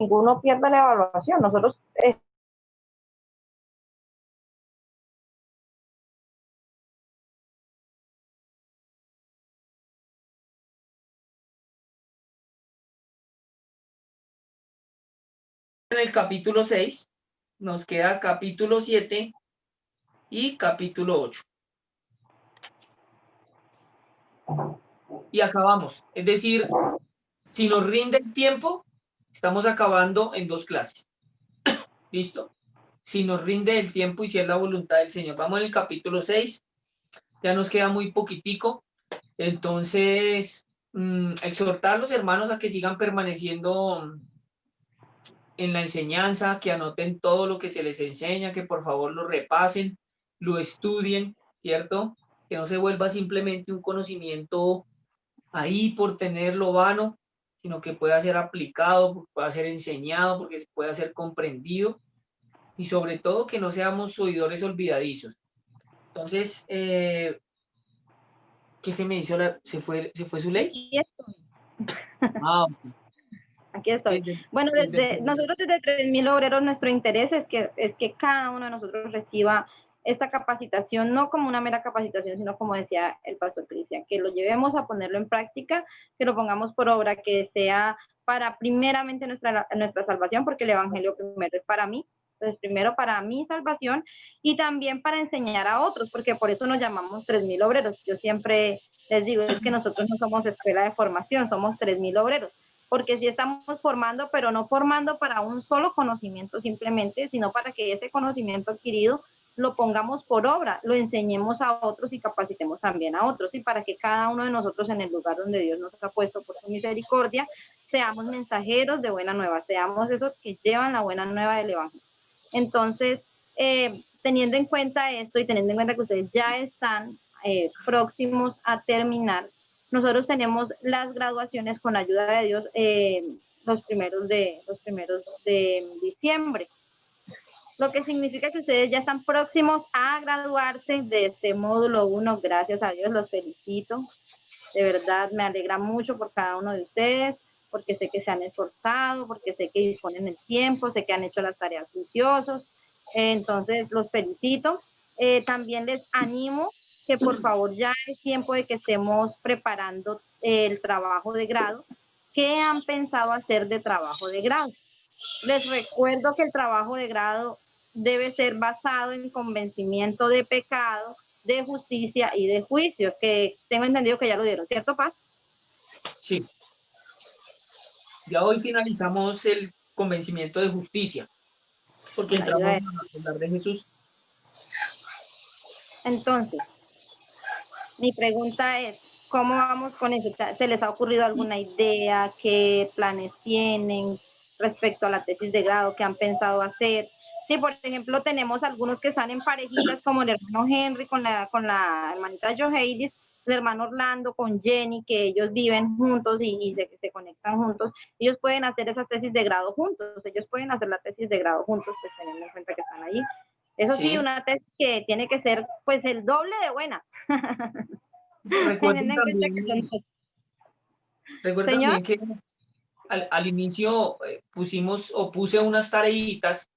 ninguno pierda la evaluación. Nosotros en el capítulo 6, nos queda capítulo 7 y capítulo 8. Y acabamos. Es decir, si nos rinde el tiempo, estamos acabando en 2 clases. ¿Listo? Si nos rinde el tiempo y si es la voluntad del Señor. Vamos en el capítulo 6, ya nos queda muy poquitico. Entonces, exhortar a los hermanos a que sigan permaneciendo en la enseñanza, que anoten todo lo que se les enseña, que por favor lo repasen, lo estudien, ¿cierto? Que no se vuelva simplemente un conocimiento ahí por tenerlo vano, sino que pueda ser aplicado, pueda ser enseñado, porque pueda ser comprendido y sobre todo que no seamos oidores olvidadizos. Entonces, ¿qué se me hizo? ¿Se fue su ley? aquí estoy. Ah, Aquí estoy. Bueno, nosotros desde 3.000 Obreros, nuestro interés es que cada uno de nosotros reciba esta capacitación, no como una mera capacitación, sino como decía el pastor Cristian, que lo llevemos a ponerlo en práctica, que lo pongamos por obra, que sea para primeramente nuestra salvación, porque el Evangelio primero es para mí. Entonces, primero para mi salvación y también para enseñar a otros, porque por eso nos llamamos 3.000 Obreros. Yo siempre les digo, es que nosotros no somos escuela de formación, somos 3.000 obreros, porque sí estamos formando, pero no formando para un solo conocimiento simplemente, sino para que ese conocimiento adquirido lo pongamos por obra, lo enseñemos a otros y capacitemos también a otros, y para que cada uno de nosotros en el lugar donde Dios nos ha puesto por su misericordia, seamos mensajeros de buena nueva, seamos esos que llevan la buena nueva del Evangelio. Entonces, teniendo en cuenta esto y teniendo en cuenta que ustedes ya están próximos a terminar, nosotros tenemos las graduaciones con la ayuda de Dios los primeros de diciembre, lo que significa que ustedes ya están próximos a graduarse de este módulo 1. Gracias a Dios, los felicito, de verdad me alegra mucho por cada uno de ustedes, porque sé que se han esforzado, porque sé que disponen el tiempo, sé que han hecho las tareas juiciosos, entonces los felicito. También les animo que por favor ya es tiempo de que estemos preparando el trabajo de grado. ¿Qué han pensado hacer de trabajo de grado? Les recuerdo que el trabajo de grado debe ser basado en convencimiento de pecado, de justicia y de juicio, que tengo entendido que ya lo dieron, ¿cierto, Paz? sí. Ya hoy finalizamos el convencimiento de justicia, porque entramos a hablar de Jesús. Entonces, mi pregunta es, ¿cómo vamos con eso? ¿Se les ha ocurrido alguna idea? ¿Qué planes tienen respecto a la tesis de grado? ¿Qué han pensado hacer? Sí, por ejemplo, tenemos algunos que están en parejitas, como el hermano Henry con la hermanita Joheidis, el hermano Orlando con Jenny, que ellos viven juntos y se conectan juntos. Ellos pueden hacer esas tesis de grado juntos, ellos pueden hacer la tesis de grado juntos, pues teniendo en cuenta que están ahí. Eso sí, una tesis que tiene que ser pues el doble de buena. Recuerden también, también que al inicio puse unas tareitas,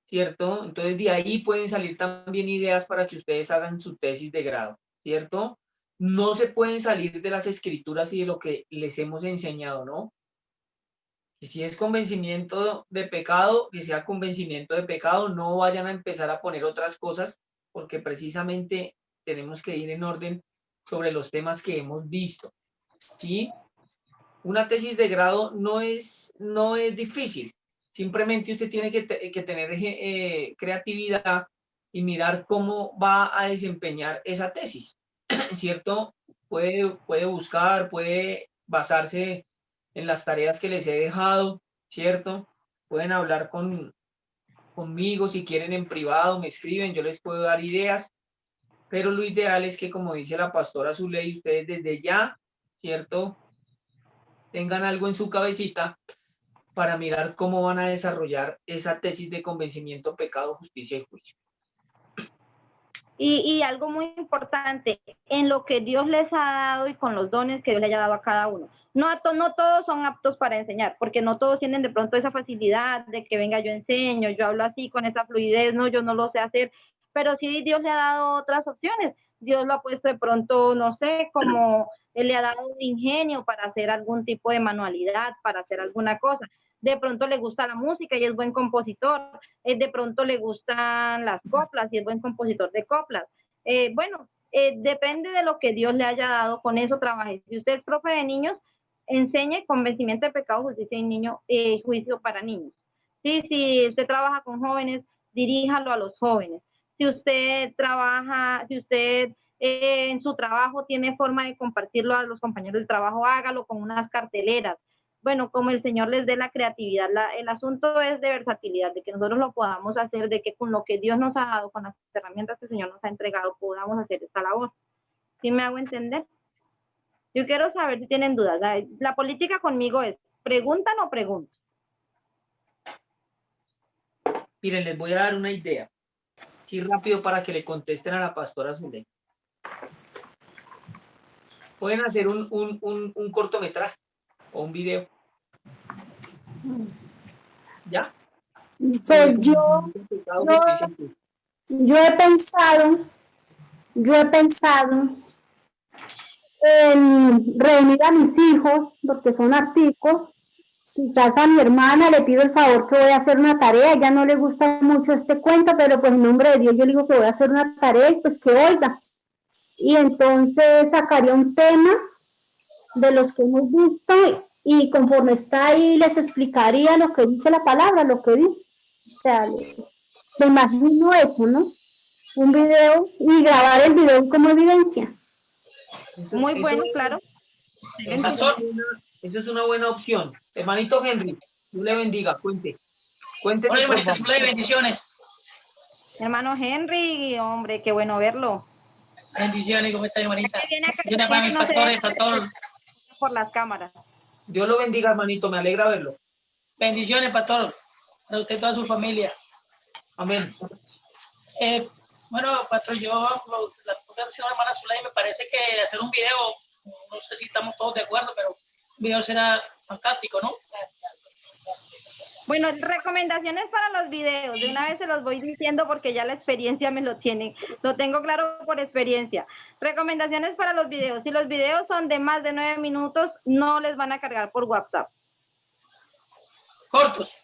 ¿cierto? Entonces de ahí pueden salir también ideas para que ustedes hagan su tesis de grado, ¿cierto? No se pueden salir de las escrituras y de lo que les hemos enseñado, ¿no? Y si es convencimiento de pecado, que sea convencimiento de pecado, no vayan a empezar a poner otras cosas, porque precisamente tenemos que ir en orden sobre los temas que hemos visto, ¿sí? Una tesis de grado no es difícil, simplemente usted tiene que tener creatividad y mirar cómo va a desempeñar esa tesis, ¿cierto? Puede buscar, puede basarse en las tareas que les he dejado, ¿cierto? Pueden hablar conmigo si quieren en privado, me escriben, yo les puedo dar ideas, pero lo ideal es que, como dice la pastora Zuley, ustedes desde ya, ¿cierto? Tengan algo en su cabecita para mirar cómo van a desarrollar esa tesis de convencimiento, pecado, justicia y juicio. Y algo muy importante, en lo que Dios les ha dado y con los dones que Dios le haya dado a cada uno. No todos son aptos para enseñar, porque no todos tienen de pronto esa facilidad de que venga, yo enseño, yo hablo así con esa fluidez, no, yo no lo sé hacer, pero sí Dios le ha dado otras opciones. Dios lo ha puesto de pronto, no sé, como Él le ha dado un ingenio para hacer algún tipo de manualidad, para hacer alguna cosa. De pronto le gusta la música y es buen compositor, de pronto le gustan las coplas y es buen compositor de coplas. Depende de lo que Dios le haya dado, con eso trabaje. Si usted es profe de niños, enseñe convencimiento de pecado, justicia y juicio para niños. Sí, si usted trabaja con jóvenes, diríjalo a los jóvenes. Si usted trabaja, si usted en su trabajo tiene forma de compartirlo a los compañeros del trabajo, hágalo con unas carteleras. Bueno, como el Señor les dé la creatividad, el asunto es de versatilidad, de que nosotros lo podamos hacer, de que con lo que Dios nos ha dado, con las herramientas que el Señor nos ha entregado, podamos hacer esta labor. ¿Sí me hago entender? Yo quiero saber si tienen dudas. La política conmigo es, ¿preguntan o pregunto? Miren, les voy a dar una idea. Sí, rápido para que le contesten a la pastora Zuley. Pueden hacer un cortometraje o un video. ¿Ya? Pues yo he pensado en reunir a mis hijos, porque son artísticos. Quizás a mi hermana le pido el favor que voy a hacer una tarea. Ya no le gusta mucho este cuento, pero pues en nombre de Dios yo le digo que voy a hacer una tarea y pues que oiga. Y entonces sacaría un tema de los que hemos visto y conforme está ahí les explicaría lo que dice la palabra, lo que dice. O sea, me imagino eso, ¿no? Un video y grabar el video como evidencia. Muy bueno, claro. Eso es una buena opción. Hermanito Henry, Dios le bendiga, cuente. Hola, hermanita Zuley, bendiciones. Hermano Henry, hombre, qué bueno verlo. Bendiciones, ¿cómo está, hermanita? Bendiciones para mi pastor. Por las cámaras. Dios lo bendiga, hermanito, me alegra verlo. Bendiciones, pastor, para usted y toda su familia. Amén. Bueno, pastor, yo, la próxima hermana Zuley, me parece que hacer un video, no sé si estamos todos de acuerdo, pero un video será fantástico, ¿no? Bueno, recomendaciones para los videos. De una vez se los voy diciendo porque ya la experiencia me lo tiene. Lo tengo claro por experiencia. Recomendaciones para los videos. Si los videos son de más de 9 minutos, no les van a cargar por WhatsApp. Cortos.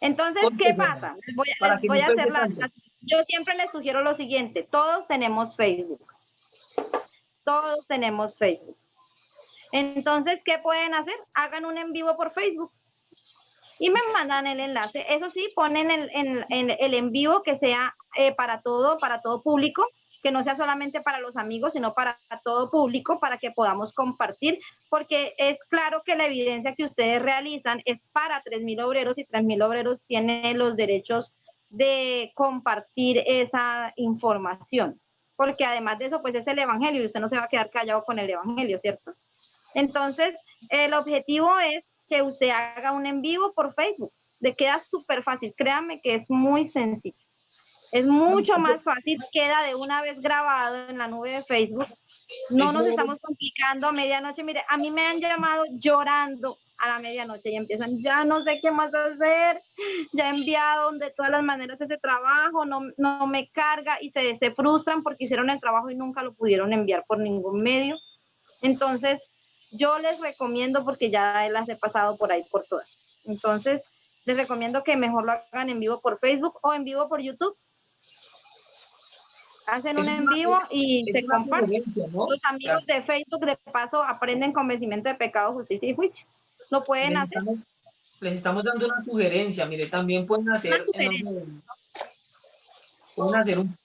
Entonces, ¿qué pasa? Voy a hacer yo siempre les sugiero lo siguiente. Todos tenemos Facebook. Todos tenemos Facebook. Entonces, ¿qué pueden hacer? Hagan un en vivo por Facebook. Y me mandan el enlace. Eso sí, ponen el en vivo que sea para todo público, que no sea solamente para los amigos, sino para todo público, para que podamos compartir, porque es claro que la evidencia que ustedes realizan es para 3.000 obreros y 3.000 obreros tienen los derechos de compartir esa información, porque además de eso, pues es el evangelio y usted no se va a quedar callado con el evangelio, ¿cierto? Entonces, el objetivo es que usted haga un en vivo por Facebook. Le queda súper fácil. Créanme que es muy sencillo. Es mucho más fácil. Queda de una vez grabado en la nube de Facebook. No nos estamos complicando a medianoche. Mire, a mí me han llamado llorando a la medianoche y empiezan, ya no sé qué más hacer. Ya he enviado de todas las maneras ese trabajo, no me carga y se frustran porque hicieron el trabajo y nunca lo pudieron enviar por ningún medio. Entonces, yo les recomiendo, porque ya las he pasado por ahí por todas. Entonces, les recomiendo que mejor lo hagan en vivo por Facebook o en vivo por YouTube. Hacen un en vivo y se comparten. ¿No? Los amigos de Facebook, de paso, aprenden convencimiento de pecado, justicia y juicio. Lo pueden hacer. Les estamos dando una sugerencia. Mire, también pueden hacer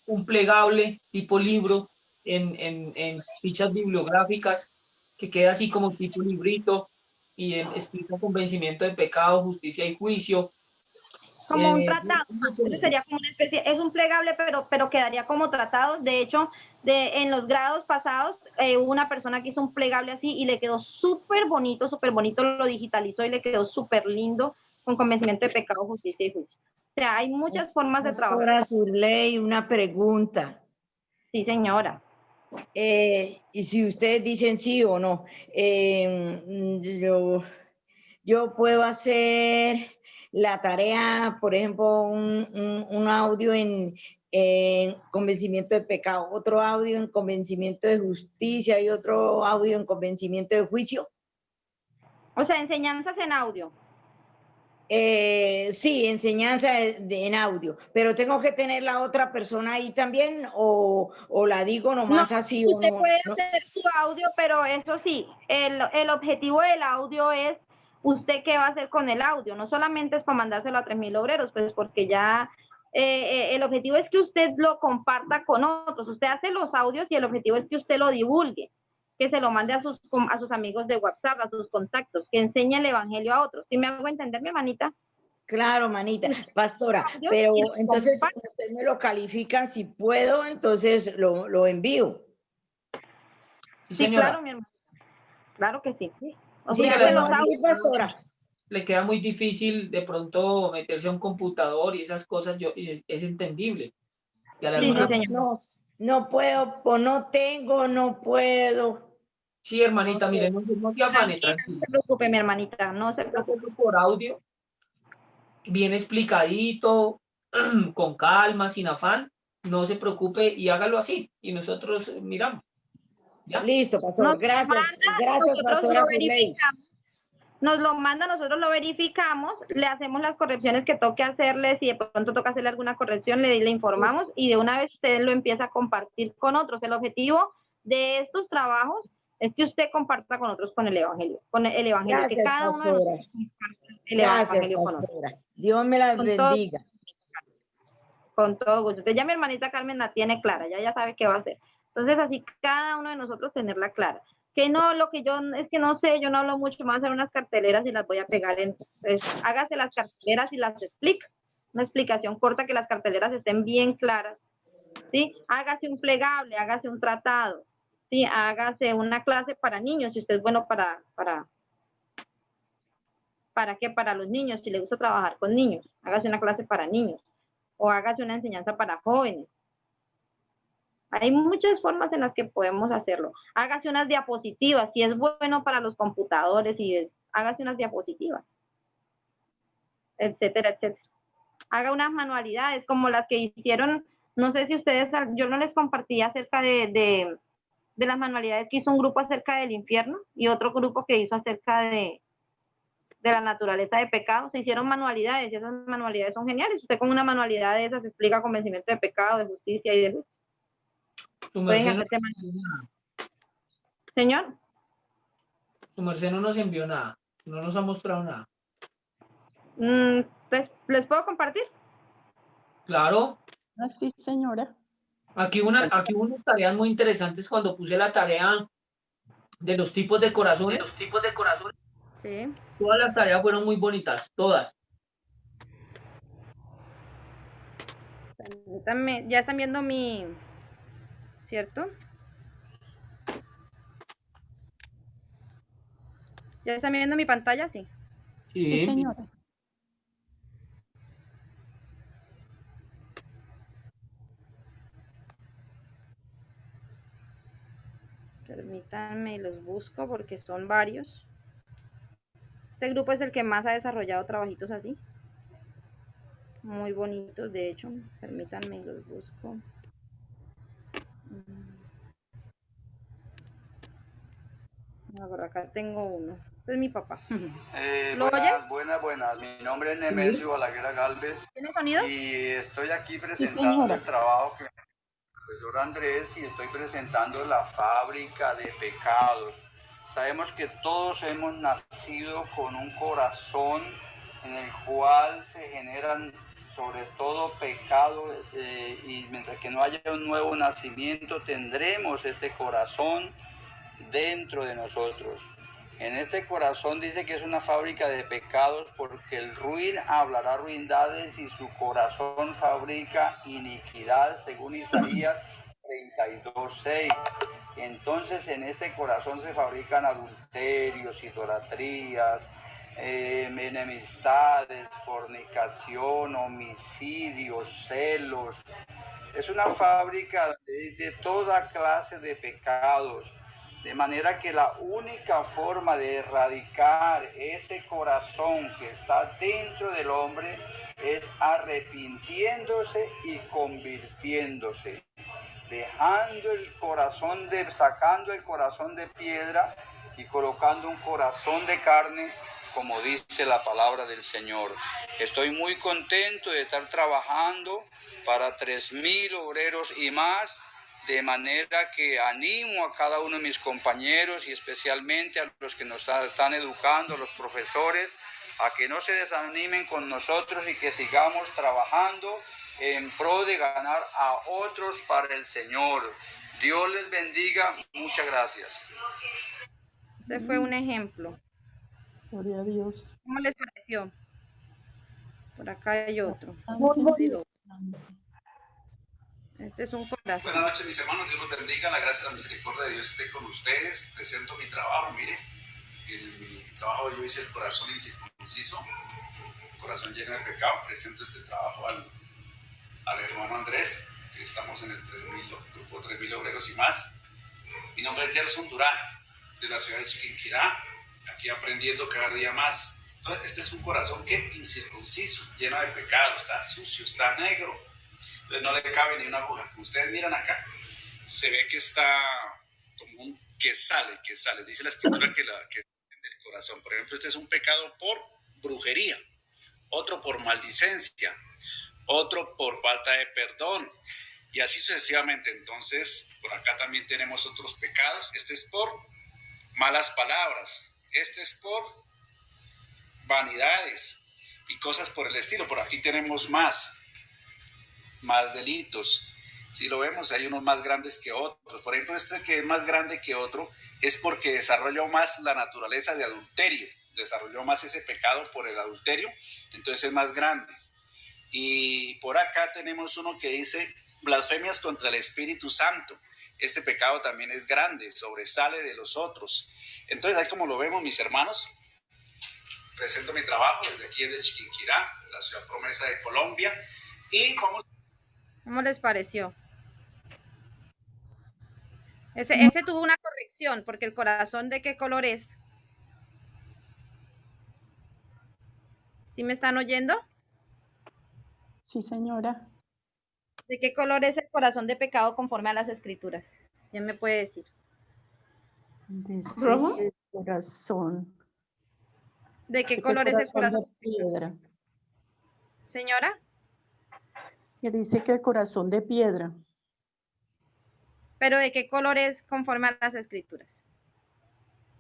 un plegable tipo libro en fichas bibliográficas que queda así como tipo librito y explica convencimiento de pecado, justicia y juicio. Como un tratado. Eso sería como una especie, es un plegable, pero quedaría como tratado. De hecho, en los grados pasados, hubo una persona que hizo un plegable así y le quedó súper bonito, lo digitalizó y le quedó súper lindo con convencimiento de pecado, justicia y juicio. sea, hay muchas formas de trabajar. Pastora Zuley, una pregunta. Sí, señora. Y si ustedes dicen sí o no, yo puedo hacer la tarea, por ejemplo, un audio en convencimiento de pecado, otro audio en convencimiento de justicia y otro audio en convencimiento de juicio. O sea, enseñanzas en audio. Sí, enseñanza en audio, pero tengo que tener la otra persona ahí también o la digo nomás No, así o usted no. puede No. hacer su audio, pero eso sí, el objetivo del audio es usted qué va a hacer con el audio, no solamente es para mandárselo a 3.000 obreros, pues porque ya el objetivo es que usted lo comparta con otros, usted hace los audios y el objetivo es que usted lo divulgue, que se lo mande a sus amigos de WhatsApp, a sus contactos, que enseñe el evangelio a otros. ¿Sí me hago entender, mi hermanita? Claro, manita, pastora, pero entonces usted me lo califica, si puedo, entonces lo envío. Sí, Sí, señora. claro, mi hermana. Claro que sí. O Sí, sea, bueno, sí, pastora. Le queda muy difícil de pronto meterse a un computador y esas cosas, es entendible. Sí, no puedo, o no tengo, no puedo. Sí, hermanita, No sé. mire, no se afane, tranquilo. No se preocupe, mi hermanita, no se preocupe. Por audio, bien explicadito, con calma, sin afán, no se preocupe y hágalo así. Y nosotros miramos. ¿Ya? Listo, pastor, gracias. Gracias, pastora Zuley. Nos lo manda, nosotros lo verificamos, le hacemos las correcciones que toque hacerle, si de pronto toca hacerle alguna corrección, le informamos y de una vez usted lo empieza a compartir con otros. El objetivo de estos trabajos es que usted comparta con otros con el evangelio, Gracias, que cada uno de pastora. nosotros comparte el Gracias, evangelio con otros. pastora. Dios me la bendiga. Con todo gusto. Entonces ya mi hermanita Carmen la tiene clara, ya sabe qué va a hacer. Entonces así cada uno de nosotros tenerla clara. Que no, lo que yo, es que no sé, yo no hablo mucho, más hacer unas carteleras y las voy a pegar en, pues, hágase las carteleras y las explica. Una explicación corta, que las carteleras estén bien claras, ¿sí? Hágase un plegable, hágase un tratado, ¿sí? Hágase una clase para niños, si usted es bueno ¿para qué? Para los niños, si le gusta trabajar con niños, hágase una clase para niños, o hágase una enseñanza para jóvenes. Hay muchas formas en las que podemos hacerlo. Hágase unas diapositivas, si es bueno para los computadores, hágase unas diapositivas, etcétera, etcétera. Haga unas manualidades como las que hicieron, no sé si ustedes, yo no les compartí acerca de las manualidades que hizo un grupo acerca del infierno y otro grupo que hizo acerca de la naturaleza de pecado. Se hicieron manualidades y esas manualidades son geniales. Usted con una manualidad de esas explica convencimiento de pecado, de justicia y de luz. Su merced Señor. Su merced no nos envió nada, no nos ha mostrado nada. Pues, ¿les puedo compartir? Claro. Sí, señora. Aquí hubo unas tareas muy interesantes cuando puse la tarea de los tipos de corazones. Sí. Todas las tareas fueron muy bonitas, todas. Permítanme, ya están viendo mi, ¿cierto? ¿Ya están viendo mi pantalla? Sí. Sí, señora. Permítanme, los busco porque son varios. Este grupo es el que más ha desarrollado trabajitos así. Muy bonitos, de hecho. Permítanme, los busco. Por acá tengo uno. Este es mi papá. ¿Lo oye? Buenas. Mi nombre es Nemesio Balaguer Galvez. ¿Tiene sonido? Y estoy aquí presentando el trabajo que me dio el profesor Andrés y estoy presentando la fábrica de pecados. Sabemos que todos hemos nacido con un corazón en el cual se generan sobre todo pecados y mientras que no haya un nuevo nacimiento tendremos este corazón dentro de nosotros. En este corazón dice que es una fábrica de pecados porque el ruin hablará ruindades y su corazón fabrica iniquidad, según Isaías 32:6. Entonces en este corazón se fabrican adulterios, idolatrías, enemistades, fornicación, homicidios, celos. Es una fábrica de toda clase de pecados, de manera que la única forma de erradicar ese corazón que está dentro del hombre es arrepintiéndose y convirtiéndose, dejando el corazón sacando el corazón de piedra y colocando un corazón de carne, como dice la palabra del Señor. Estoy muy contento de estar trabajando para 3,000 obreros y más, de manera que animo a cada uno de mis compañeros y especialmente a los que nos están educando, los profesores, a que no se desanimen con nosotros y que sigamos trabajando en pro de ganar a otros para el Señor. Dios les bendiga. Muchas gracias. Ese fue un ejemplo. Gloria a Dios. ¿Cómo les pareció? Por acá hay otro. Este es un corazón. Buenas noches, mis hermanos. Dios los bendiga. La gracia y la misericordia de Dios esté con ustedes. Presento mi trabajo. Mire, en mi trabajo yo hice el corazón incircunciso, corazón lleno de pecado. Presento este trabajo al hermano Andrés, que estamos en el grupo 3,000 obreros y más. Mi nombre es Gerson Durán, de la ciudad de Chiquinquirá, aquí aprendiendo cada día más. Entonces, este es un corazón que incircunciso, lleno de pecado, está sucio, está negro. Entonces no le cabe ni una aguja. Como ustedes miran acá, se ve que está como un que sale. Dice la escritura que del corazón. Por ejemplo, este es un pecado por brujería, otro por maldicencia, otro por falta de perdón, y así sucesivamente. Entonces, por acá también tenemos otros pecados. Este es por malas palabras, este es por vanidades y cosas por el estilo. Por aquí tenemos más delitos. Si lo vemos, hay unos más grandes que otros. Por ejemplo, este que es más grande que otro es porque desarrolló más la naturaleza de adulterio, desarrolló más ese pecado por el adulterio, entonces es más grande. Y por acá tenemos uno que dice blasfemias contra el Espíritu Santo. Este pecado también es grande, sobresale de los otros. Entonces, ahí como lo vemos, mis hermanos, presento mi trabajo desde aquí, desde Chiquinquirá, la ciudad promesa de Colombia, y vamos. ¿Cómo les pareció? Ese tuvo una corrección, porque el corazón, ¿de qué color es? ¿Sí me están oyendo? Sí, señora. ¿De qué color es el corazón de pecado conforme a las escrituras? ¿Quién me puede decir? ¿Rojo? El corazón. ¿De qué color es el corazón? De piedra. ¿Señora? Que dice que el corazón de piedra. ¿Pero de qué color es conforme a las escrituras?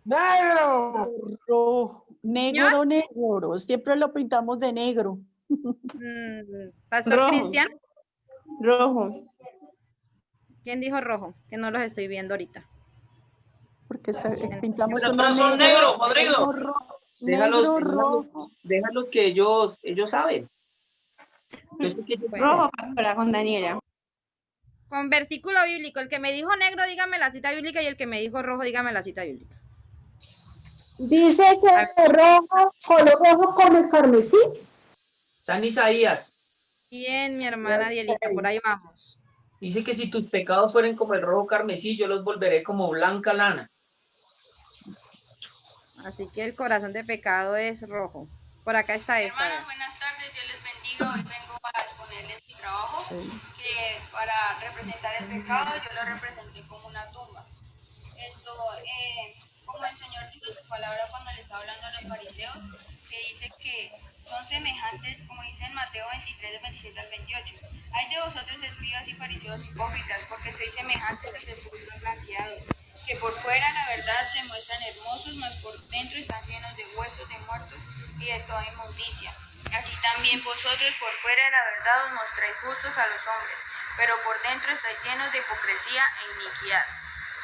¡Negro! Rojo. Negro, negro. Siempre lo pintamos de negro. ¿Pastor Cristian? Rojo. ¿Quién dijo rojo? Que no los estoy viendo ahorita. Porque pintamos el corazón negro, Rodrigo. Déjalos que ellos saben. Rojo, pastora, con Daniela. Con versículo bíblico. El que me dijo negro, dígame la cita bíblica, y el que me dijo rojo, dígame la cita bíblica. Dice que el rojo, color rojo como el carmesí. Está en Isaías. Bien, mi hermana Dielita, por ahí vamos. Dice que si tus pecados fueren como el rojo carmesí, yo los volveré como blanca lana. Así que el corazón de pecado es rojo. Por acá está esta. Hermanas, buenas tardes, Dios les bendiga. Hoy vengo para exponerles mi trabajo, que para representar el pecado yo lo representé como una tumba. Esto, como el Señor dijo en su palabra cuando le está hablando a los fariseos, que dice que son semejantes, como dice en Mateo 23, del 27 al 28. Hay de vosotros, escribas y fariseos hipócritas, porque sois semejantes a sepulcros blanqueados, que por fuera la verdad se muestran hermosos, mas por dentro están llenos de huesos de muertos y de toda inmundicia. Así también vosotros por fuera de la verdad os mostráis justos a los hombres, pero por dentro estáis llenos de hipocresía e iniquidad.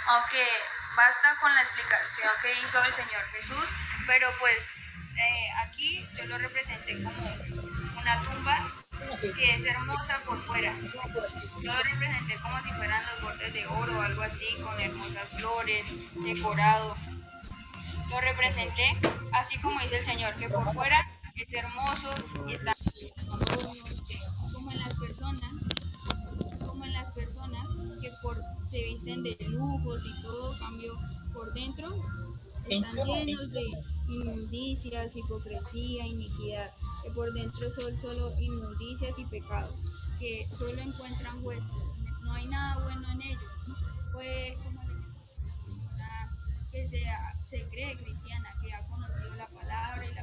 Aunque basta con la explicación que hizo el Señor Jesús, pero pues aquí yo lo representé como una tumba que es hermosa por fuera. Yo lo representé como si fueran los bordes de oro o algo así, con hermosas flores, decorado. lo representé, así como dice el Señor, que por fuera es hermoso y está como en las personas que se visten de lujos y todo, cambio por dentro están llenos de inmundicias, hipocresía, iniquidad, que por dentro son solo inmundicias y pecados, que solo encuentran jueces, no hay nada bueno en ellos, pues como que se cree cristiana, que ha conocido la palabra y la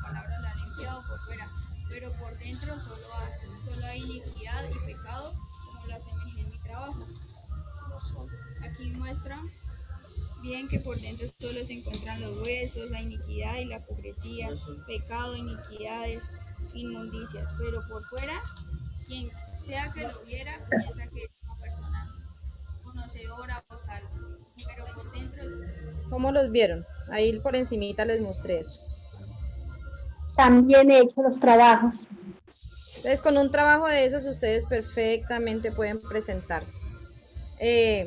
palabra la ha limpiado por fuera, pero por dentro solo hay iniquidad y pecado, como lo asemejé en mi trabajo. Aquí muestra bien que por dentro solo se encuentran los huesos, la iniquidad y la hipocresía, pecado, iniquidades, inmundicias, pero por fuera, quien sea que lo viera, piensa que es una persona conocedora o salva, pero por dentro... ¿Cómo los vieron? Ahí por encimita les mostré eso. También he hecho los trabajos. Entonces, con un trabajo de esos, ustedes perfectamente pueden presentar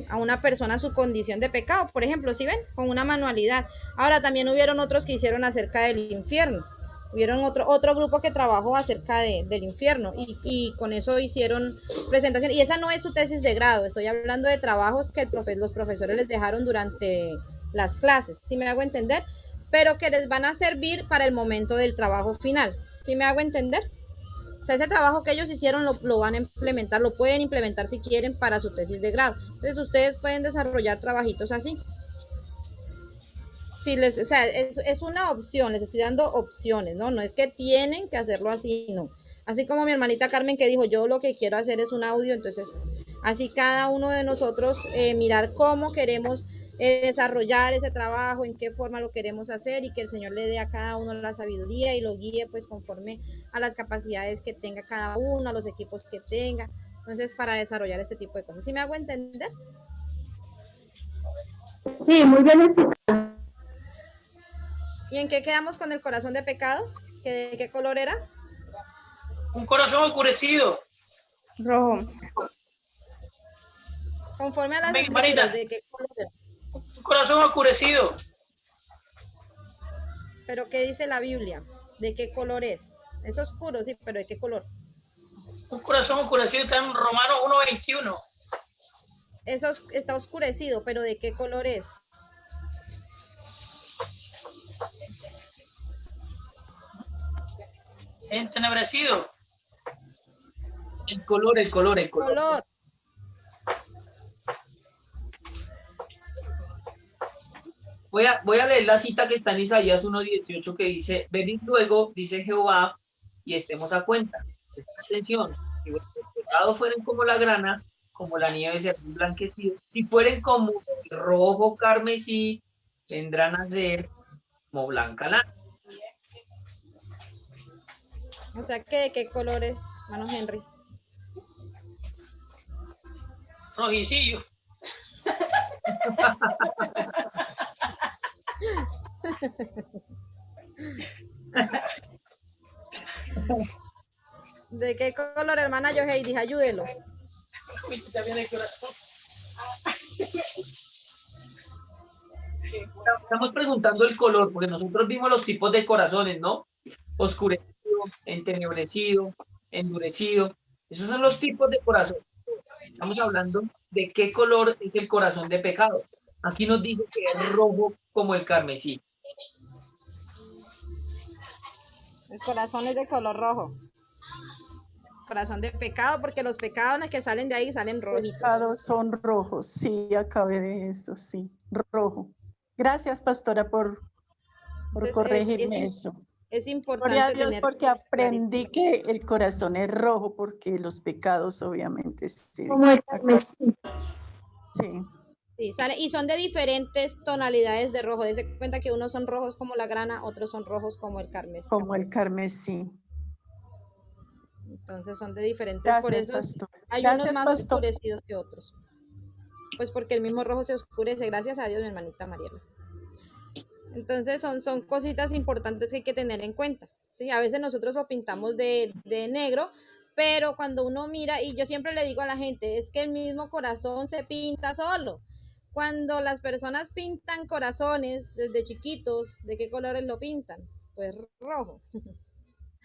a una persona su condición de pecado, por ejemplo, ¿sí ven? Con una manualidad. Ahora, también hubieron otros que hicieron acerca del infierno. Hubieron otro grupo que trabajó acerca del infierno y con eso hicieron presentación. Y esa no es su tesis de grado, estoy hablando de trabajos que los profesores les dejaron durante las clases, ¿sí me hago entender? Pero que les van a servir para el momento del trabajo final, ¿sí me hago entender? O sea, ese trabajo que ellos hicieron lo van a implementar, lo pueden implementar si quieren para su tesis de grado. Entonces ustedes pueden desarrollar trabajitos así. Sí, o sea, es una opción, les estoy dando opciones, ¿no? No es que tienen que hacerlo así, no. Así como mi hermanita Carmen que dijo, yo lo que quiero hacer es un audio, entonces así cada uno de nosotros mirar cómo queremos desarrollar ese trabajo, en qué forma lo queremos hacer y que el Señor le dé a cada uno la sabiduría y lo guíe pues conforme a las capacidades que tenga cada uno, a los equipos que tenga, entonces para desarrollar este tipo de cosas. ¿Sí me hago entender? Sí, muy bien explicado. ¿Y en qué quedamos con el corazón de pecado? ¿De qué color era? Un corazón oscurecido. Rojo. Conforme a las escrituras, ¿de qué color era? Un corazón oscurecido. ¿Pero qué dice la Biblia? ¿De qué color es? Es oscuro, sí, pero ¿de qué color? Un corazón oscurecido está en Romanos 1:21. Eso está oscurecido, pero ¿de qué color es? Entenebrecido. El color. Voy a leer la cita que está en Isaías 1:18 que dice, venid luego, dice Jehová, y estemos a cuenta. Presta atención, si vuestros pecados fueren como la grana, como la nieve serán blanquecidos, si fueren como el rojo carmesí, vendrán a ser como blanca lana. O sea, que ¿de qué color es, hermano Henry? Rojicillo. ¿De qué color, hermana Yoheidi? Ayúdelo. Estamos preguntando el color, porque nosotros vimos los tipos de corazones, ¿no? Oscurecido, entenebrecido, endurecido. Esos son los tipos de corazón. Estamos hablando de qué color es el corazón de pecado. Aquí nos dice que es rojo como el carmesí. El corazón es de color rojo. Corazón de pecado, porque los pecados que salen de ahí salen rojitos. Los pecados son rojos, sí, acabé de esto, sí, rojo. Gracias, pastora, por corregirme eso. Es importante Gloria a Dios tener porque aprendí que el corazón es rojo, porque los pecados obviamente sí. Como el carmesí. Sí. Sí, sale, y son de diferentes tonalidades de rojo. Dese cuenta que unos son rojos como la grana, otros son rojos como el carmesí. Como el carmesí. Entonces son de diferentes, Gracias, por eso pastor. hay Gracias, unos más pastor. oscurecidos que otros. Pues porque el mismo rojo se oscurece, gracias a Dios, mi hermanita Mariela. Entonces son cositas importantes que hay que tener en cuenta, ¿sí? A veces nosotros lo pintamos de negro, pero cuando uno mira, y yo siempre le digo a la gente, es que el mismo corazón se pinta solo, Cuando las personas pintan corazones desde chiquitos, ¿de qué colores lo pintan? Pues rojo.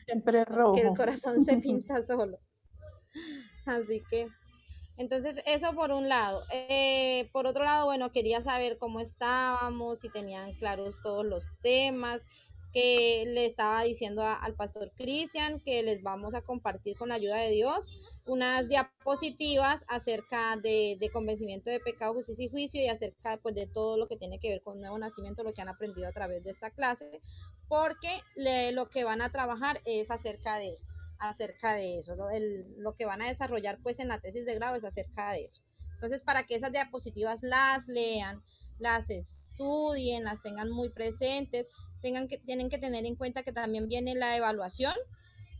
Siempre Que el rojo. corazón se pinta solo. Así que, entonces, eso por un lado. Por otro lado, bueno, quería saber cómo estábamos, si tenían claros todos los temas, que le estaba diciendo al pastor Cristian, que les vamos a compartir con la ayuda de Dios unas diapositivas acerca de convencimiento de pecado, justicia y juicio, y acerca pues, de todo lo que tiene que ver con nuevo nacimiento, lo que han aprendido a través de esta clase, porque lo que van a trabajar es acerca de eso, ¿no? Lo que van a desarrollar pues en la tesis de grado es acerca de eso. Entonces, para que esas diapositivas las lean, las estudien, las tengan muy presentes, tienen que tener en cuenta que también viene la evaluación,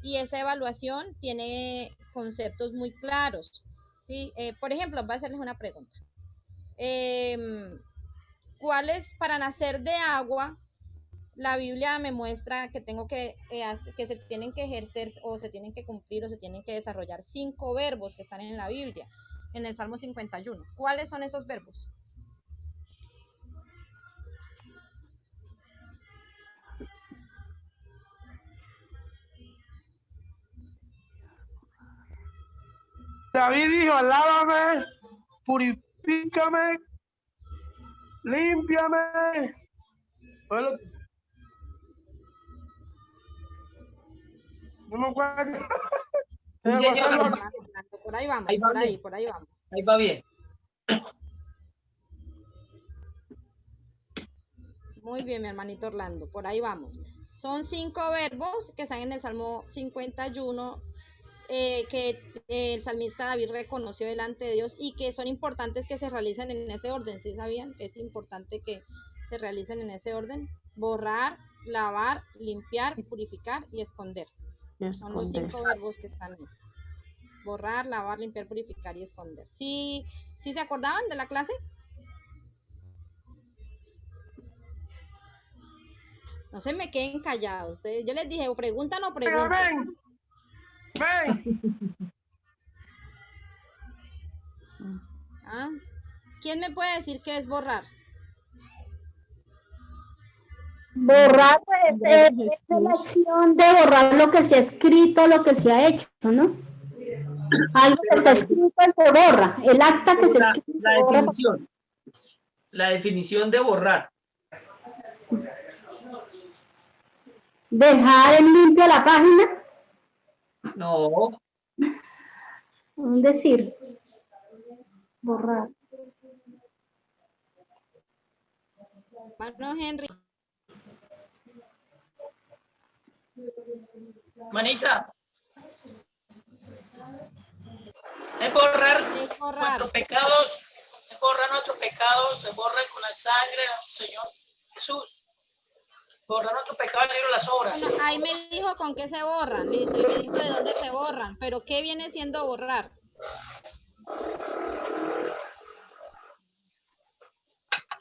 y esa evaluación tiene conceptos muy claros, ¿sí? Por ejemplo, voy a hacerles una pregunta. ¿Cuál es, para nacer de agua, la Biblia me muestra que que se tienen que ejercer o se tienen que cumplir o se tienen que desarrollar 5 verbos que están en la Biblia, en el Salmo 51? ¿Cuáles son esos verbos? David dijo, lávame, purifícame, límpiame. Bueno, no me acuerdo. Sí, señor. Por ahí vamos, por ahí vamos. Ahí va bien. Muy bien, mi hermanito Orlando, por ahí vamos. Son 5 verbos que están en el Salmo 51, que el salmista David reconoció delante de Dios y que son importantes que se realicen en ese orden. ¿Sí sabían que es importante que se realicen en ese orden? Borrar, lavar, limpiar, purificar y esconder. Son los 5 verbos que están ahí. Borrar, lavar, limpiar, purificar y esconder. ¿Sí se acordaban de la clase? No se me queden callados. Yo les dije, o preguntan o preguntan. Ven. ¿Ah? ¿Quién me puede decir qué es borrar? Borrar es la acción de borrar lo que se ha escrito, lo que se ha hecho, ¿no? Algo que está escrito se borra. El acta que se escribe. La definición de borrar. ¿Dejar en limpio la página? No. Decir. Borrar. Bueno, Henry. Manita. Es borrar nuestros pecados, es borrar nuestros pecados, se borran con la sangre del Señor Jesús. Borrar nuestros pecados del libro de las obras. Bueno, ahí me dijo con qué se borran, listo, y me dijo de dónde se borran, pero ¿qué viene siendo borrar?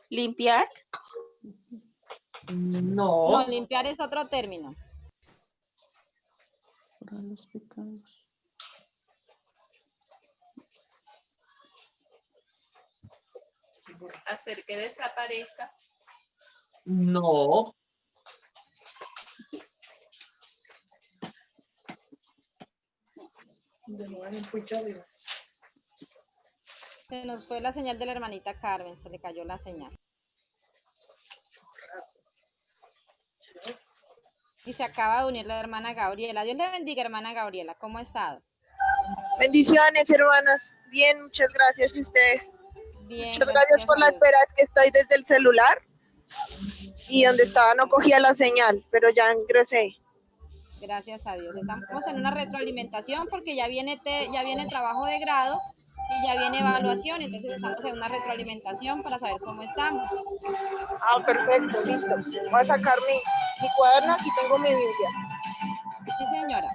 ¿Limpiar? No. No, limpiar es otro término. Borrar los pecados. Hacer que desaparezca. No. Se nos fue la señal de la hermanita Carmen, se le cayó la señal. Y se acaba de unir la hermana Gabriela. Dios le bendiga, hermana Gabriela. ¿Cómo ha estado? Bendiciones, hermanas. Bien, muchas gracias. ¿Y ustedes? Bien. Muchas gracias por la espera. Es que estoy desde el celular y donde estaba no cogía la señal, pero ya ingresé. Gracias a Dios. Estamos en una retroalimentación porque ya viene trabajo de grado y ya viene evaluación, entonces estamos en una retroalimentación para saber cómo estamos. Ah, perfecto, listo. Voy a sacar mi cuaderno, aquí tengo mi Biblia. Sí, señora.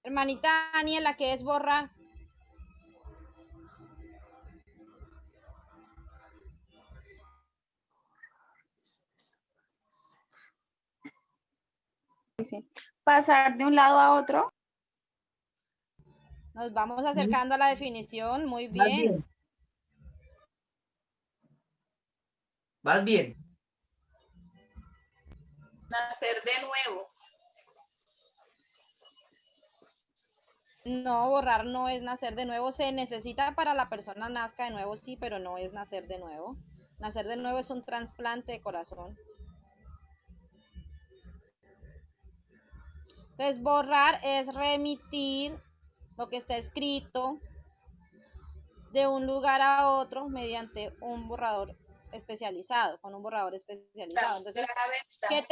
Hermanita Daniela, ¿qué es borrar? pasar de un lado a otro. Nos vamos acercando a la definición, muy Vas bien. bien. Vas bien. Nacer de nuevo. No, borrar no es nacer de nuevo. Se necesita para la persona nazca de nuevo, sí, pero no es nacer de nuevo. Nacer de nuevo es un trasplante de corazón. Entonces, borrar es remitir lo que está escrito de un lugar a otro mediante un borrador especializado, con un borrador especializado. Entonces, ¿qué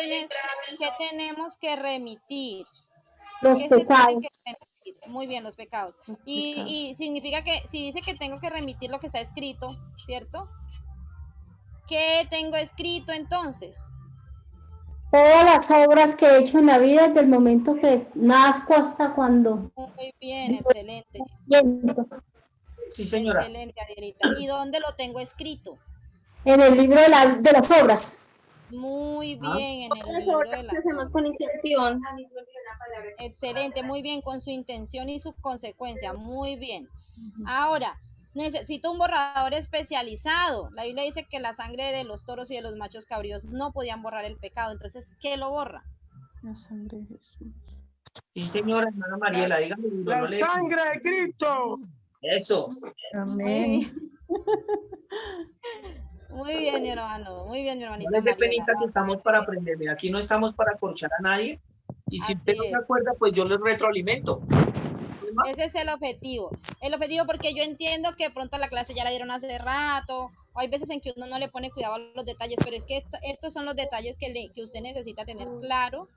tenemos que remitir? Los ¿Qué se tiene pecados. que remitir? Muy bien, los pecados. Y significa que si dice que tengo que remitir lo que está escrito, ¿cierto? ¿Qué tengo escrito entonces? Todas las obras que he hecho en la vida desde el momento que nazco hasta cuando. Muy bien, excelente. Sí, señora. Excelente, Adrielita. ¿Y dónde lo tengo escrito? En el libro de las obras. Muy bien, en el Las libro obras de que las hacemos con intención. Excelente, muy bien, con su intención y su consecuencia, muy bien. Ahora, necesito un borrador especializado. La Biblia dice que la sangre de los toros y de los machos cabríos no podían borrar el pecado, entonces, ¿qué lo borra? La sangre de Jesús. Sí, señora, hermana Mariela, dígame. La sangre de Cristo. Eso. Amén. Muy bien, mi hermano, muy bien, mi hermanita No les dé Mariela. penita que estamos para aprender. Mira, aquí no estamos para corchar a nadie. Y si usted no Así se es. acuerda, pues yo les retroalimento. Ese es el objetivo. El objetivo porque yo entiendo que de pronto la clase ya la dieron hace rato, o hay veces en que uno no le pone cuidado a los detalles, pero es que estos son los detalles que usted necesita tener claro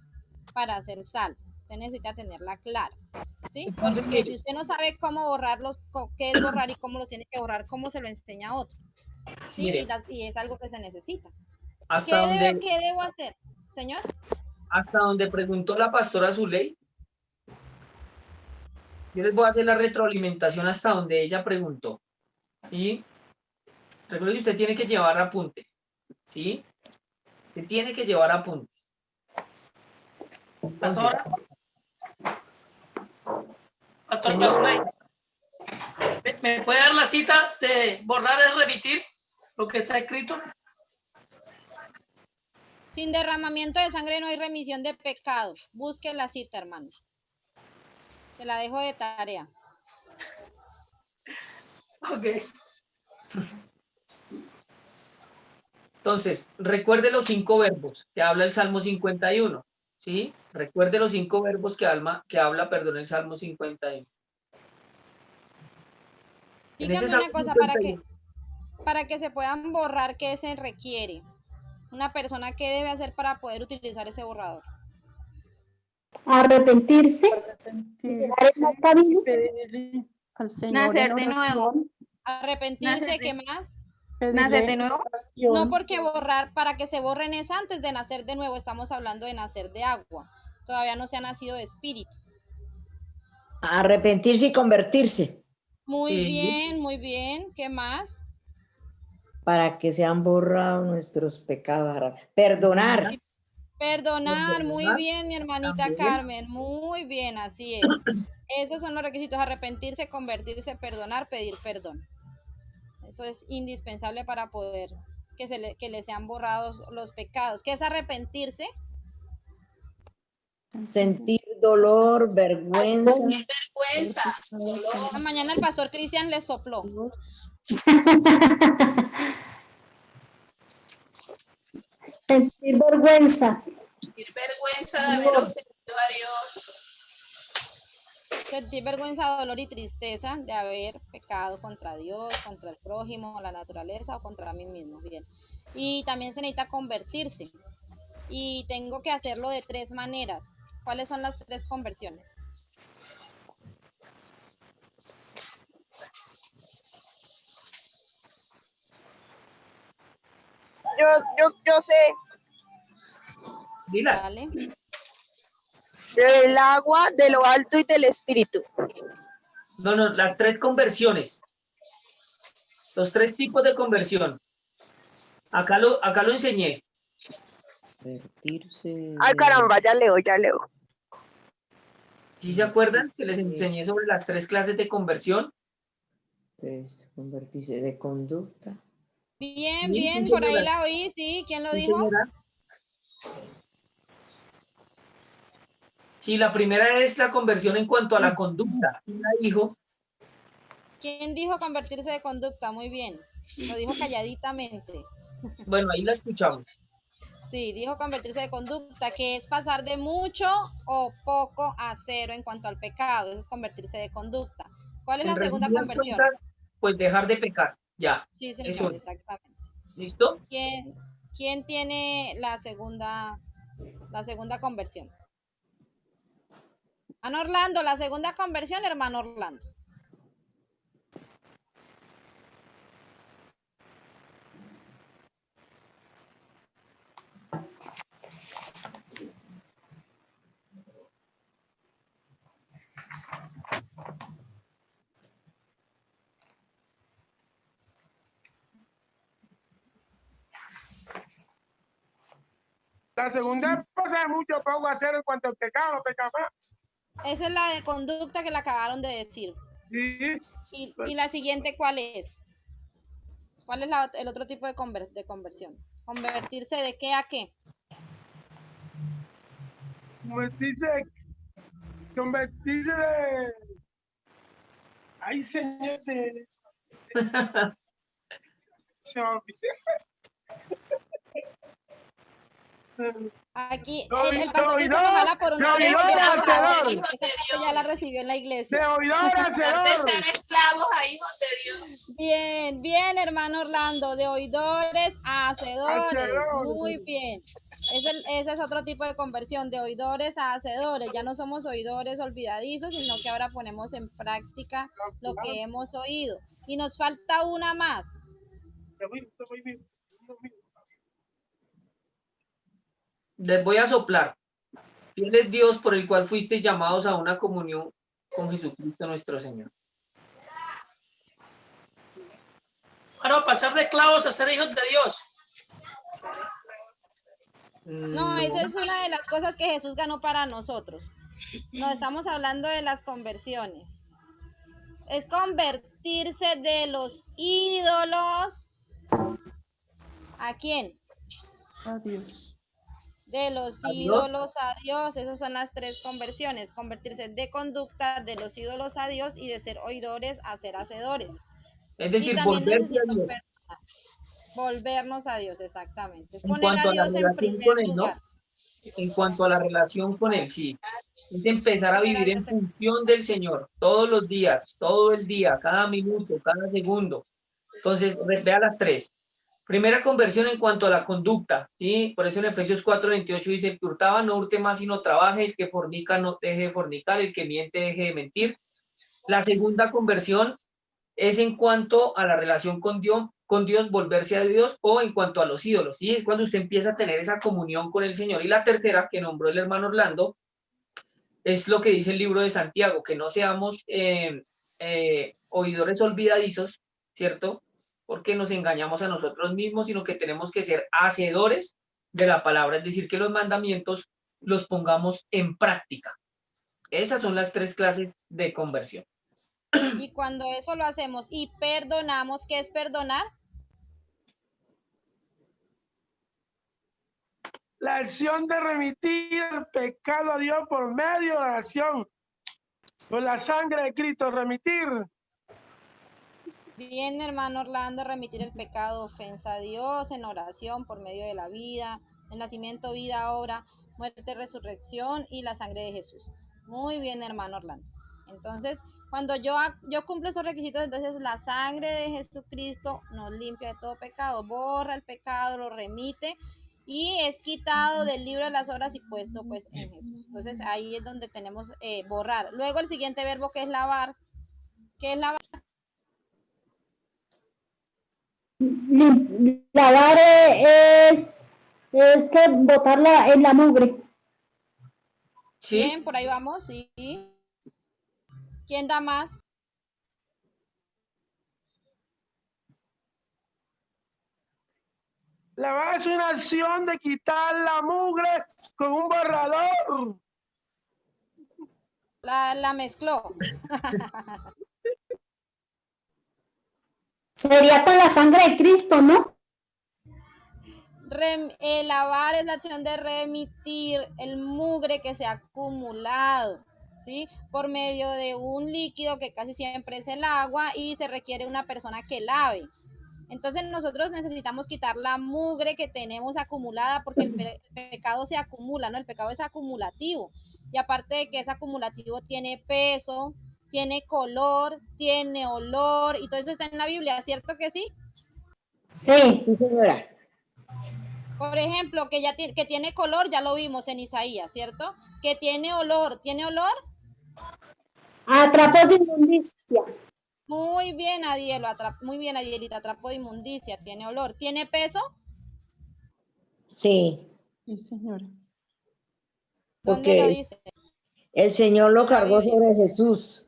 para hacer sal. Usted necesita tenerla clara, ¿sí? Entonces, Porque mire. si usted no sabe cómo borrarlos, qué es borrar y cómo los tiene que borrar, cómo se lo enseña a otro, ¿sí? Mire. Y es algo que se necesita. Hasta donde, ¿Qué debo hacer, señor? hasta donde preguntó la pastora Zuley, yo les voy a hacer la retroalimentación hasta donde ella preguntó. ¿Sí? Recuerde que usted tiene que llevar apuntes. ¿Sí? Usted tiene que llevar apuntes. Pastora. Pastor Mazuley, ¿me puede dar la cita de borrar y remitir lo que está escrito? Sin derramamiento de sangre no hay remisión de pecados. Busque la cita, hermano. Se la dejo de tarea. Ok. Entonces, recuerde los 5 verbos que habla el Salmo 51. ¿Sí? Recuerde los 5 verbos que habla, el Salmo 51. Dígame una cosa, para que se puedan borrar, ¿qué se requiere? Una persona, ¿qué debe hacer para poder utilizar ese borrador? Arrepentirse. Pedirle al Señor Nacer en de nuevo. oración. Arrepentirse, ¿qué más? ¿Nacer de nuevo? Oración. No, porque borrar, para que se borren es antes de nacer de nuevo. Estamos hablando de nacer de agua. Todavía no se ha nacido de espíritu. Arrepentirse y convertirse. Muy bien, muy bien. ¿Qué más? Para que sean borrados nuestros pecados. Perdonar. Perdonar, muy bien, mi hermanita Carmen, muy bien, así es. Esos son los requisitos: arrepentirse, convertirse, perdonar, pedir perdón. Eso es indispensable para poder que le sean borrados los pecados. ¿Qué es arrepentirse? Sentir dolor, vergüenza. Vergüenza. Esta mañana el pastor Cristian les sopló. Sentir vergüenza. Sentir vergüenza de haber ofendido a Dios. Sentir vergüenza, dolor y tristeza de haber pecado contra Dios, contra el prójimo, la naturaleza o contra mí mismo. Bien. Y también se necesita convertirse. Y tengo que hacerlo de 3 maneras. ¿Cuáles son las 3 conversiones? Yo sé. Dila. Dale. Del agua, de lo alto y del espíritu. No, las 3 conversiones. Los 3 tipos de conversión. Acá lo enseñé. Convertirse. Ay, caramba, ya leo. ¿Sí se acuerdan que les enseñé sobre las 3 clases de conversión? Convertirse de conducta. Bien, Sí, bien, sí, por ahí señora. la oí, sí. ¿Quién lo Sí, dijo? señora. Sí, la primera es la conversión en cuanto a la conducta. ¿Quién la dijo? ¿Quién dijo convertirse de conducta? Muy bien. Lo dijo calladitamente. Bueno, ahí la escuchamos. Sí, dijo convertirse de conducta, que es pasar de mucho o poco a cero en cuanto al pecado. Eso es convertirse de conducta. ¿Cuál es En la segunda resumidas conversión? cuentas, pues dejar de pecar. Ya. Sí, Eso. señor, exactamente. ¿Listo? ¿Quién tiene la segunda conversión? Hermano Orlando, la segunda conversión, hermano Orlando. La segunda pasa de mucho poco a cero en cuanto al pecado, no peca más. Esa es la de conducta que le acabaron de decir. Sí. ¿Y la siguiente cuál es? ¿Cuál es el otro tipo de conversión? ¿Convertirse de qué a qué? Convertirse de... Ay, señor, se me olvidó. Aquí el pastor Cristo nos habla por una vez. Ya la recibió en la iglesia. De oidor a hacedor. De ser esclavos a hijos de Dios. Bien, bien, hermano Orlando, de oidores a hacedores. Muy bien. Ese es otro tipo de conversión, de oidores a hacedores. Ya no somos oidores olvidadizos, sino que ahora ponemos en práctica lo que hemos oído. Y nos falta una más. Les voy a soplar. Fiel es Dios por el cual fuisteis llamados a una comunión con Jesucristo nuestro Señor. Bueno, pasar de esclavos a ser hijos de Dios. No, esa es una de las cosas que Jesús ganó para nosotros. No estamos hablando de las conversiones. Es convertirse de los ídolos. ¿A quién? A Dios. De los ídolos a Dios. Esas son las 3 conversiones. Convertirse de conducta, de los ídolos a Dios y de ser oidores a ser hacedores. Es decir, y también volverse a Dios. Volvernos a Dios, exactamente. Es En poner a cuanto a la Dios en relación primer con Él, lugar. ¿no? En cuanto a la relación con Él, sí. Es empezar a vivir en función del Señor todos los días, todo el día, cada minuto, cada segundo. Entonces, vea las 3. Primera conversión en cuanto a la conducta, ¿sí? Por eso en Efesios 4:28 dice, el que hurtaba no hurte más sino trabaje, el que fornica no deje de fornicar, el que miente deje de mentir. La segunda conversión es en cuanto a la relación con Dios, volverse a Dios, o en cuanto a los ídolos, ¿sí? Es cuando usted empieza a tener esa comunión con el Señor. Y la tercera, que nombró el hermano Orlando, es lo que dice el libro de Santiago, que no seamos oidores olvidadizos, ¿cierto? Porque nos engañamos a nosotros mismos, sino que tenemos que ser hacedores de la palabra, es decir, que los mandamientos los pongamos en práctica. Esas son las 3 clases de conversión. Y cuando eso lo hacemos y perdonamos, ¿qué es perdonar? La acción de remitir el pecado a Dios por medio de la oración. Por la sangre de Cristo, remitir. Bien, hermano Orlando, remitir el pecado, ofensa a Dios en oración por medio de la vida, el nacimiento, vida, obra, muerte, resurrección y la sangre de Jesús. Muy bien, hermano Orlando. Entonces, cuando yo cumplo esos requisitos, entonces la sangre de Jesucristo nos limpia de todo pecado, borra el pecado, lo remite y es quitado del libro de las obras y puesto pues en Jesús. Entonces ahí es donde tenemos borrar. Luego el siguiente verbo que es lavar. ¿Qué es lavar? Lavar es que botarla en la mugre. ¿Sí? Bien, por ahí vamos, sí. ¿Quién da más? Lavar es una acción de quitar la mugre con un borrador. La mezcló. Sería con la sangre de Cristo, ¿no? Lavar es la acción de remitir el mugre que se ha acumulado, ¿sí? Por medio de un líquido que casi siempre es el agua y se requiere una persona que lave. Entonces nosotros necesitamos quitar la mugre que tenemos acumulada porque el pecado se acumula, ¿no? El pecado es acumulativo. Y aparte de que es acumulativo, tiene peso, tiene color, tiene olor y todo eso está en la Biblia, ¿cierto que sí? Sí. Sí, señora. Por ejemplo, que tiene color, ya lo vimos en Isaías, ¿cierto? Que tiene olor, ¿tiene olor? A trapos de inmundicia. Muy bien, Adielo, muy bien, Adielita, trapo de inmundicia, tiene olor. ¿Tiene peso? Sí. Sí, señora. ¿Dónde lo dice? El Señor lo cargó sobre Jesús.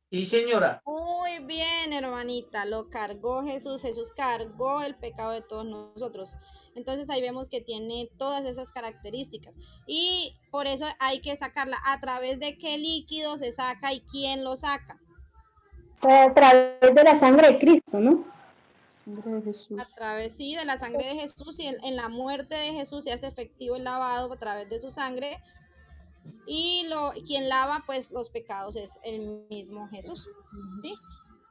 Sí, señora. Muy bien, hermanita, lo cargó Jesús. Jesús cargó el pecado de todos nosotros. Entonces ahí vemos que tiene todas esas características. Y por eso hay que sacarla. ¿A través de qué líquido se saca y quién lo saca? A través de la sangre de Cristo, ¿no? Sangre de Jesús. A través, sí, de la sangre de Jesús, y en la muerte de Jesús se hace efectivo el lavado a través de su sangre, y quien lava pues los pecados es el mismo Jesús, ¿sí?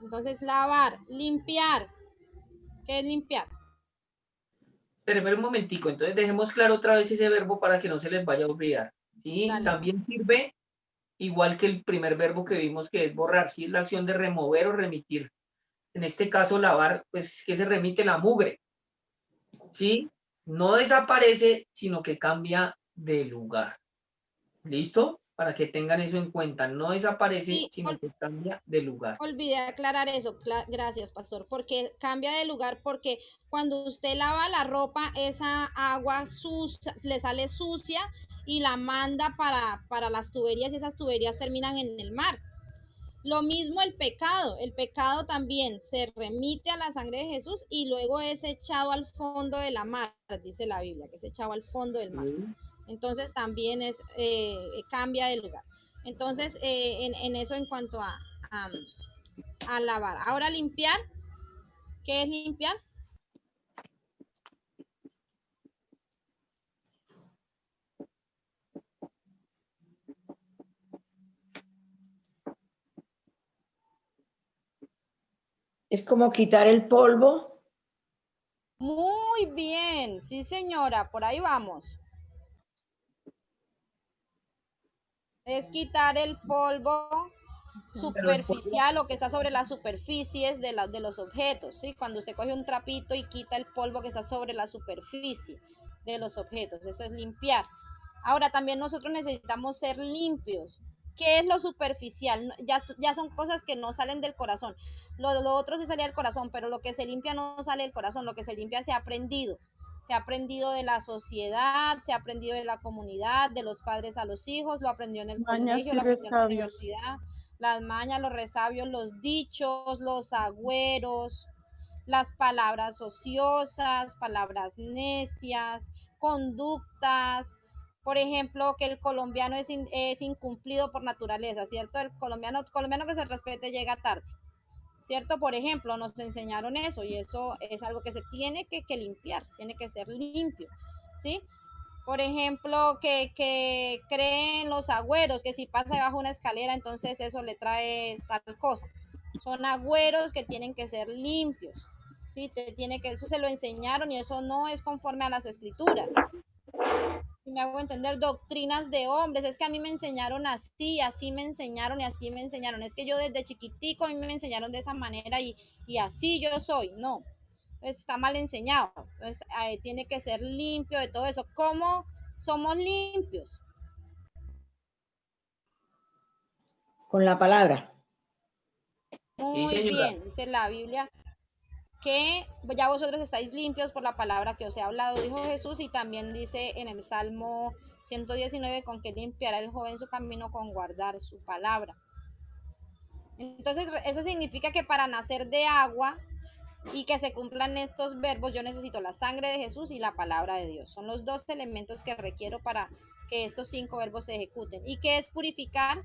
Entonces lavar, limpiar. ¿Qué es limpiar? Pero un momentico, entonces dejemos claro otra vez ese verbo para que no se les vaya a olvidar, ¿sí? Dale. También sirve igual que el primer verbo que vimos, que es borrar, ¿sí? La acción de remover o remitir. En este caso, lavar, pues, que se remite la mugre, ¿sí? No desaparece, sino que cambia de lugar. ¿Listo? Para que tengan eso en cuenta. No desaparece, Sí, sino que cambia de lugar. Olvidé aclarar eso, gracias, pastor, porque cambia de lugar, porque cuando usted lava la ropa, esa agua sucia, le sale sucia y la manda para las tuberías, y esas tuberías terminan en el mar. Lo mismo el pecado también se remite a la sangre de Jesús y luego es echado al fondo de la mar, dice la Biblia, que es echado al fondo del mar. Entonces también cambia de lugar. Entonces, en eso en cuanto a lavar. Ahora limpiar. ¿Qué es limpiar? Es como quitar el polvo. Muy bien, sí señora, por ahí vamos. Es quitar el polvo superficial o que está sobre las superficies de los objetos, ¿sí? Cuando usted coge un trapito y quita el polvo que está sobre la superficie de los objetos, eso es limpiar. Ahora también nosotros necesitamos ser limpios. ¿Qué es lo superficial? Ya son cosas que no salen del corazón. Lo otro sí sale del corazón, pero lo que se limpia no sale del corazón, lo que se limpia se ha aprendido. Se ha aprendido de la sociedad, se ha aprendido de la comunidad, de los padres a los hijos, lo aprendió en el colegio, lo aprendió en la universidad. Las mañas, los resabios, los dichos, los agüeros, las palabras ociosas, palabras necias, conductas. Por ejemplo, que el colombiano es incumplido por naturaleza, ¿cierto? El colombiano que se respete llega tarde, ¿cierto? Por ejemplo, nos enseñaron eso y eso es algo que se tiene que limpiar, tiene que ser limpio, ¿sí? Por ejemplo, que creen los agüeros, que si pasa debajo de una escalera, entonces eso le trae tal cosa. Son agüeros que tienen que ser limpios, ¿sí? Eso se lo enseñaron y eso no es conforme a las escrituras. Si me hago entender, doctrinas de hombres, es que a mí me enseñaron así me enseñaron y así me enseñaron. Es que yo desde chiquitico a mí me enseñaron de esa manera y así yo soy. No, entonces está mal enseñado. Entonces tiene que ser limpio de todo eso. ¿Cómo somos limpios? Con la palabra. Muy bien, dice la Biblia que ya vosotros estáis limpios por la palabra que os he hablado, dijo Jesús, y también dice en el Salmo 119, con que limpiará el joven su camino con guardar su palabra. Entonces, eso significa que para nacer de agua y que se cumplan estos verbos, yo necesito la sangre de Jesús y la palabra de Dios. Son los dos elementos que requiero para que estos 5 verbos se ejecuten. ¿Y qué es purificar?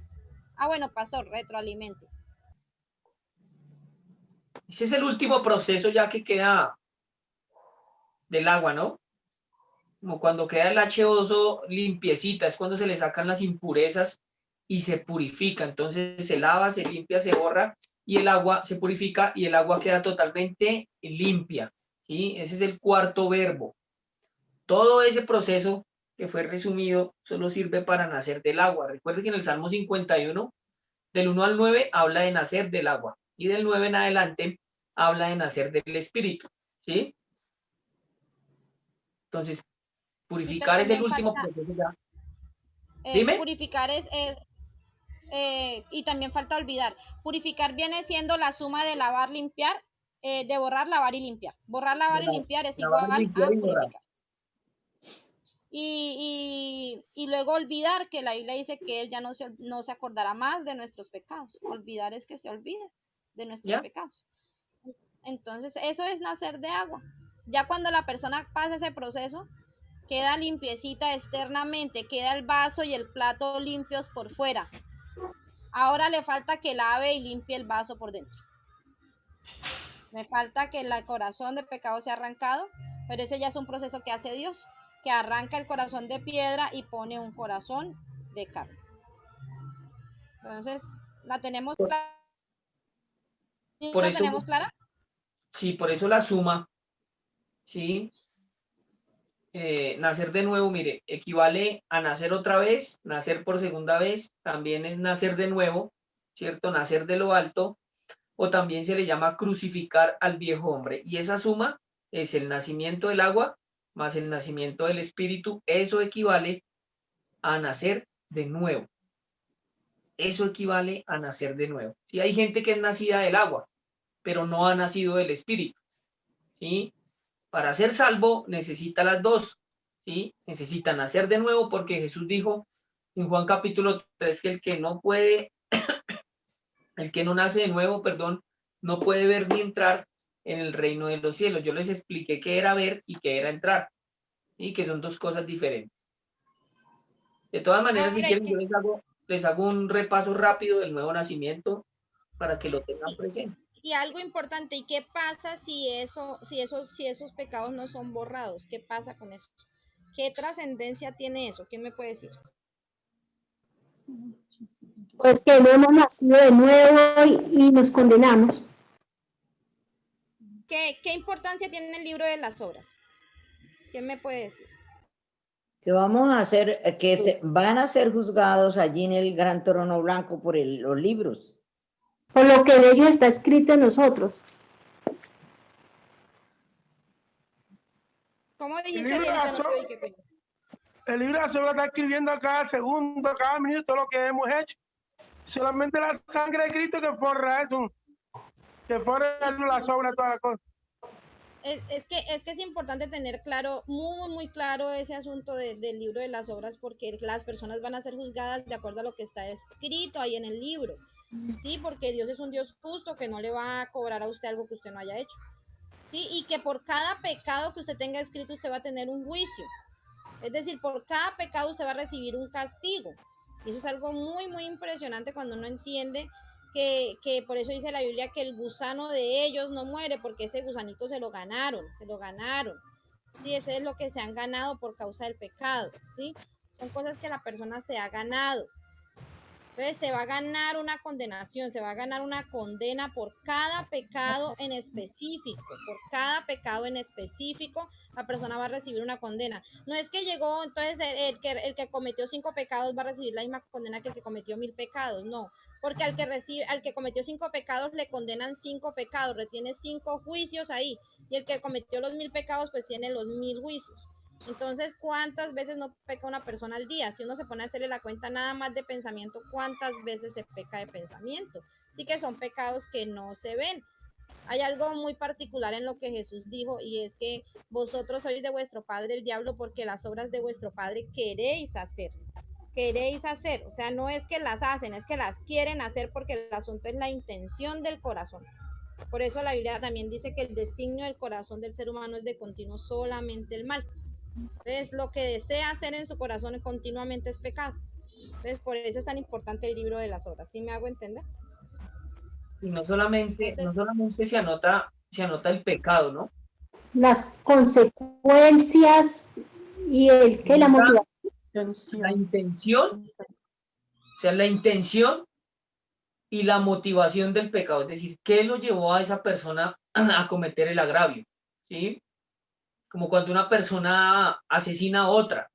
Ah, bueno, pastor, retroalimente. Ese es el último proceso ya que queda del agua, ¿no? Como cuando queda el H2O limpiecita, es cuando se le sacan las impurezas y se purifica. Entonces se lava, se limpia, se borra y el agua se purifica y el agua queda totalmente limpia, ¿sí? Ese es el cuarto verbo. Todo ese proceso que fue resumido solo sirve para nacer del agua. Recuerde que en el Salmo 51, del 1 al 9, habla de nacer del agua y del 9 en adelante habla de nacer del Espíritu, ¿sí? Entonces, purificar es el último proceso ya. Dime. Purificar y también falta olvidar. Purificar viene siendo la suma de lavar, limpiar, de borrar, lavar y limpiar. Borrar, lavar y limpiar es igual a purificar. Y luego olvidar, que la Biblia dice que Él ya no se acordará más de nuestros pecados. Olvidar es que se olvide de nuestros pecados. Entonces, eso es nacer de agua. Ya cuando la persona pasa ese proceso, queda limpiecita externamente, queda el vaso y el plato limpios por fuera. Ahora le falta que lave y limpie el vaso por dentro. Le falta que el corazón de pecado sea arrancado, pero ese ya es un proceso que hace Dios, que arranca el corazón de piedra y pone un corazón de carne. Entonces, ¿la tenemos clara? ¿La tenemos clara? Sí, por eso la suma, ¿sí? Nacer de nuevo, mire, equivale a nacer otra vez, nacer por segunda vez, también es nacer de nuevo, ¿cierto? Nacer de lo alto, o también se le llama crucificar al viejo hombre. Y esa suma es el nacimiento del agua más el nacimiento del espíritu. Eso equivale a nacer de nuevo. Eso equivale a nacer de nuevo. Sí, hay gente que es nacida del agua, pero no ha nacido del espíritu, ¿sí? Para ser salvo necesita las dos, ¿sí? Necesita nacer de nuevo porque Jesús dijo en Juan capítulo 3 que el que no puede, el que no nace de nuevo, perdón, no puede ver ni entrar en el reino de los cielos. Yo les expliqué qué era ver y qué era entrar, y que son dos cosas diferentes. De todas maneras, si quieren, yo les hago un repaso rápido del nuevo nacimiento para que lo tengan presente. Y algo importante, ¿y qué pasa si esos pecados no son borrados? ¿Qué pasa con eso? ¿Qué trascendencia tiene eso? ¿Quién me puede decir? Pues que no hemos nacido de nuevo y nos condenamos. ¿Qué importancia tiene el libro de las obras? ¿Quién me puede decir? Que vamos a hacer, van a ser juzgados allí en el gran trono blanco por los libros. Por lo que en ellos está escrito en nosotros. ¿Cómo dijiste? El libro de las obras está escribiendo cada segundo, cada minuto lo que hemos hecho. Solamente la sangre de Cristo que forra eso, que forra las obras, todas las cosas. Es que es importante tener claro, muy claro ese asunto del libro de las obras, porque las personas van a ser juzgadas de acuerdo a lo que está escrito ahí en el libro. Sí, porque Dios es un Dios justo que no le va a cobrar a usted algo que usted no haya hecho. Sí, y que por cada pecado que usted tenga escrito usted va a tener un juicio. Es decir, por cada pecado usted va a recibir un castigo. Y eso es algo muy impresionante cuando uno entiende que por eso dice la Biblia que el gusano de ellos no muere, porque ese gusanito se lo ganaron. Sí, ese es lo que se han ganado por causa del pecado, ¿sí? Son cosas que la persona se ha ganado. Entonces se va a ganar una condenación, se va a ganar una condena por cada pecado en específico. Por cada pecado en específico, la persona va a recibir una condena. No es que llegó, entonces el que cometió 5 pecados va a recibir la misma condena que el que cometió 1000 pecados. No, porque al que cometió 5 pecados le condenan 5 pecados, retiene 5 juicios ahí. Y el que cometió los 1000 pecados pues tiene los 1000 juicios. Entonces, ¿cuántas veces no peca una persona al día? Si uno se pone a hacerle la cuenta nada más de pensamiento, ¿cuántas veces se peca de pensamiento? Sí que son pecados que no se ven. Hay algo muy particular en lo que Jesús dijo, y es que vosotros sois de vuestro padre el diablo, porque las obras de vuestro padre queréis hacer. O sea, no es que las hacen, es que las quieren hacer, porque el asunto es la intención del corazón. Por eso la Biblia también dice que el designio del corazón del ser humano es de continuo solamente el mal. Entonces, lo que desea hacer en su corazón continuamente es pecado. Entonces, por eso es tan importante el libro de las obras. ¿Sí me hago entender? Y no solamente se anota el pecado, ¿no? Las consecuencias y la motivación. La intención, o sea, la intención y la motivación del pecado, es decir, ¿qué lo llevó a esa persona a cometer el agravio? ¿Sí? Como cuando una persona asesina a otra.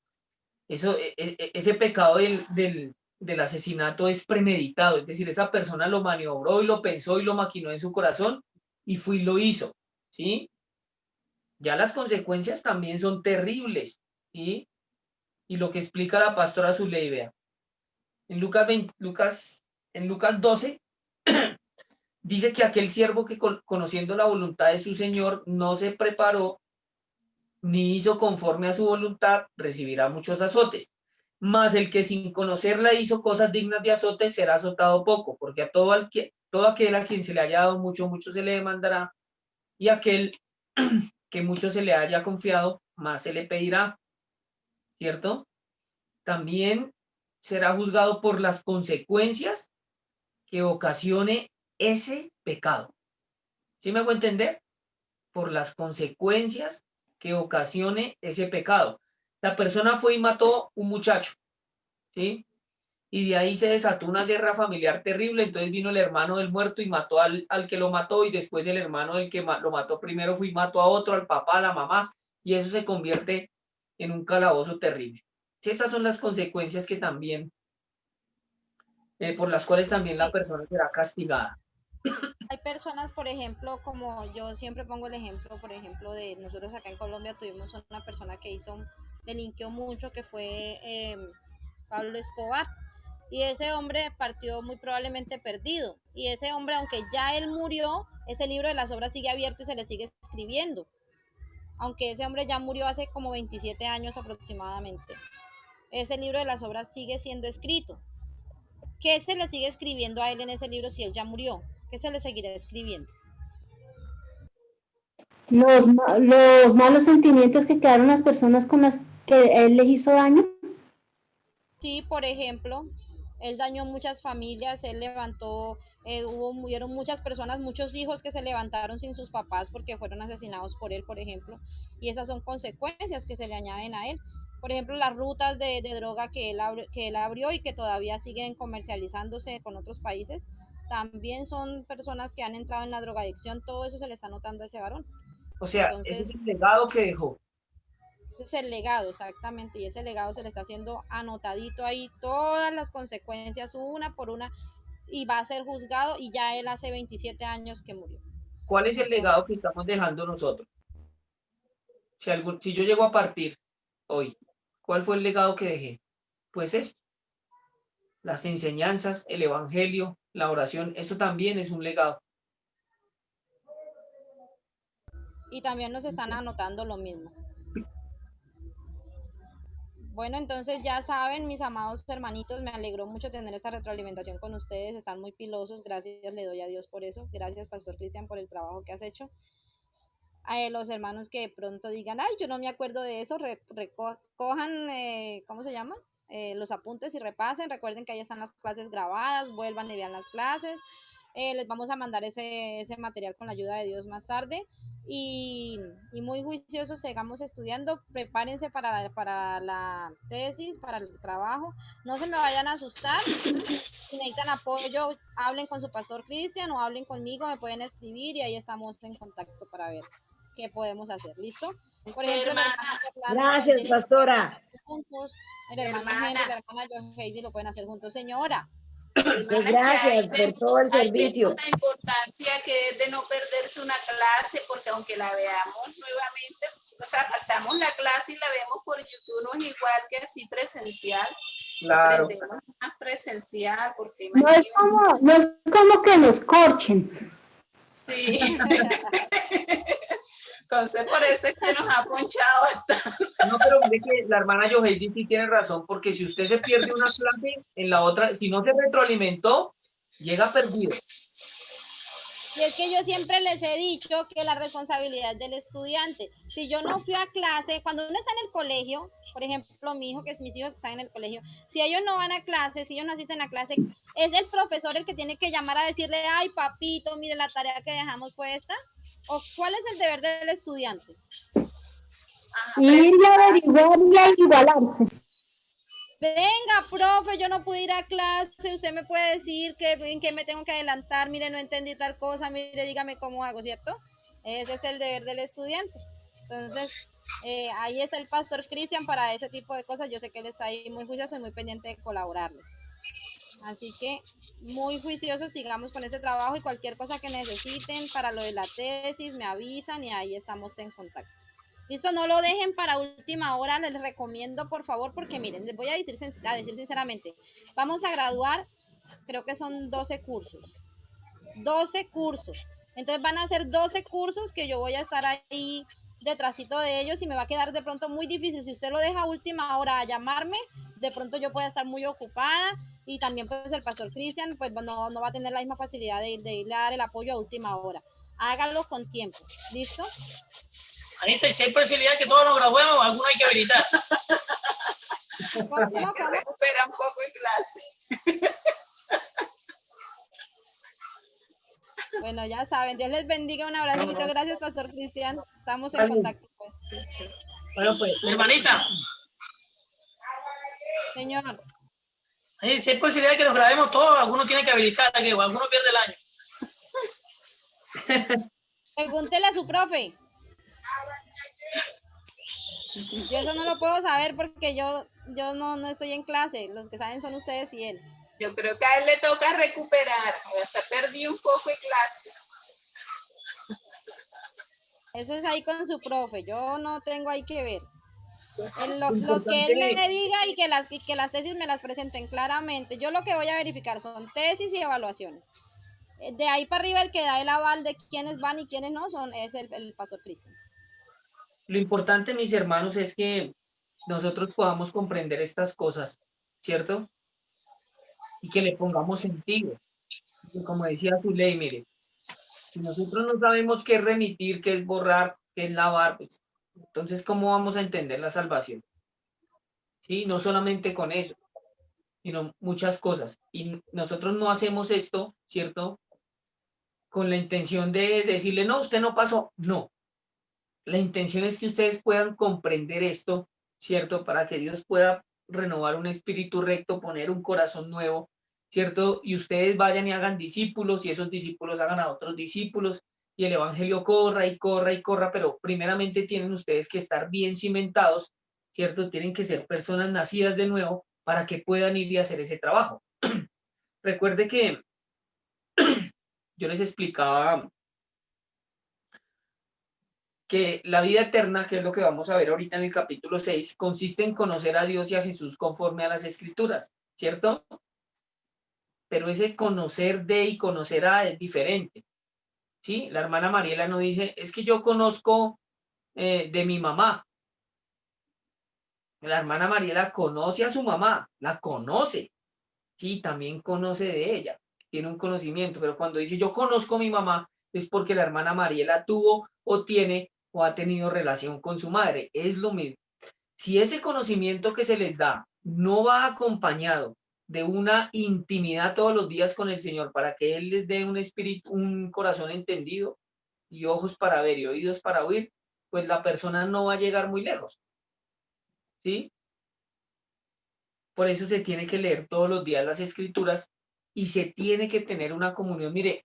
Ese pecado del asesinato es premeditado, es decir, esa persona lo maniobró y lo pensó y lo maquinó en su corazón y fue y lo hizo, ¿sí? Ya las consecuencias también son terribles, ¿sí? Y lo que explica la pastora Zuley, vea. En Lucas 12, dice que aquel siervo que conociendo la voluntad de su señor no se preparó ni hizo conforme a su voluntad, recibirá muchos azotes. Mas el que sin conocerla hizo cosas dignas de azotes será azotado poco, porque a todo aquel a quien se le haya dado mucho, mucho se le demandará, y aquel que mucho se le haya confiado, más se le pedirá, ¿cierto? También será juzgado por las consecuencias que ocasione ese pecado. ¿Sí me hago entender? Por las consecuencias que ocasione ese pecado. La persona fue y mató un muchacho, ¿sí? Y de ahí se desató una guerra familiar terrible, entonces vino el hermano del muerto y mató al que lo mató, y después el hermano del que lo mató primero fue y mató a otro, al papá, a la mamá, y eso se convierte en un calabozo terrible. Sí, esas son las consecuencias que también, por las cuales también la persona será castigada. Hay personas, por ejemplo, como yo siempre pongo el ejemplo, por ejemplo, de nosotros acá en Colombia tuvimos una persona que delinquió mucho, que fue Pablo Escobar, y ese hombre partió muy probablemente perdido, y ese hombre, aunque ya él murió, ese libro de las obras sigue abierto y se le sigue escribiendo, aunque ese hombre ya murió hace como 27 años aproximadamente. Ese libro de las obras sigue siendo escrito. ¿Qué se le sigue escribiendo a él en ese libro si él ya murió? ¿Qué se le seguirá escribiendo? Los malos sentimientos que quedaron las personas con las que él les hizo daño. Sí, por ejemplo, él dañó muchas familias, él levantó, hubieron muchas personas, muchos hijos que se levantaron sin sus papás porque fueron asesinados por él, por ejemplo, y esas son consecuencias que se le añaden a él. Por ejemplo, las rutas de droga que él abrió y que todavía siguen comercializándose con otros países, también son personas que han entrado en la drogadicción, todo eso se le está notando a ese varón. O sea, entonces, ese es el legado que dejó. Ese es el legado, exactamente, y ese legado se le está haciendo anotadito ahí, todas las consecuencias, una por una, y va a ser juzgado, y ya él hace 27 años que murió. ¿Cuál es el legado que estamos dejando nosotros? Si yo llego a partir hoy, ¿cuál fue el legado que dejé? Pues esto. Las enseñanzas, el evangelio, la oración, eso también es un legado. Y también nos están anotando lo mismo. Bueno, entonces ya saben, mis amados hermanitos, me alegró mucho tener esta retroalimentación con ustedes, están muy pilosos, gracias le doy a Dios por eso, gracias Pastor Cristian por el trabajo que has hecho. A los hermanos que de pronto digan, ay, yo no me acuerdo de eso, recojan, ¿cómo se llama? Los apuntes y repasen, recuerden que ahí están las clases grabadas, vuelvan y vean las clases, les vamos a mandar ese material con la ayuda de Dios más tarde, y muy juiciosos, sigamos estudiando, prepárense para la tesis, para el trabajo, no se me vayan a asustar, si necesitan apoyo, hablen con su pastor Cristian o hablen conmigo, me pueden escribir y ahí estamos en contacto para ver qué podemos hacer, ¿listo? Por ejemplo, gracias, pastora. Juntos, el hermano Henry, la hermana John Heidi lo pueden hacer juntos, señora. Gracias por todo el servicio. Hay una importancia que es de no perderse una clase, porque aunque la veamos nuevamente, o sea, faltamos la clase y la vemos por YouTube, no es igual que así presencial. Claro. Aprendemos más presencial, porque no es como que nos corchen. Sí. Entonces, por eso es que nos ha ponchado bastante. No, pero mire que la hermana Yoheidi sí tiene razón, porque si usted se pierde una clase, en la otra, si no se retroalimentó, llega perdido. Y es que yo siempre les he dicho que la responsabilidad es del estudiante. Si yo no fui a clase, cuando uno está en el colegio, por ejemplo, mi hijo, que es mis hijos que están en el colegio, si ellos no van a clase, si ellos no asisten a clase, es el profesor el que tiene que llamar a decirle, ay, papito, mire la tarea que dejamos fue esta. ¿O cuál es el deber del estudiante? Ir y averiguar y igualarse. Venga, profe, yo no pude ir a clase, usted me puede decir en qué me tengo que adelantar, mire, no entendí tal cosa, mire, dígame cómo hago, ¿cierto? Ese es el deber del estudiante. Entonces, ahí está el pastor Cristian para ese tipo de cosas. Yo sé que él está ahí muy juicioso y muy pendiente de colaborarle. Así que, muy juiciosos, sigamos con ese trabajo y cualquier cosa que necesiten para lo de la tesis, me avisan y ahí estamos en contacto. Listo, no lo dejen para última hora, les recomiendo por favor, porque miren, les voy a decir sinceramente, vamos a graduar, creo que son 12 cursos, 12 cursos, entonces van a ser 12 cursos que yo voy a estar ahí detrásito de ellos y me va a quedar de pronto muy difícil, si usted lo deja a última hora a llamarme, de pronto yo pueda estar muy ocupada y también pues el pastor Cristian pues no va a tener la misma facilidad de irle a dar el apoyo a última hora, háganlo con tiempo, ¿listo? Anita, ¿y si hay posibilidad de que todos nos graduemos, alguno hay que habilitar? Recupera un poco en clase. Bueno, ya saben, Dios les bendiga, un abrazo, muchas gracias, pastor Cristian, estamos en contacto pues. Bueno, pues, hermanita. Señor. Si hay posibilidad de que nos grabemos todos, alguno tiene que habilitar, o alguno pierde el año. Pregúntele a su profe. Yo eso no lo puedo saber porque yo no estoy en clase. Los que saben son ustedes y él. Yo creo que a él le toca recuperar. Se perdió un poco en clase. Eso es ahí con su profe. Yo no tengo ahí que ver. Los que él me diga y que las tesis me las presenten claramente. Yo lo que voy a verificar son tesis y evaluaciones. De ahí para arriba el que da el aval de quiénes van y quiénes no es el pastor Cristian. Lo importante, mis hermanos, es que nosotros podamos comprender estas cosas, ¿cierto? Y que le pongamos sentido. Y como decía su ley, mire, si nosotros no sabemos qué es remitir, qué es borrar, qué es lavar, pues, entonces, ¿cómo vamos a entender la salvación? Sí, no solamente con eso, sino muchas cosas. Y nosotros no hacemos esto, ¿cierto? Con la intención de decirle, no, usted no pasó. No. La intención es que ustedes puedan comprender esto, ¿cierto? Para que Dios pueda renovar un espíritu recto, poner un corazón nuevo, ¿cierto? Y ustedes vayan y hagan discípulos y esos discípulos hagan a otros discípulos y el evangelio corra y corra y corra, pero primeramente tienen ustedes que estar bien cimentados, ¿cierto? Tienen que ser personas nacidas de nuevo para que puedan ir y hacer ese trabajo. Recuerde que yo les explicaba que la vida eterna, que es lo que vamos a ver ahorita en el capítulo 6, consiste en conocer a Dios y a Jesús conforme a las Escrituras, ¿cierto? Pero ese conocer de y conocer a es diferente, ¿sí? La hermana Mariela no dice, es que yo conozco de mi mamá. La hermana Mariela conoce a su mamá, la conoce, sí, también conoce de ella, tiene un conocimiento, pero cuando dice yo conozco a mi mamá, es porque la hermana Mariela tuvo o tiene o ha tenido relación con su madre, es lo mismo. Si ese conocimiento que se les da no va acompañado de una intimidad todos los días con el Señor para que Él les dé un espíritu, un corazón entendido y ojos para ver y oídos para oír, pues la persona no va a llegar muy lejos. ¿Sí? Por eso se tiene que leer todos los días las Escrituras y se tiene que tener una comunión. Mire,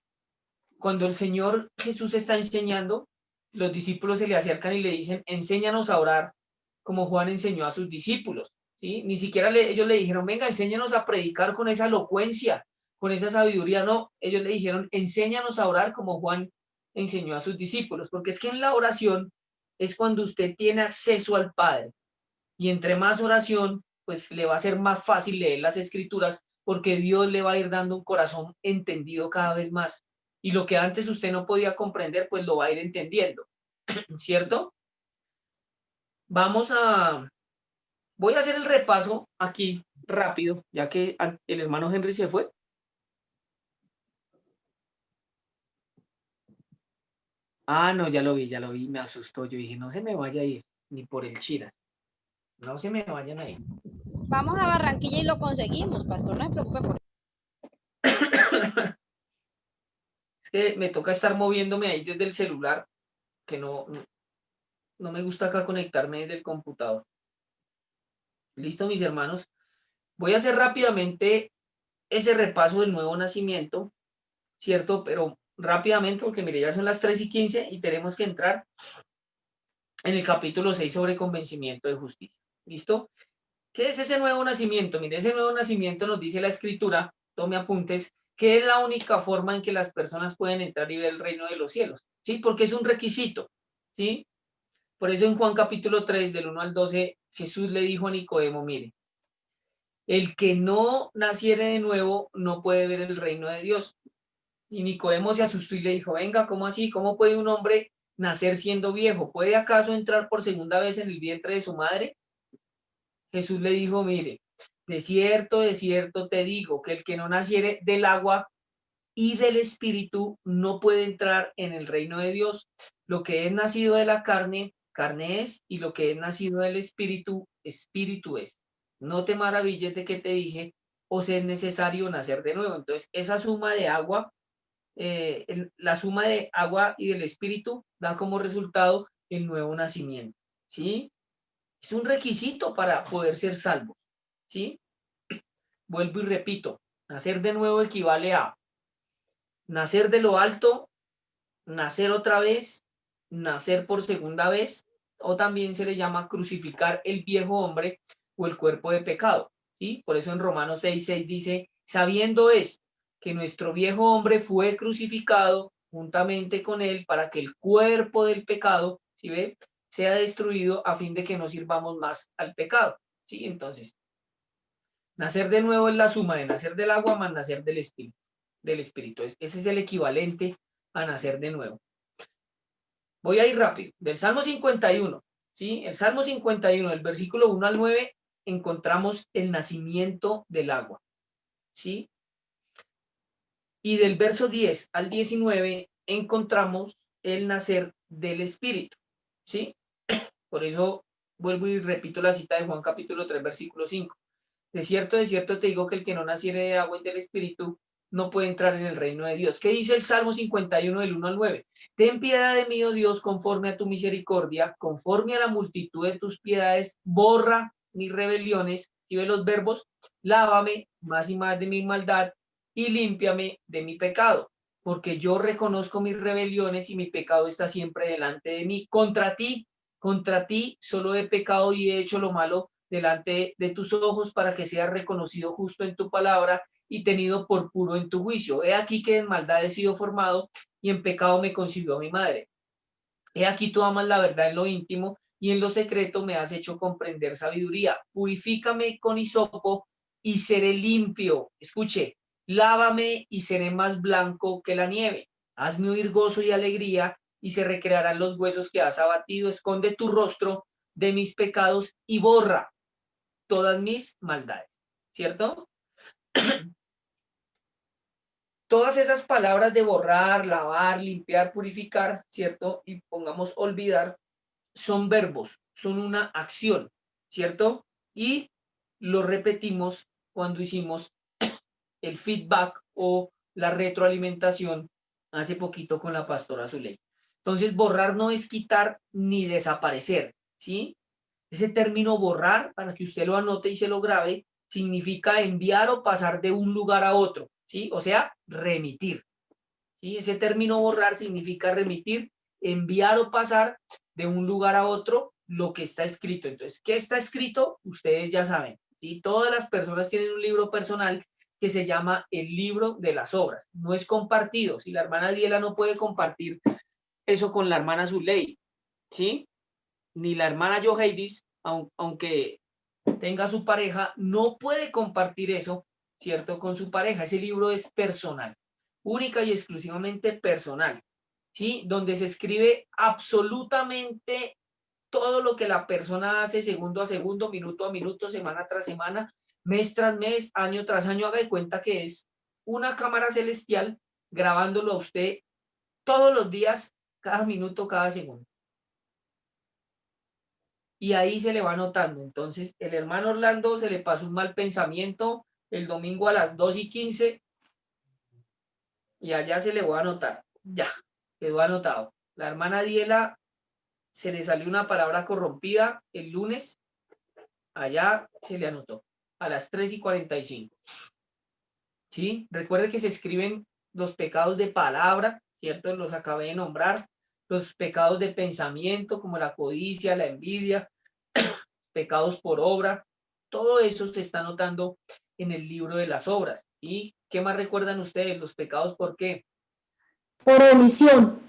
cuando el Señor Jesús está enseñando, los discípulos se le acercan y le dicen, enséñanos a orar como Juan enseñó a sus discípulos, ¿sí? Ni siquiera ellos le dijeron, venga, enséñanos a predicar con esa elocuencia, con esa sabiduría, no, ellos le dijeron, enséñanos a orar como Juan enseñó a sus discípulos, porque es que en la oración es cuando usted tiene acceso al Padre, y entre más oración, pues le va a ser más fácil leer las Escrituras, porque Dios le va a ir dando un corazón entendido cada vez más, y lo que antes usted no podía comprender, pues lo va a ir entendiendo, ¿cierto? Voy a hacer el repaso aquí rápido, ya que el hermano Henry se fue. Ah, no, ya lo vi, me asustó. Yo dije, no se me vaya a ir, ni por el Chiras. No se me vayan a ir. Vamos a Barranquilla y lo conseguimos, pastor, no se preocupe por Es que me toca estar moviéndome ahí desde el celular, que no me gusta acá conectarme desde el computador. Listo, mis hermanos. Voy a hacer rápidamente ese repaso del nuevo nacimiento, ¿cierto? Pero rápidamente, porque mire, ya son las 3:15 y tenemos que entrar en el capítulo 6 sobre convencimiento de justicia. ¿Listo? ¿Qué es ese nuevo nacimiento? Mire, ese nuevo nacimiento nos dice la Escritura, tome apuntes, que es la única forma en que las personas pueden entrar y ver el reino de los cielos, ¿sí? Porque es un requisito, ¿sí? Por eso en Juan capítulo 3, del 1 al 12, Jesús le dijo a Nicodemo, mire, el que no naciere de nuevo no puede ver el reino de Dios. Y Nicodemo se asustó y le dijo, venga, ¿cómo así? ¿Cómo puede un hombre nacer siendo viejo? ¿Puede acaso entrar por segunda vez en el vientre de su madre? Jesús le dijo, mire, de cierto te digo, que el que no naciere del agua y del espíritu no puede entrar en el reino de Dios. Lo que es nacido de la carne, carne es, y lo que es nacido del espíritu, espíritu es. No te maravilles de que te dije, os es necesario nacer de nuevo. Entonces, esa suma de agua, la suma de agua y del espíritu da como resultado el nuevo nacimiento, ¿sí? Es un requisito para poder ser salvo, ¿sí? Vuelvo y repito, nacer de nuevo equivale a nacer de lo alto, nacer otra vez, nacer por segunda vez, o también se le llama crucificar el viejo hombre o el cuerpo de pecado, ¿sí? Por eso en Romanos 6:6 dice, sabiendo esto, que nuestro viejo hombre fue crucificado juntamente con él para que el cuerpo del pecado, ¿sí ve?, sea destruido a fin de que no sirvamos más al pecado, ¿sí? Entonces, nacer de nuevo es la suma de nacer del agua más nacer del espíritu. Ese es el equivalente a nacer de nuevo. Voy a ir rápido. Del Salmo 51, ¿sí? El Salmo 51, del versículo 1 al 9, encontramos el nacimiento del agua, ¿sí? Y del verso 10 al 19 encontramos el nacer del espíritu, ¿sí? Por eso vuelvo y repito la cita de Juan capítulo 3, versículo 5. De cierto te digo que el que no naciere de agua y del espíritu no puede entrar en el reino de Dios. ¿Qué dice el Salmo 51 del 1 al 9? Ten piedad de mí, oh Dios, conforme a tu misericordia, conforme a la multitud de tus piedades, borra mis rebeliones. ¿Sí ve los verbos? Lávame más y más de mi maldad y límpiame de mi pecado, porque yo reconozco mis rebeliones y mi pecado está siempre delante de mí. Contra ti solo he pecado y he hecho lo malo delante de tus ojos para que seas reconocido justo en tu palabra y tenido por puro en tu juicio. He aquí que en maldad he sido formado y en pecado me concibió mi madre. He aquí tú amas la verdad en lo íntimo y en lo secreto me has hecho comprender sabiduría. Purifícame con hisopo y seré limpio. Escuche, lávame y seré más blanco que la nieve. Hazme oír gozo y alegría y se recrearán los huesos que has abatido. Esconde tu rostro de mis pecados y borra todas mis maldades. ¿Cierto? Todas esas palabras de borrar, lavar, limpiar, purificar, ¿cierto? Y pongamos olvidar, son verbos, son una acción, ¿cierto? Y lo repetimos cuando hicimos el feedback o la retroalimentación hace poquito con la pastora Zuley. Entonces, borrar no es quitar ni desaparecer, ¿sí? Ese término borrar, para que usted lo anote y se lo grabe, significa enviar o pasar de un lugar a otro, ¿sí? O sea, remitir, ¿sí? Ese término borrar significa remitir, enviar o pasar de un lugar a otro lo que está escrito. Entonces, ¿qué está escrito? Ustedes ya saben, ¿sí? Todas las personas tienen un libro personal que se llama el libro de las obras. No es compartido. Si la hermana Diela no puede compartir eso con la hermana Zuley, ¿sí? Ni la hermana Joheidis, aunque tenga su pareja, no puede compartir eso, ¿cierto? Con su pareja. Ese libro es personal, única y exclusivamente personal, ¿sí? Donde se escribe absolutamente todo lo que la persona hace segundo a segundo, minuto a minuto, semana tras semana, mes tras mes, año tras año. Haga de cuenta que es una cámara celestial grabándolo a usted todos los días cada minuto, cada segundo. Y ahí se le va anotando. Entonces, el hermano Orlando se le pasó un mal pensamiento el domingo a las 2:15 y allá se le va a anotar. Ya, quedó anotado. La hermana Diela se le salió una palabra corrompida el lunes, allá se le anotó a las 3:45. ¿Sí? Recuerde que se escriben los pecados de palabra, ¿cierto? Los acabé de nombrar. Los pecados de pensamiento, como la codicia, la envidia, pecados por obra, todo eso se está anotando en el libro de las obras. ¿Y qué más recuerdan ustedes? Los pecados, ¿por qué? Por omisión.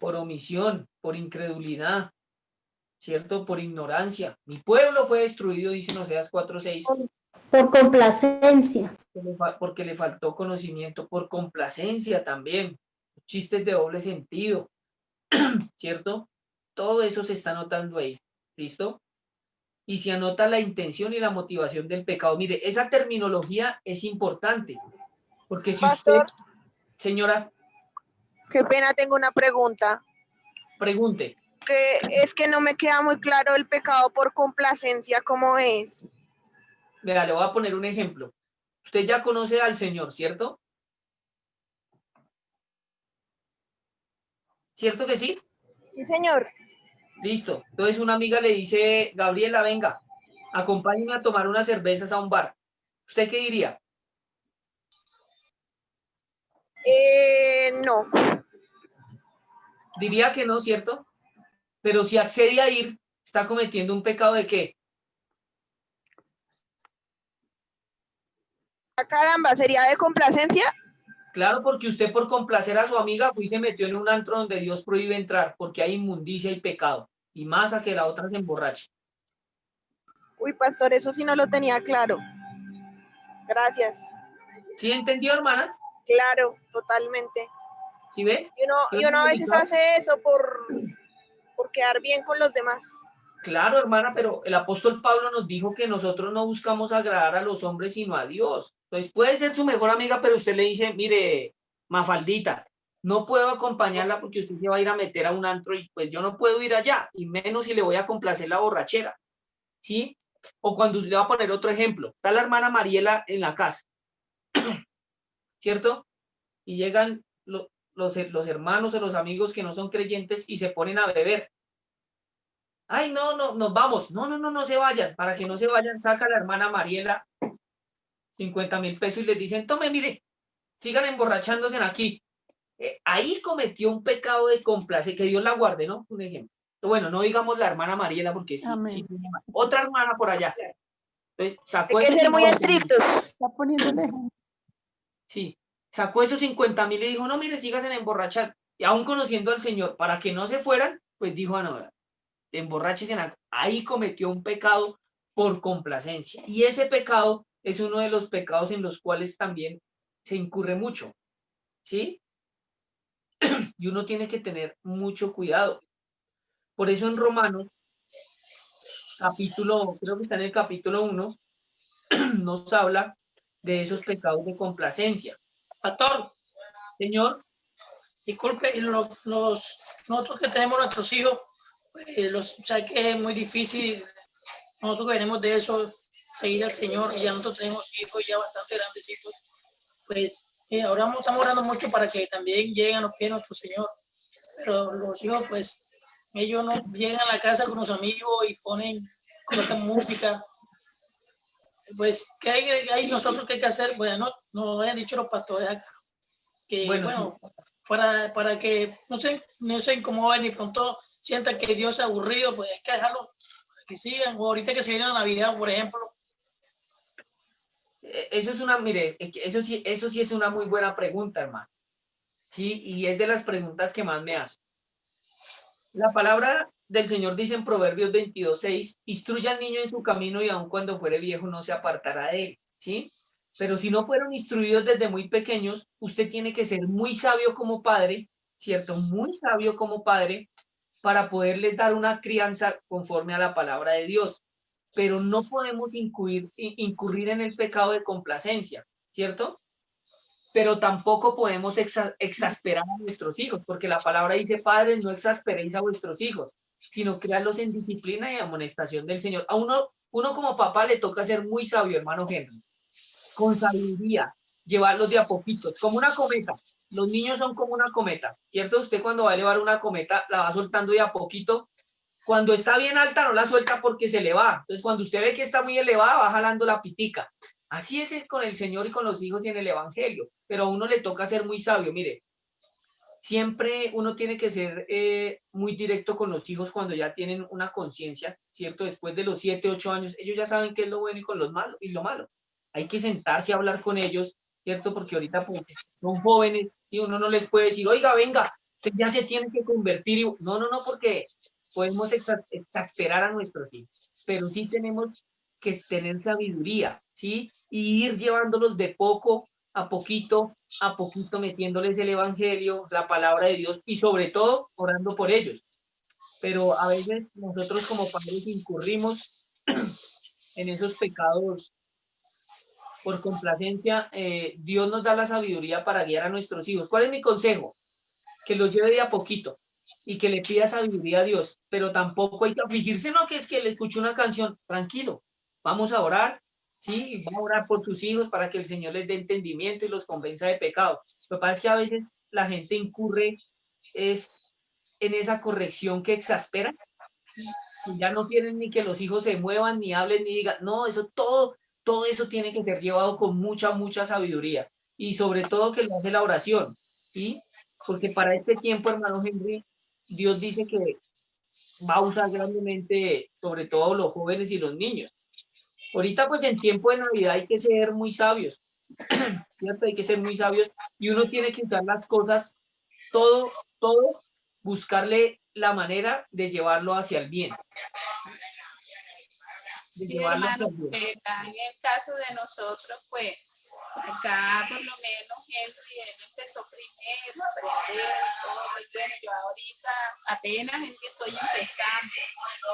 Por omisión, por incredulidad, ¿cierto? Por ignorancia. Mi pueblo fue destruido, dice Oseas 4:6. Por complacencia. Porque le faltó conocimiento, por complacencia también. Chistes de doble sentido, ¿cierto? Todo eso se está anotando ahí. ¿Listo? Y se anota la intención y la motivación del pecado. Mire, esa terminología es importante, porque si Pastor, usted, señora, qué pena, tengo una pregunta. pregunte. Que es que no me queda muy claro el pecado por complacencia, ¿cómo es? Vea, le voy a poner un ejemplo. Usted ya conoce al Señor, ¿cierto? ¿Cierto que sí? Sí, señor. Listo. Entonces una amiga le dice, Gabriela, venga, acompáñeme a tomar unas cervezas a un bar. ¿Usted qué diría? No. Diría que no, ¿cierto? Pero si accede a ir, está cometiendo un pecado ¿de qué? Caramba, ¿sería de complacencia? Claro, porque usted por complacer a su amiga fue y se metió en un antro donde Dios prohíbe entrar, porque hay inmundicia y pecado. Y más a que la otra se emborrache. Uy, pastor, eso sí no lo tenía claro. Gracias. ¿Sí entendió, hermana? Claro, totalmente. ¿Sí ve? Y uno a veces hace eso por quedar bien con los demás. Claro, hermana, pero el apóstol Pablo nos dijo que nosotros no buscamos agradar a los hombres, sino a Dios. Entonces puede ser su mejor amiga, pero usted le dice, mire, Mafaldita, no puedo acompañarla porque usted se va a ir a meter a un antro y pues yo no puedo ir allá, y menos si le voy a complacer la borrachera. ¿Sí? O cuando usted le va a poner otro ejemplo, está la hermana Mariela en la casa, ¿cierto? Y llegan los hermanos o los amigos que no son creyentes y se ponen a beber. Ay, no, nos vamos. No se vayan. Para que no se vayan, saca la hermana Mariela 50,000 pesos y les dicen, tome, mire, sigan emborrachándose aquí. Ahí cometió un pecado de complacer, que Dios la guarde, ¿no? Un ejemplo. Bueno, no digamos la hermana Mariela porque sí, otra hermana por allá. Entonces, sacó Hay que ser muy estrictos. Está poniéndole. Sí, sacó esos 50,000 y dijo, no, mire, síganse emborrachando. Y aún conociendo al Señor, para que no se fueran, pues dijo, no, emborráchese. Ahí cometió un pecado por complacencia. Y ese pecado es uno de los pecados en los cuales también se incurre mucho. ¿Sí? Y uno tiene que tener mucho cuidado. Por eso en Romanos, creo que está en el capítulo 1, nos habla de esos pecados de complacencia. Pastor. Señor. Disculpe, nosotros que tenemos nuestros hijos, sabes que es muy difícil, nosotros que venimos de eso, seguir al Señor, y ya nosotros tenemos hijos ya bastante grandecitos, pues ahora estamos orando mucho para que también lleguen a los pies de nuestro Señor, pero los hijos, pues, ellos no llegan a la casa con los amigos y colocan música. Pues, ¿qué hay nosotros que hay que hacer? Bueno, nos han dicho los pastores acá, que bueno para que no se incomoden ni pronto sientan que Dios es aburrido, pues hay que dejarlo para que sigan, o ahorita que se viene la Navidad, por ejemplo. Eso sí es una muy buena pregunta, hermano. Sí, y es de las preguntas que más me hacen. La palabra del Señor dice en Proverbios 22:6, instruye al niño en su camino y aun cuando fuere viejo no se apartará de él, ¿sí? Pero si no fueron instruidos desde muy pequeños, usted tiene que ser muy sabio como padre, ¿cierto? Muy sabio como padre para poderles dar una crianza conforme a la palabra de Dios. Pero no podemos incurrir en el pecado de complacencia, ¿cierto? pero tampoco podemos exasperar a nuestros hijos, porque la palabra dice, padres, no exasperéis a vuestros hijos, sino crearlos en disciplina y amonestación del Señor. A uno como papá le toca ser muy sabio, hermano Henry, con sabiduría, llevarlos de a poquitos, como una cometa. Los niños son como una cometa, ¿cierto? Usted cuando va a elevar una cometa, la va soltando de a poquito. Cuando está bien alta, no la suelta porque se le va. Entonces, cuando usted ve que está muy elevada, va jalando la pitica. Así es con el Señor y con los hijos y en el Evangelio. Pero a uno le toca ser muy sabio. Mire, siempre uno tiene que ser muy directo con los hijos cuando ya tienen una conciencia, ¿cierto? Después de los 7, 8 años, ellos ya saben qué es lo bueno y con los malos y lo malo. Hay que sentarse a hablar con ellos, ¿cierto? Porque ahorita pues, son jóvenes y uno no les puede decir, oiga, venga, usted ya se tiene que convertir. No, porque podemos exasperar a nuestros hijos, pero sí tenemos que tener sabiduría, ¿sí? Y ir llevándolos de poco a poquito, metiéndoles el evangelio, la palabra de Dios y sobre todo orando por ellos. Pero a veces nosotros como padres incurrimos en esos pecados por complacencia. Dios nos da la sabiduría para guiar a nuestros hijos. ¿Cuál es mi consejo? Que los lleve de a poquito y que le pida sabiduría a Dios, pero tampoco hay que afligirse, no, que es que le escucho una canción, tranquilo, vamos a orar, sí, vamos a orar por tus hijos para que el Señor les dé entendimiento y los convenza de pecado. Lo que pasa es que a veces la gente incurre en esa corrección que exaspera, y ya no quieren ni que los hijos se muevan, ni hablen, ni digan, no, eso todo eso tiene que ser llevado con mucha sabiduría, y sobre todo que lo hace la oración, ¿sí? Porque para este tiempo, hermano Henry, Dios dice que va a usar grandemente, sobre todo los jóvenes y los niños. Ahorita, pues en tiempo de Navidad hay que ser muy sabios, ¿cierto? Hay que ser muy sabios y uno tiene que usar las cosas, todo, buscarle la manera de llevarlo hacia el bien. Sí, hermano, en el caso de nosotros, pues, acá por lo menos Henry, él empezó primero a aprender y todo, y bueno, yo ahorita apenas estoy empezando,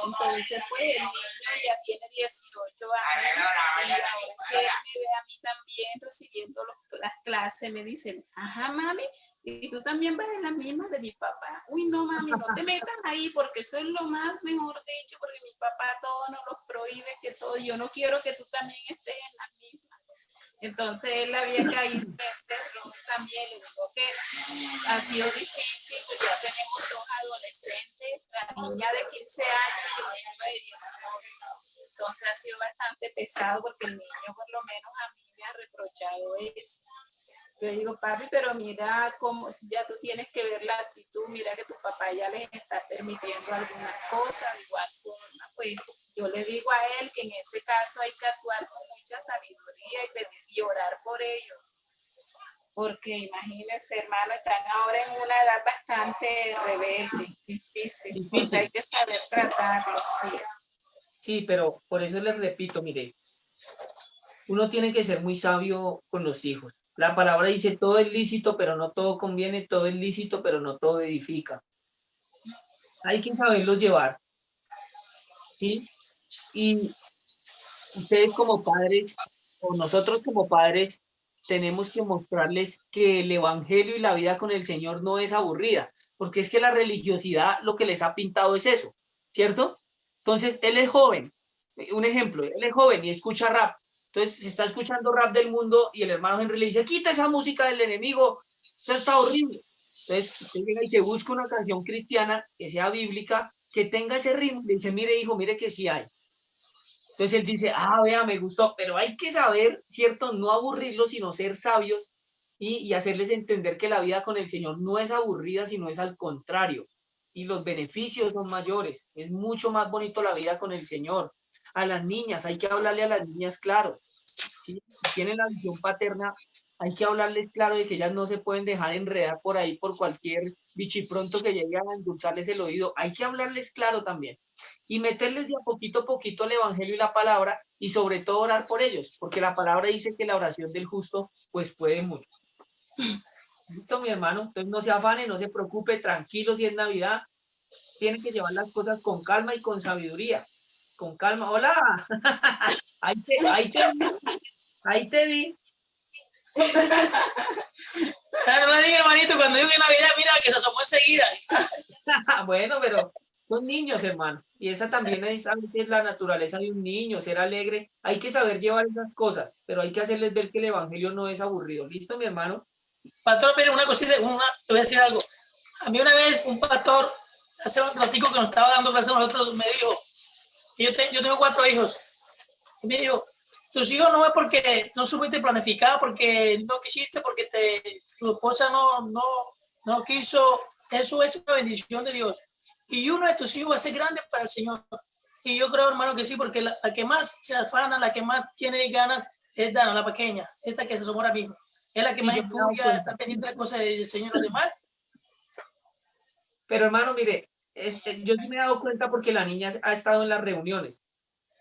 entonces pues el niño ya tiene 18 años y ahora que él me ve a mí también recibiendo las clases, me dicen, ajá mami, y tú también vas en las mismas de mi papá. Uy no mami, no te metas ahí porque eso es lo más mejor dicho, porque mi papá todo nos los prohíbe, que todo, yo no quiero que tú también estés en las mismas. Entonces él había caído en ese error también. Le digo que ha sido difícil, pues ya tenemos 2 adolescentes, la niña de 15 años y el niño de 18. Entonces ha sido bastante pesado porque el niño por lo menos a mí me ha reprochado eso. Yo digo, papi, pero mira cómo ya tú tienes que ver la actitud, mira que tu papá ya les está permitiendo algunas cosas, de igual forma, pues yo le digo a él que en ese caso hay que actuar con mucha sabiduría y pedir y orar por ellos. Porque imagínense, hermano, están ahora en una edad bastante rebelde, difícil. Pues hay que saber tratarlos, sí. Sí, pero por eso les repito, mire, uno tiene que ser muy sabio con los hijos. La palabra dice, todo es lícito, pero no todo conviene, todo es lícito, pero no todo edifica. Hay que saberlos llevar, ¿sí? Y ustedes como padres, o nosotros como padres, tenemos que mostrarles que el evangelio y la vida con el Señor no es aburrida, porque es que la religiosidad lo que les ha pintado es eso, ¿cierto? Entonces, él es joven, un ejemplo, él es joven y escucha rap, entonces se está escuchando rap del mundo y el hermano Henry le dice, quita esa música del enemigo, eso está horrible. Entonces, usted llega y te busca una canción cristiana que sea bíblica, que tenga ese ritmo, le dice, mire hijo, mire que sí hay. Entonces él dice, vea, me gustó, pero hay que saber, ¿cierto? No aburrirlos, sino ser sabios y hacerles entender que la vida con el Señor no es aburrida, sino es al contrario. Y los beneficios son mayores. Es mucho más bonito la vida con el Señor. A las niñas, hay que hablarle a las niñas claro. ¿Sí? Si tienen la visión paterna, hay que hablarles claro de que ellas no se pueden dejar enredar por ahí por cualquier bichipronto que llegue a endulzarles el oído. Hay que hablarles claro también. Y meterles de a poquito el evangelio y la palabra, y sobre todo orar por ellos, porque la palabra dice que la oración del justo pues puede mucho. Listo, mi hermano, entonces no se afane, no se preocupe, tranquilo, si es Navidad, tienen que llevar las cosas con calma y con sabiduría, con calma. Hola, ahí te vi. No le diga, hermanito, cuando digo que Navidad, mira que se asomó enseguida. Bueno, pero son niños, hermano. Y esa también es a veces la naturaleza de un niño, ser alegre. Hay que saber llevar esas cosas, pero hay que hacerles ver que el evangelio no es aburrido. ¿Listo, mi hermano? Pastor, mire, una cosita, te voy a decir algo. A mí una vez un pastor, hace un ratico que nos estaba dando clase a nosotros, me dijo, yo tengo 4 hijos, y me dijo, tus hijos no es porque no supiste planificar, porque no quisiste, porque tu esposa no quiso, eso es una bendición de Dios. Y uno de tus hijos va a ser grande para el Señor. Y yo creo, hermano, que sí, porque la que más se afana, la que más tiene ganas es Dana, la pequeña, esta que se asomó ahora mismo. Es la que más empuja, está pendiente de las cosas del Señor, además. Pero hermano, mire, yo sí me he dado cuenta porque la niña ha estado en las reuniones,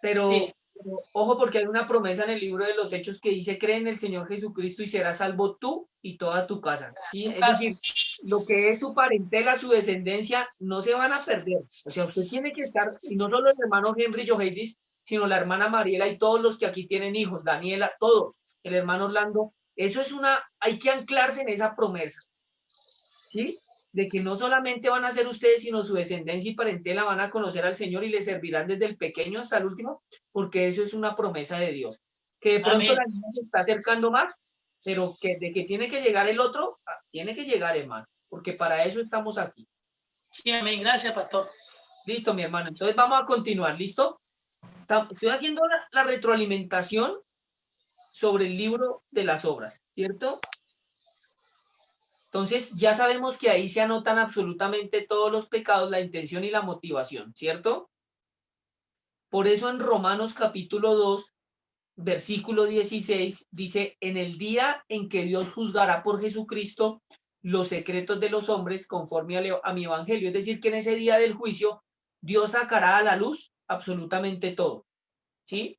pero, sí. pero ojo porque hay una promesa en el libro de los Hechos que dice, cree en el Señor Jesucristo y serás salvo tú y toda tu casa. ¿Sí? Es decir, lo que es su parentela, su descendencia, no se van a perder. O sea, usted tiene que estar, y no solo el hermano Henry Yoheidis, sino la hermana Mariela y todos los que aquí tienen hijos, Daniela, todos, el hermano Orlando, eso es hay que anclarse en esa promesa, ¿sí? De que no solamente van a ser ustedes, sino su descendencia y parentela van a conocer al Señor y le servirán desde el pequeño hasta el último, porque eso es una promesa de Dios. Que de pronto la niña se está acercando más, pero de que tiene que llegar el otro, tiene que llegar, hermano, porque para eso estamos aquí. Sí, amén. Gracias, pastor. Listo, mi hermano. Entonces vamos a continuar, ¿listo? Estoy haciendo la retroalimentación sobre el libro de las obras, ¿cierto? Entonces, ya sabemos que ahí se anotan absolutamente todos los pecados, la intención y la motivación, ¿cierto? Por eso en Romanos capítulo 2, versículo 16, dice, en el día en que Dios juzgará por Jesucristo los secretos de los hombres conforme a mi evangelio. Es decir, que en ese día del juicio, Dios sacará a la luz absolutamente todo, ¿sí?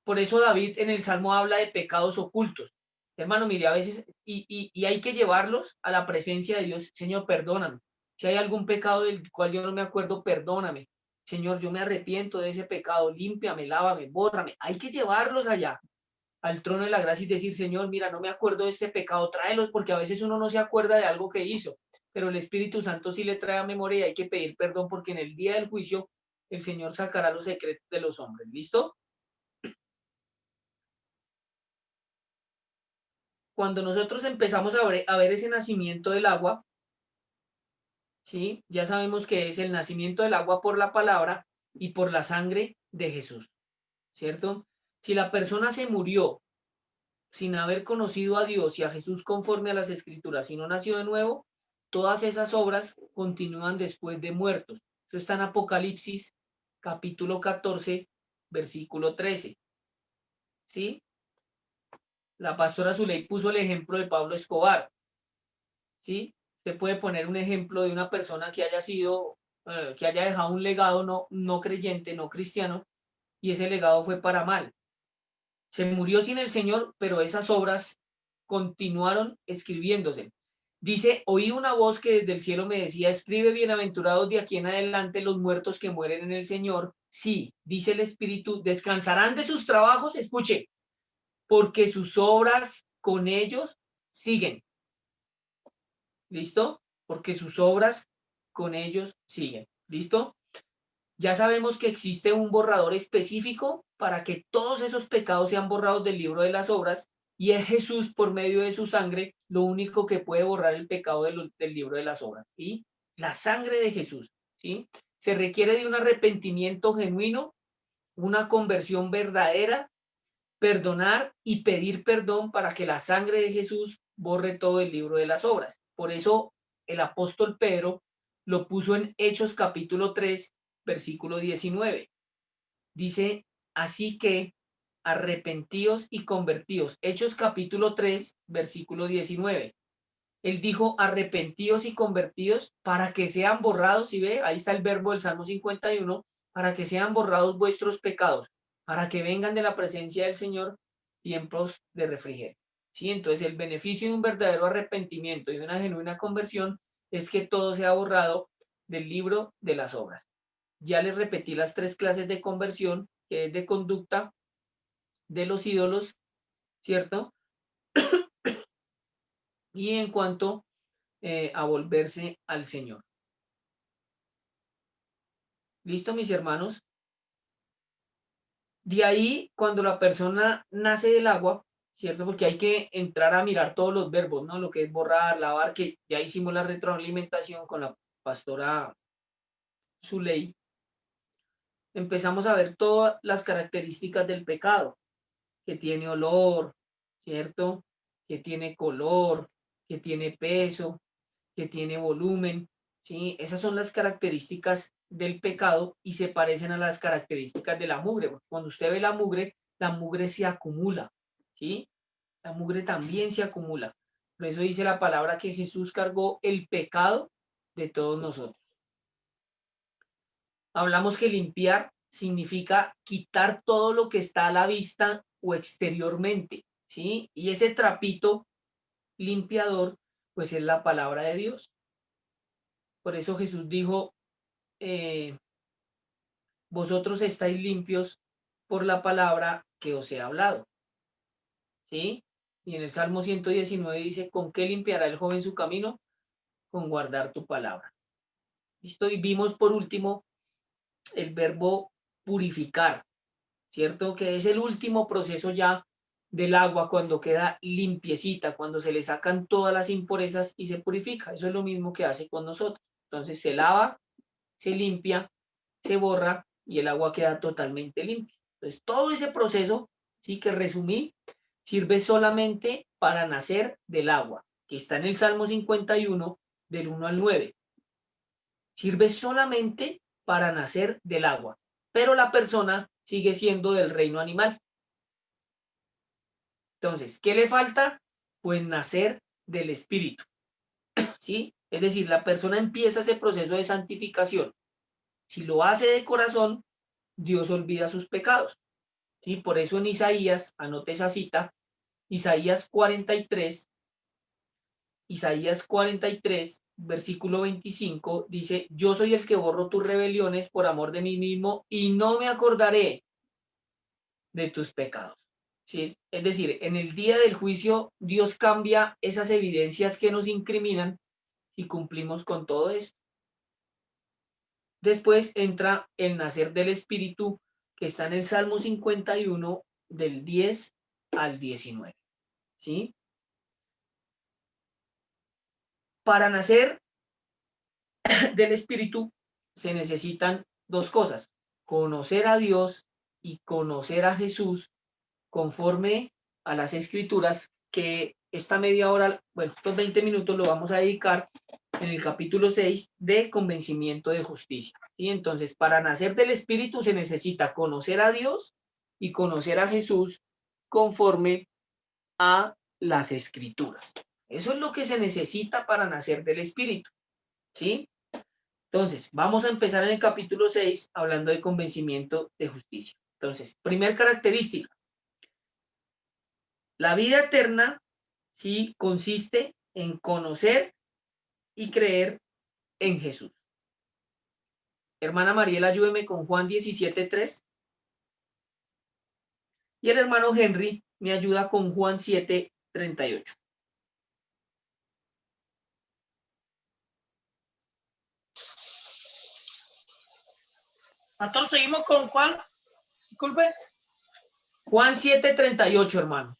Por eso David en el Salmo habla de pecados ocultos. Hermano, mire, a veces, y hay que llevarlos a la presencia de Dios. Señor, perdóname. Si hay algún pecado del cual yo no me acuerdo, perdóname. Señor, yo me arrepiento de ese pecado, límpiame, lávame, bórrame. Hay que llevarlos allá, al trono de la gracia y decir, Señor, mira, no me acuerdo de este pecado, tráelos, porque a veces uno no se acuerda de algo que hizo, pero el Espíritu Santo sí le trae a memoria y hay que pedir perdón porque en el día del juicio el Señor sacará los secretos de los hombres. ¿Listo? Cuando nosotros empezamos a ver ese nacimiento del agua, ¿sí? Ya sabemos que es el nacimiento del agua por la palabra y por la sangre de Jesús, ¿cierto? Si la persona se murió sin haber conocido a Dios y a Jesús conforme a las Escrituras y no nació de nuevo, todas esas obras continúan después de muertos. Eso está en Apocalipsis capítulo 14, versículo 13, ¿sí? La pastora Zuley puso el ejemplo de Pablo Escobar, ¿sí? Se puede poner un ejemplo de una persona que haya sido, que haya dejado un legado no creyente, no cristiano, y ese legado fue para mal. Se murió sin el Señor, pero esas obras continuaron escribiéndose. Dice, oí una voz que desde el cielo me decía, escribe bienaventurados de aquí en adelante los muertos que mueren en el Señor. Sí, dice el Espíritu, descansarán de sus trabajos, escuche, porque sus obras con ellos siguen. ¿Listo? Porque sus obras con ellos siguen. ¿Listo? Ya sabemos que existe un borrador específico para que todos esos pecados sean borrados del libro de las obras y es Jesús por medio de su sangre lo único que puede borrar el pecado del libro de las obras. ¿Sí? La sangre de Jesús. ¿Sí? Se requiere de un arrepentimiento genuino, una conversión verdadera, perdonar y pedir perdón para que la sangre de Jesús borre todo el libro de las obras. Por eso el apóstol Pedro lo puso en Hechos capítulo 3, versículo 19. Dice, así que arrepentíos y convertíos. Hechos capítulo 3, versículo 19. Él dijo, arrepentíos y convertíos para que sean borrados, ¿sí ve? Ahí está el verbo del Salmo 51, para que sean borrados vuestros pecados, para que vengan de la presencia del Señor tiempos de refrigerio. ¿Sí? Entonces el beneficio de un verdadero arrepentimiento y de una genuina conversión es que todo sea borrado del libro de las obras. Ya les repetí las 3 clases de conversión, que es de conducta, de los ídolos, ¿cierto? y en cuanto a volverse al Señor. ¿Listo, mis hermanos? De ahí, cuando la persona nace del agua, ¿cierto? Porque hay que entrar a mirar todos los verbos, ¿no? Lo que es borrar, lavar, que ya hicimos la retroalimentación con la pastora Zuley. Empezamos a ver todas las características del pecado, que tiene olor, ¿cierto? Que tiene color, que tiene peso, que tiene volumen, ¿sí? Esas son las características del pecado y se parecen a las características de la mugre. Cuando usted ve la mugre se acumula, ¿sí? La mugre también se acumula. Por eso dice la palabra que Jesús cargó el pecado de todos nosotros. Hablamos que limpiar significa quitar todo lo que está a la vista o exteriormente, ¿sí? Y ese trapito limpiador, pues es la palabra de Dios. Por eso Jesús dijo, vosotros estáis limpios por la palabra que os he hablado, ¿sí? Y en el Salmo 119 dice, ¿con qué limpiará el joven su camino? Con guardar tu palabra. ¿Listo? Y vimos por último el verbo purificar, ¿cierto? Que es el último proceso ya del agua cuando queda limpiecita, cuando se le sacan todas las impurezas y se purifica. Eso es lo mismo que hace con nosotros. Entonces se lava, se limpia, se borra y el agua queda totalmente limpia. Entonces todo ese proceso, sí que resumí, sirve solamente para nacer del agua, que está en el Salmo 51, del 1 al 9. Sirve solamente para nacer del agua, pero la persona sigue siendo del reino animal. Entonces, ¿qué le falta? Pues nacer del espíritu, ¿sí? Es decir, la persona empieza ese proceso de santificación. Si lo hace de corazón, Dios olvida sus pecados, ¿sí? Por eso en Isaías, anote esa cita, Isaías 43, versículo 25, dice, yo soy el que borro tus rebeliones por amor de mí mismo y no me acordaré de tus pecados. ¿Sí? Es decir, en el día del juicio, Dios cambia esas evidencias que nos incriminan y cumplimos con todo esto. Después entra el nacer del Espíritu, que está en el Salmo 51, del 10 al 19. ¿Sí? Para nacer del Espíritu se necesitan dos cosas: conocer a Dios y conocer a Jesús conforme a las Escrituras, que esta media hora, bueno, estos 20 minutos lo vamos a dedicar en el capítulo 6 de convencimiento de justicia. ¿Sí? Entonces, para nacer del Espíritu se necesita conocer a Dios y conocer a Jesús conforme a las Escrituras. Eso es lo que se necesita para nacer del Espíritu. ¿Sí? Entonces, vamos a empezar en el capítulo 6 hablando de convencimiento de justicia. Entonces, primer característica. La vida eterna, sí, consiste en conocer y creer en Jesús. Hermana Mariela, ayúdeme con Juan 17:3. Y el hermano Henry me ayuda con Juan 7:38. Pastor, seguimos con Juan. Disculpe. Juan 7:38, hermano.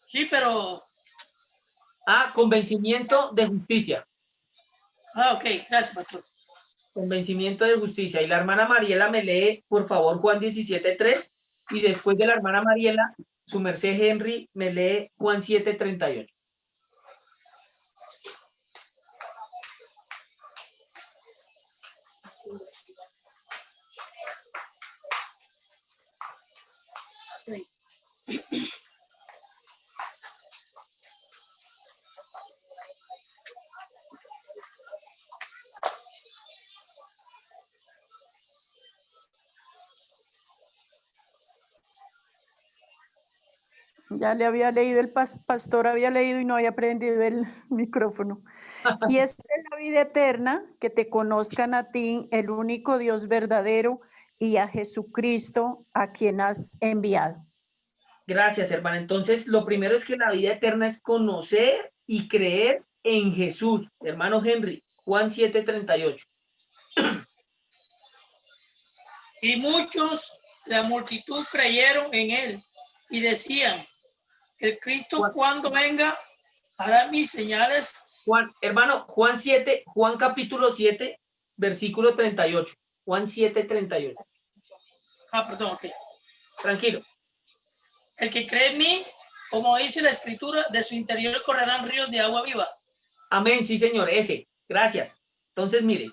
Sí, pero... convencimiento de justicia. Ok, gracias, pastor. Convencimiento de justicia. Y la hermana Mariela me lee, por favor, Juan 17:3. Y después de la hermana Mariela, su merced Henry me lee Juan 7:38. Ya le había leído, el pastor había leído y no había prendido el micrófono. Y esta es la vida eterna, que te conozcan a ti, el único Dios verdadero, y a Jesucristo, a quien has enviado. Gracias, hermana. Entonces, lo primero es que la vida eterna es conocer y creer en Jesús. Hermano Henry, Juan 7:38. Y muchos, la multitud creyeron en él y decían, el Cristo cuando venga hará mis señales. Juan, hermano, Juan capítulo 7, versículo 38. Juan 7:38. Perdón, ok. Tranquilo. El que cree en mí, como dice la escritura, de su interior correrán ríos de agua viva. Amén, sí, señor, ese. Gracias. Entonces, mire,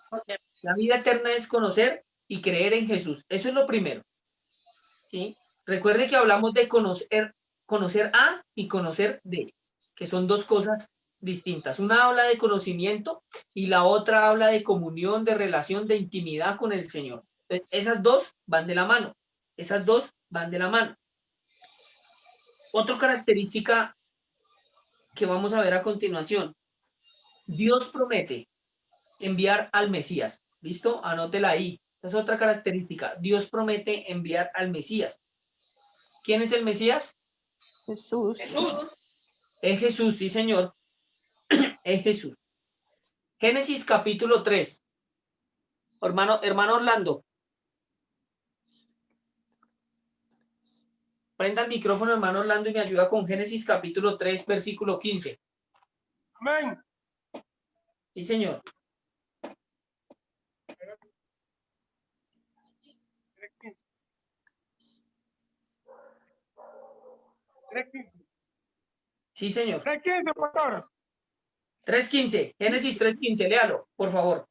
la vida eterna es conocer y creer en Jesús. Eso es lo primero. ¿Sí? Recuerde que hablamos de conocer a y conocer de, que son dos cosas distintas. Una habla de conocimiento y la otra habla de comunión, de relación, de intimidad con el Señor. Entonces, esas dos van de la mano. Esas dos van de la mano. Otra característica que vamos a ver a continuación. Dios promete enviar al Mesías. ¿Listo? Anótela ahí. Esa es otra característica. Dios promete enviar al Mesías. ¿Quién es el Mesías? Jesús. Jesús. Es Jesús, sí, señor. Es Jesús. Génesis capítulo 3. Hermano Orlando. Prenda el micrófono, hermano Orlando, y me ayuda con Génesis capítulo 3, versículo 15. Amén. Sí, señor. Sí, señor. 3:15, pastor. 3:15. Génesis 3:15. Léalo, por favor.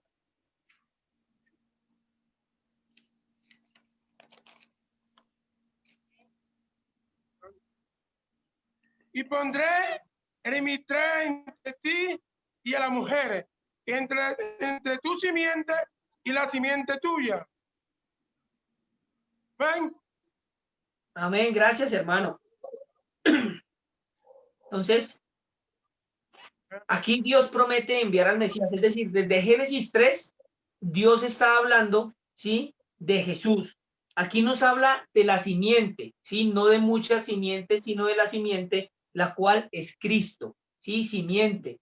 Y pondré enemistad entre ti y a las mujeres, entre tu simiente y la simiente tuya. ¿Ven? Amén. Gracias, hermano. Entonces, aquí Dios promete enviar al Mesías. Es decir, desde Génesis 3, Dios está hablando, ¿sí?, de Jesús. Aquí nos habla de la simiente, ¿sí? No de muchas simientes, sino de la simiente, la cual es Cristo, ¿sí? Simiente.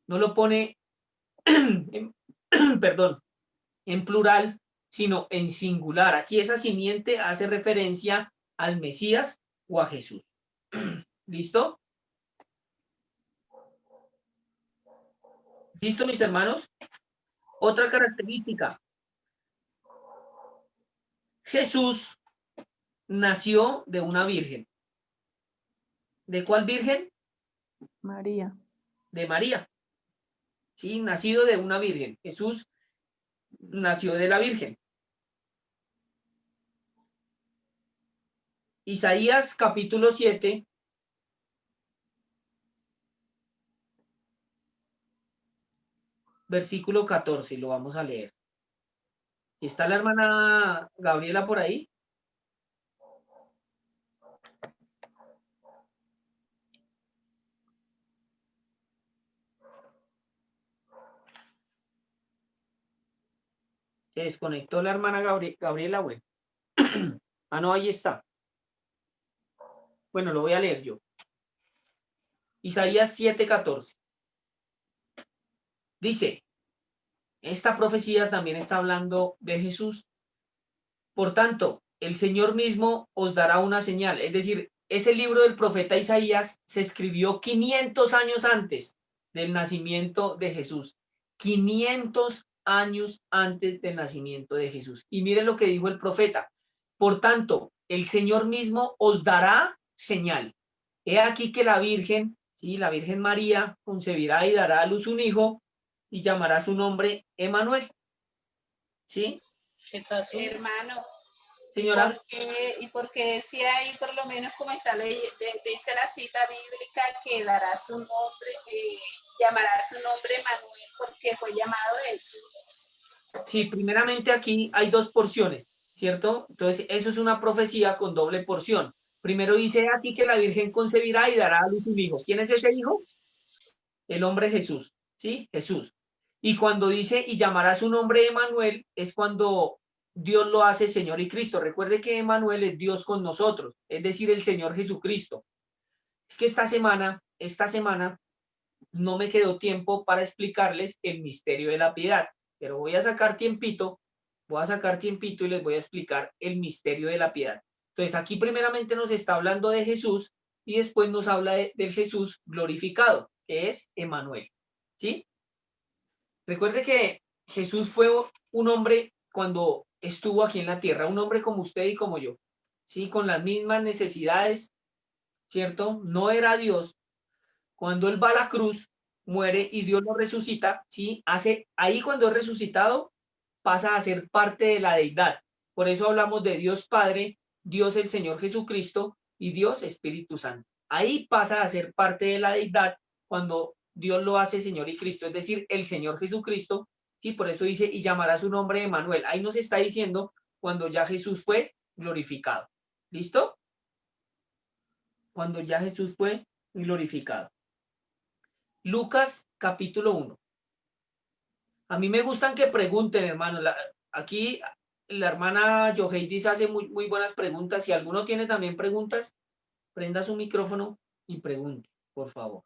No lo pone, perdón, en plural, sino en singular. Aquí esa simiente hace referencia al Mesías o a Jesús. ¿Listo? ¿Listo, mis hermanos? Otra característica. Jesús nació de una virgen. ¿De cuál virgen? María. De María. Sí, nacido de una virgen. Jesús nació de la virgen. Isaías capítulo 7. Versículo 14, lo vamos a leer. ¿Está la hermana Gabriela por ahí? Se desconectó la hermana Gabriela, bueno. Ah, no, ahí está. Bueno, lo voy a leer yo. Isaías 7:14. Dice, esta profecía también está hablando de Jesús. Por tanto, el Señor mismo os dará una señal. Es decir, ese libro del profeta Isaías se escribió 500 años antes del nacimiento de Jesús. 500 años antes del nacimiento de Jesús. Y mire lo que dijo el profeta. Por tanto, el Señor mismo os dará señal. He aquí que la Virgen, sí, la Virgen María, concebirá y dará a luz un hijo y llamará su nombre Emmanuel. ¿Sí? Hermano, señora. ¿Y por qué decía ahí, por lo menos como está dice la cita bíblica, que dará su nombre, llamará su nombre Emmanuel, porque fue llamado Jesús? Sí, primeramente aquí hay dos porciones, ¿cierto? Entonces, eso es una profecía con doble porción. Primero dice aquí que la Virgen concebirá y dará a luz un hijo. ¿Quién es ese hijo? El hombre Jesús, ¿sí? Jesús. Y cuando dice y llamará su nombre Emmanuel, es cuando Dios lo hace Señor y Cristo. Recuerde que Emmanuel es Dios con nosotros, es decir, el Señor Jesucristo. Es que esta semana no me quedó tiempo para explicarles el misterio de la piedad, pero voy a sacar tiempito y les voy a explicar el misterio de la piedad. Entonces, aquí primeramente nos está hablando de Jesús y después nos habla del Jesús glorificado, que es Emmanuel, ¿sí? Recuerde que Jesús fue un hombre cuando estuvo aquí en la tierra, un hombre como usted y como yo, ¿sí? Con las mismas necesidades, ¿cierto? No era Dios. Cuando él va a la cruz, muere y Dios lo resucita, ¿sí? Ahí cuando es resucitado, pasa a ser parte de la deidad. Por eso hablamos de Dios Padre, Dios el Señor Jesucristo y Dios Espíritu Santo. Ahí pasa a ser parte de la deidad cuando Dios lo hace Señor y Cristo, es decir, el Señor Jesucristo, ¿sí? Por eso dice, y llamará su nombre Emmanuel. Ahí nos está diciendo cuando ya Jesús fue glorificado. ¿Listo? Cuando ya Jesús fue glorificado. Lucas capítulo 1. A mí me gustan que pregunten, hermano. Aquí la hermana Yoheidis hace muy buenas preguntas. Si alguno tiene también preguntas, prenda su micrófono y pregunte, por favor.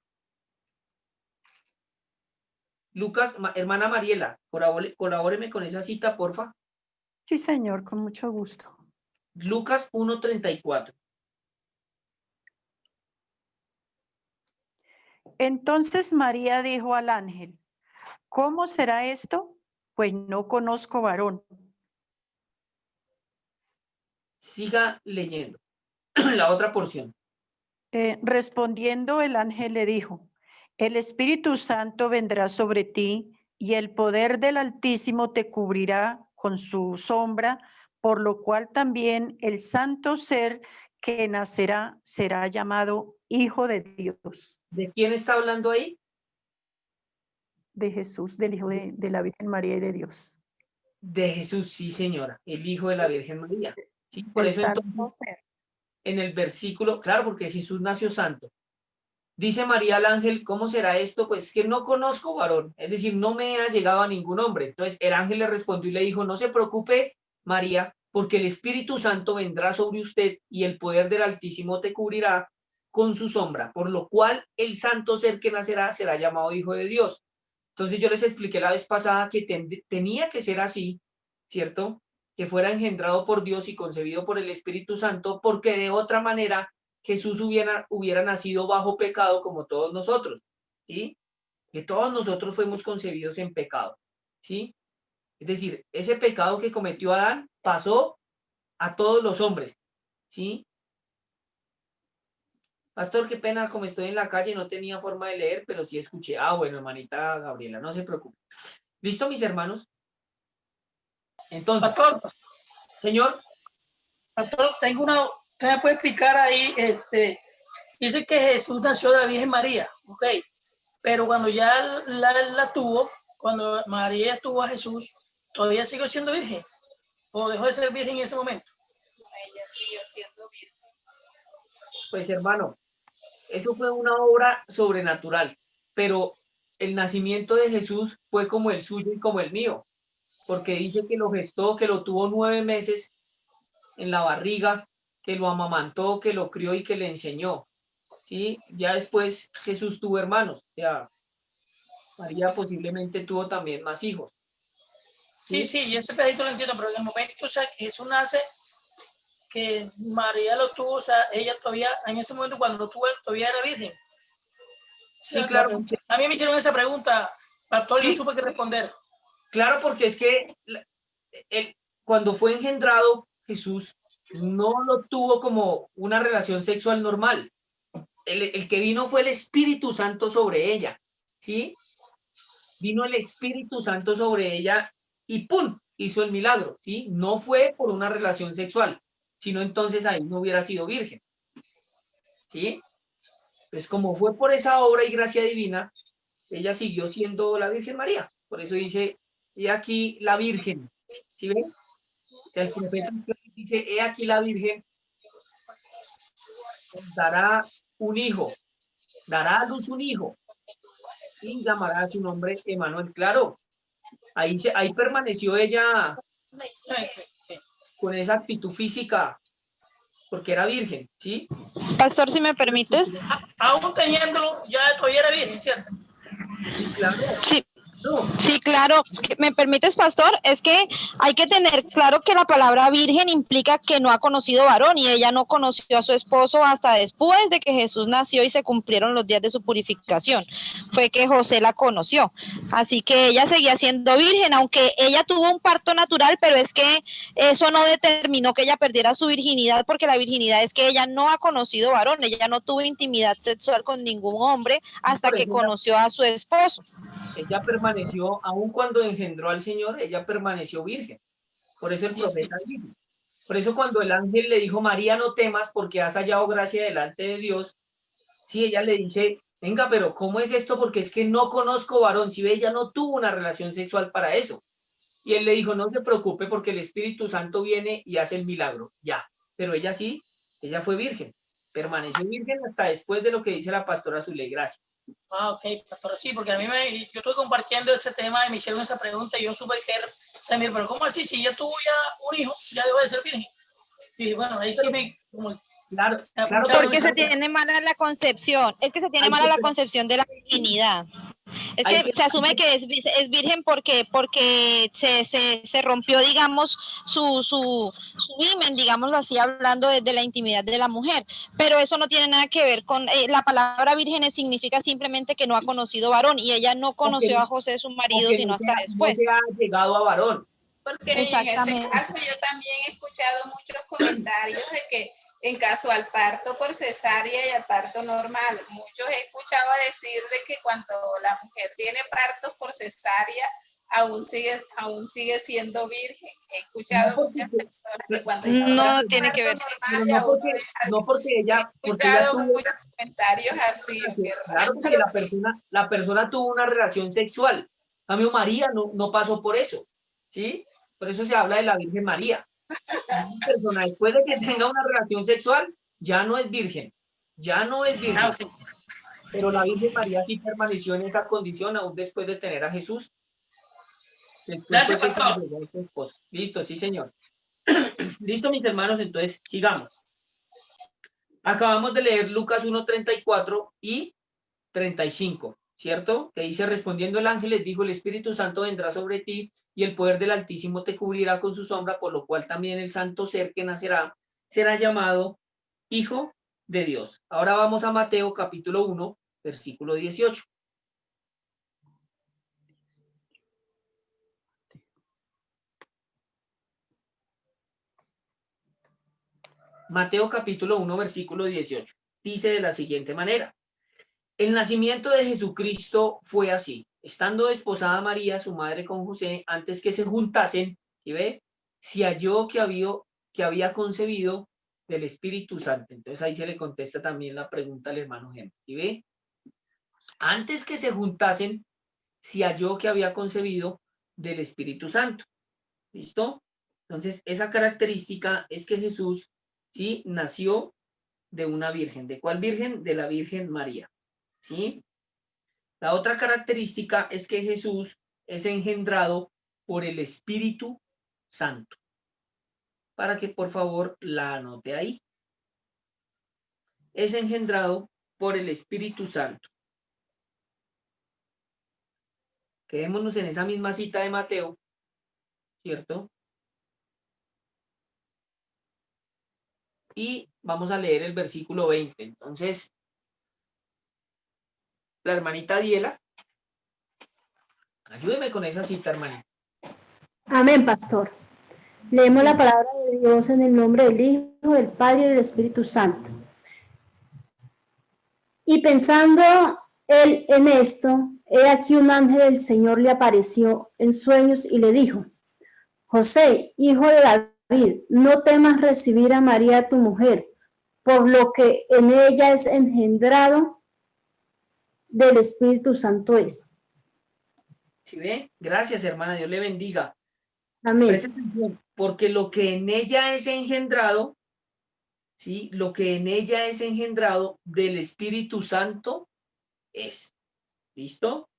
Lucas, hermana Mariela, colabóreme con esa cita, porfa. Sí, señor, con mucho gusto. Lucas 1:34. Entonces María dijo al ángel, ¿cómo será esto? Pues no conozco varón. Siga leyendo la otra porción. Respondiendo el ángel le dijo, el Espíritu Santo vendrá sobre ti y el poder del Altísimo te cubrirá con su sombra, por lo cual también el santo ser que nacerá será llamado Hijo de Dios. ¿De quién está hablando ahí? De Jesús, del Hijo de la Virgen María y de Dios. De Jesús, sí, señora, el Hijo de la Virgen María. Sí, por eso entonces, en el versículo, claro, porque Jesús nació santo. Dice María al ángel, ¿cómo será esto? Pues que no conozco varón, es decir, no me ha llegado a ningún hombre. Entonces el ángel le respondió y le dijo, no se preocupe, María, porque el Espíritu Santo vendrá sobre usted y el poder del Altísimo te cubrirá con su sombra, por lo cual el santo ser que nacerá será llamado Hijo de Dios. Entonces yo les expliqué la vez pasada que tenía que ser así, ¿cierto? Que fuera engendrado por Dios y concebido por el Espíritu Santo, porque de otra manera Jesús hubiera nacido bajo pecado como todos nosotros, ¿sí? Que todos nosotros fuimos concebidos en pecado, ¿sí? Es decir, ese pecado que cometió Adán pasó a todos los hombres, ¿sí? Pastor, qué pena, como estoy en la calle, no tenía forma de leer, pero sí escuché. Ah, bueno, hermanita Gabriela, no se preocupe. ¿Listo, mis hermanos? Entonces, Pastor, señor. Pastor, tengo una, ¿usted me puede explicar ahí? Dice que Jesús nació de la Virgen María, ok, pero cuando ya la tuvo, cuando María tuvo a Jesús, ¿todavía siguió siendo virgen? ¿O dejó de ser virgen en ese momento? Ella siguió siendo virgen. Pues hermano, eso fue una obra sobrenatural, pero el nacimiento de Jesús fue como el suyo y como el mío, porque dice que lo gestó, que lo tuvo 9 meses en la barriga, que lo amamantó, que lo crió y que le enseñó. ¿Sí? Ya después Jesús tuvo hermanos, ya María posiblemente tuvo también más hijos. Sí, y ese pedacito lo entiendo, pero en el momento, o sea, que Jesús nace, que María lo tuvo, o sea, ella todavía, en ese momento cuando lo tuvo, todavía era virgen. Sí, claro. A mí me hicieron esa pregunta, pastor, y no supe qué responder. Claro, porque es que cuando fue engendrado, Jesús no lo tuvo como una relación sexual normal. El que vino fue el Espíritu Santo sobre ella, ¿sí? Vino el Espíritu Santo sobre ella y ¡pum! Hizo el milagro, ¿sí? No fue por una relación sexual, sino entonces ahí no hubiera sido virgen, ¿sí? Pues como fue por esa obra y gracia divina, ella siguió siendo la Virgen María. Por eso dice, he aquí la Virgen, ¿sí ven? El profeta dice, he aquí la Virgen dará un hijo, dará a luz un hijo y llamará a su nombre Emmanuel. Claro, ahí permaneció ella con esa actitud física, porque era virgen, ¿sí? Pastor, si me permites. Aún teniéndolo, ya todavía era virgen, ¿cierto? Sí, claro. Sí. No. Sí, claro. ¿Me permites, pastor? Es que hay que tener claro que la palabra virgen implica que no ha conocido varón y ella no conoció a su esposo hasta después de que Jesús nació y se cumplieron los días de su purificación. Fue que José la conoció. Así que ella seguía siendo virgen, aunque ella tuvo un parto natural, pero es que eso no determinó que ella perdiera su virginidad, porque la virginidad es que ella no ha conocido varón, ella no tuvo intimidad sexual con ningún hombre hasta que conoció a su esposo. Ella permaneció, aun cuando engendró al Señor, ella permaneció virgen. Por eso el profeta dijo. Por eso cuando el ángel le dijo, María, no temas porque has hallado gracia delante de Dios, sí, ella le dice, venga, pero ¿cómo es esto? Porque es que no conozco varón. Si ve, ella no tuvo una relación sexual para eso. Y él le dijo, no se preocupe porque el Espíritu Santo viene y hace el milagro. Ya. Pero ella sí, ella fue virgen. Permaneció virgen hasta después de lo que dice la pastora Zuley. Gracias. Ah, ok, pastor, sí, porque a mí yo estuve compartiendo ese tema y me hicieron esa pregunta y yo supe que era, o sea, mira, pero ¿cómo así? Si ya tuvo ya un hijo, ya debo de ser virgen. Y bueno, ahí sí me... Claro, porque se tiene mala la concepción, es que se tiene mala la concepción de la virginidad. Es que se asume que es virgen porque se rompió, digamos, su himen, digámoslo así, hablando de la intimidad de la mujer. Pero eso no tiene nada que ver con la palabra virgen, significa simplemente que no ha conocido varón y ella no conoció a José, su marido, sino hasta después. No se ha llegado a varón. Porque en ese caso yo también he escuchado muchos comentarios de que en caso al parto por cesárea y al parto normal, muchos he escuchado decir de que cuando la mujer tiene partos por cesárea, aún sigue siendo virgen. He escuchado muchas personas que cuando no tiene que ver. Normal, no porque ella, he escuchado muchos comentarios así. Claro, porque la persona tuvo una relación sexual. En cambio, María no pasó por eso, ¿sí? Por eso se habla de la Virgen María. Una persona después de que tenga una relación sexual ya no es virgen, pero la Virgen María sí permaneció en esa condición aún después de tener a Jesús. Gracias, pastor. Listo, sí, señor. Listo, mis hermanos, entonces sigamos. Acabamos de leer Lucas 1:34 y 35, ¿cierto? Que dice, respondiendo el ángel les dijo, el Espíritu Santo vendrá sobre ti y el poder del Altísimo te cubrirá con su sombra, por lo cual también el santo ser que nacerá será llamado Hijo de Dios. Ahora vamos a Mateo capítulo 1, versículo 18. Mateo capítulo 1, versículo 18. Dice de la siguiente manera. El nacimiento de Jesucristo fue así. Estando desposada María, su madre, con José, antes que se juntasen, ¿sí ve? Se halló que había concebido del Espíritu Santo. Entonces ahí se le contesta también la pregunta al hermano Gemma. ¿Sí ve? Antes que se juntasen, se halló que había concebido del Espíritu Santo. ¿Listo? Entonces esa característica es que Jesús, ¿sí? Nació de una virgen. ¿De cuál virgen? De la Virgen María. ¿Sí? La otra característica es que Jesús es engendrado por el Espíritu Santo. Para que por favor la anote ahí. Es engendrado por el Espíritu Santo. Quedémonos en esa misma cita de Mateo, ¿cierto? Y vamos a leer el versículo 20. Entonces, la hermanita Diela, ayúdeme con esa cita, hermanita. Amén, pastor. Leemos la palabra de Dios en el nombre del Hijo, del Padre y del Espíritu Santo. Y pensando él en esto, he aquí un ángel del Señor le apareció en sueños y le dijo, José, hijo de David, no temas recibir a María tu mujer, por lo que en ella es engendrado del Espíritu Santo es. ¿Sí ve? Gracias, hermana, Dios le bendiga. Amén. Presta atención, porque lo que en ella es engendrado, ¿sí? Lo que en ella es engendrado del Espíritu Santo es. ¿Listo?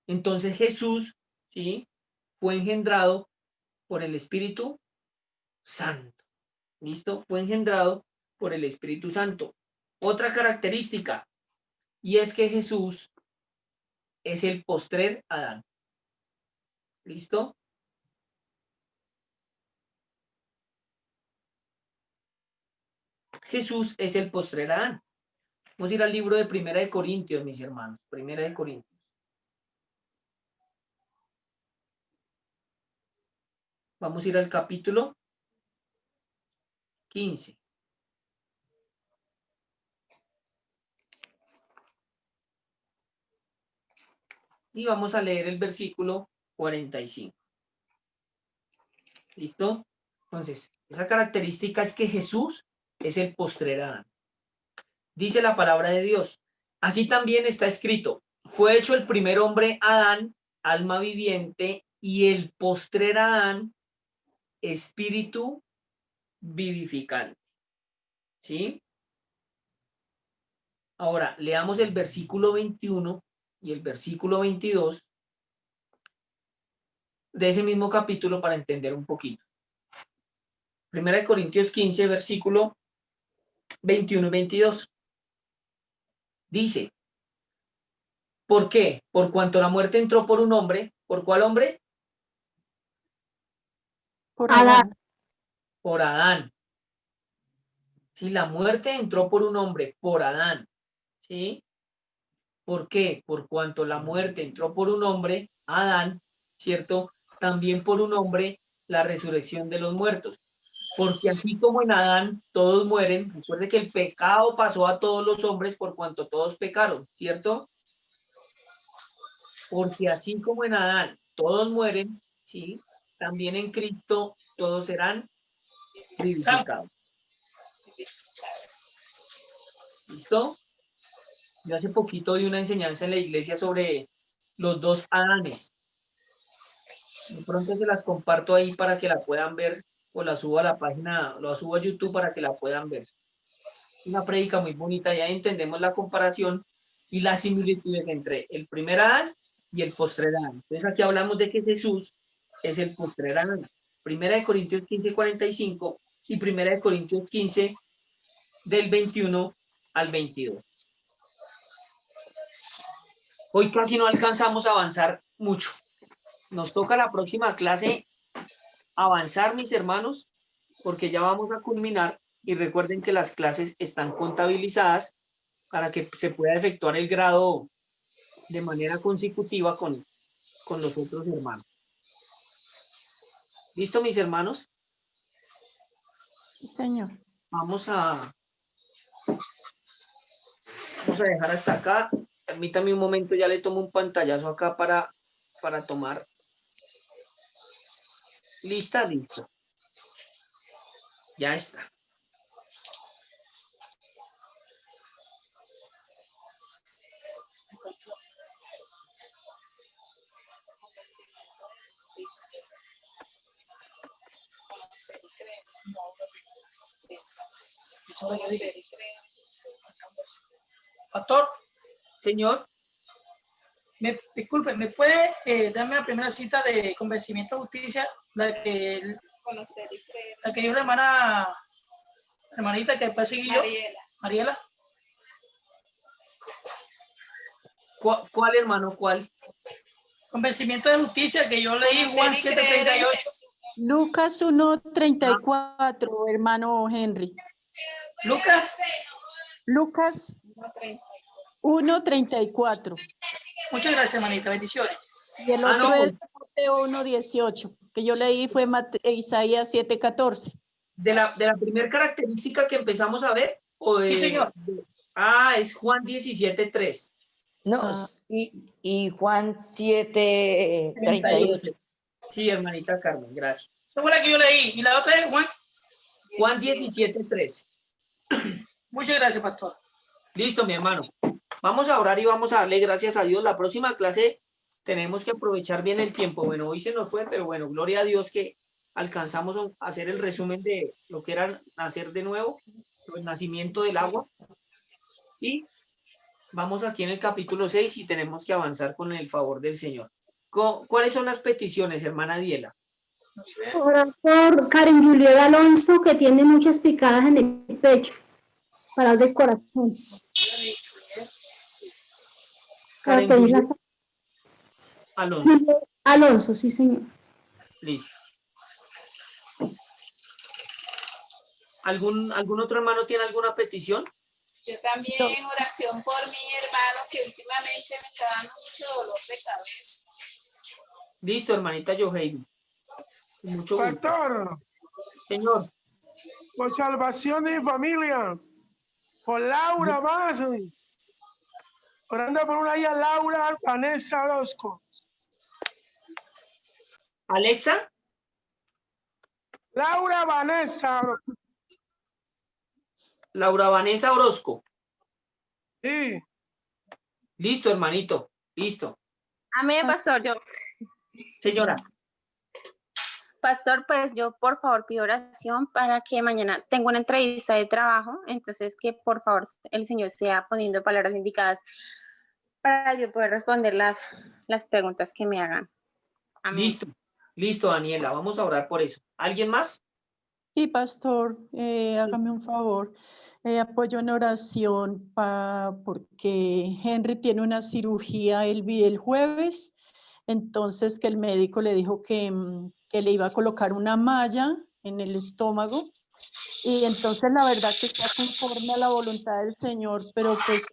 Entonces Jesús, ¿sí? Fue engendrado por el Espíritu Santo. ¿Listo? Fue engendrado por el Espíritu Santo. Otra característica, y es que Jesús es el postrer Adán. ¿Listo? Jesús es el postrer Adán. Vamos a ir al libro de Primera de Corintios, mis hermanos. Primera de Corintios. Vamos a ir al capítulo 15. Y vamos a leer el versículo 45. ¿Listo? Entonces, esa característica es que Jesús es el postrer Adán. Dice la palabra de Dios. Así también está escrito. Fue hecho el primer hombre Adán, alma viviente, y el postrer Adán, espíritu vivificante. ¿Sí? Ahora, leamos el versículo 21 y el versículo 22 de ese mismo capítulo para entender un poquito. Primera de Corintios 15, versículo 21 y 22. Dice, ¿por qué? Por cuanto la muerte entró por un hombre. ¿Por cuál hombre? Por Adán. Por Adán. Si la muerte entró por un hombre, por Adán. ¿Sí? ¿Por qué? Por cuanto la muerte entró por un hombre, Adán, ¿cierto? También por un hombre, la resurrección de los muertos. Porque así como en Adán todos mueren, recuerde que el pecado pasó a todos los hombres por cuanto todos pecaron, ¿cierto? Porque así como en Adán todos mueren, ¿sí? También en Cristo todos serán vivificados. ¿Listo? Yo hace poquito di una enseñanza en la iglesia sobre los dos Adanes. De pronto se las comparto ahí para que la puedan ver, o la subo a la página, lo subo a YouTube para que la puedan ver. Una prédica muy bonita, ya entendemos la comparación y las similitudes entre el primer Adán y el postrer Adán. Entonces aquí hablamos de que Jesús es el postrer Adán. Primera de Corintios 15, 45 y Primera de Corintios 15 del 21 al 22. Hoy casi no alcanzamos a avanzar mucho. Nos toca la próxima clase avanzar, mis hermanos, porque ya vamos a culminar y recuerden que las clases están contabilizadas para que se pueda efectuar el grado de manera consecutiva con los otros hermanos. ¿Listo, mis hermanos? Sí, señor. Vamos a dejar hasta acá. Permítame un momento, ya le tomo un pantallazo acá para tomar. ¿Lista? Listo. Ya está. Pastor. Señor. Disculpe, ¿me puede darme la primera cita de convencimiento de justicia? La que dio la hermanita que después seguí yo. Mariela. ¿Cuál, hermano? ¿Cuál? Convencimiento de justicia que yo leí Juan 7:38. Lucas 1:34, hermano Henry. Lucas 1:34. Muchas gracias, hermanita. Bendiciones. Y el otro es Mateo 1:18, que yo leí fue Isaías 7:14. ¿De la primera característica que empezamos a ver? Sí, señor. Es Juan 17:3. No, y Juan 7:38. Sí, hermanita Carmen, gracias. Esa fue la que yo leí. ¿Y la otra es Juan 17:3. Muchas gracias, pastor. Listo, mi hermano. Vamos a orar y vamos a darle gracias a Dios. La próxima clase tenemos que aprovechar bien el tiempo. Bueno, hoy se nos fue, pero bueno, gloria a Dios que alcanzamos a hacer el resumen de lo que era nacer de nuevo, el nacimiento del agua. Y vamos aquí en el capítulo 6 y tenemos que avanzar con el favor del Señor. ¿Cuáles son las peticiones, hermana Diela? Orar por Karen Juliet Alonso, que tiene muchas picadas en el pecho, para del corazón. Karen Juliet Alonso. Alonso, sí, señor. Listo. ¿Algún otro hermano tiene alguna petición? Yo también oración por mi hermano que últimamente me está dando mucho dolor de cabeza. Listo, hermanita Yoheidi. Mucho gusto. Pastor, Señor. por salvación de mi familia, por Laura más, orando por una hija Laura Vanessa Orozco. ¿Alexa? Laura Vanessa Orozco. Laura Vanessa Orozco. Sí. Listo, hermanito. Listo. Amén, pastor. Yo, Señora. pastor, pues yo por favor pido oración para que mañana tengo una entrevista de trabajo, entonces que por favor el Señor sea poniendo palabras indicadas para yo poder responder las preguntas que me hagan. Amén. Listo. Listo, Daniela. Vamos a orar por eso. ¿Alguien más? Sí, pastor, hágame un favor. Apoyo en oración porque Henry tiene una cirugía el jueves, entonces que el médico le dijo que le iba a colocar una malla en el estómago y entonces la verdad que está conforme a la voluntad del Señor, pero pues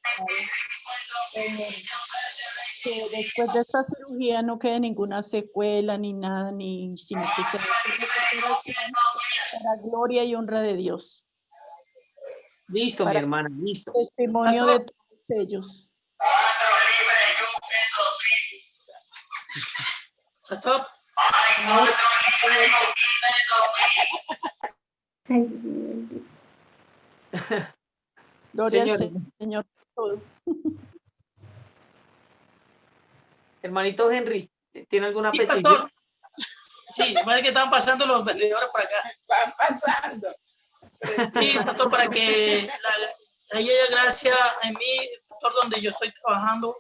que después de esta cirugía no quede ninguna secuela ni nada, sino que sea para gloria y honra de Dios. Listo, mi hermana, listo. Testimonio de todos ellos. Pastor. Gloria al Señor. Hermanito Henry, ¿tiene alguna petición? Pastor. Sí, parece que están pasando los vendedores por acá. Van pasando. Sí, pastor, para que haya gracia en mí, pastor, donde yo estoy trabajando.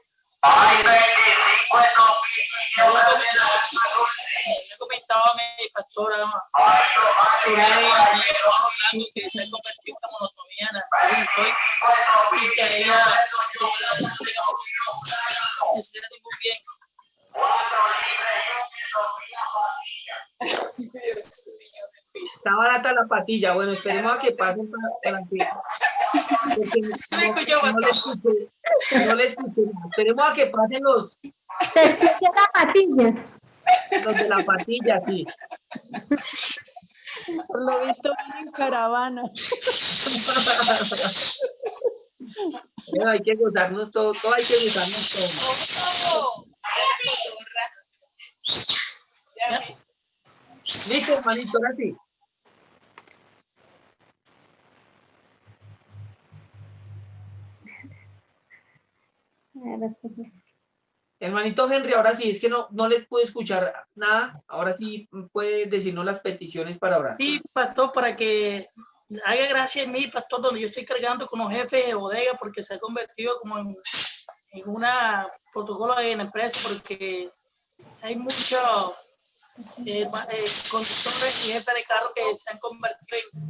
Yo comentaba a mi pastora sobre que se ha convertido en una monotonía en la que estoy y que ella me siente muy bien. Está barata la patilla. Bueno, esperemos a que pasen para que... No le escuché. Esperemos a que pasen los... Te escuché la patilla. Los de la patilla, sí. Por lo visto van en caravana. Bueno, hay que gozarnos todo hay que gozarnos todo. Listo, hermanito, ahora sí. Hermanito Henry, ahora sí, es que no les pude escuchar nada. Ahora sí puede decirnos las peticiones para orar. Sí, pastor, para que haga gracia en mí, pastor, donde yo estoy cargando con los jefes de bodega, porque se ha convertido como en una protocolo en la empresa, porque hay muchos conductores y jefes de carro que se han convertido en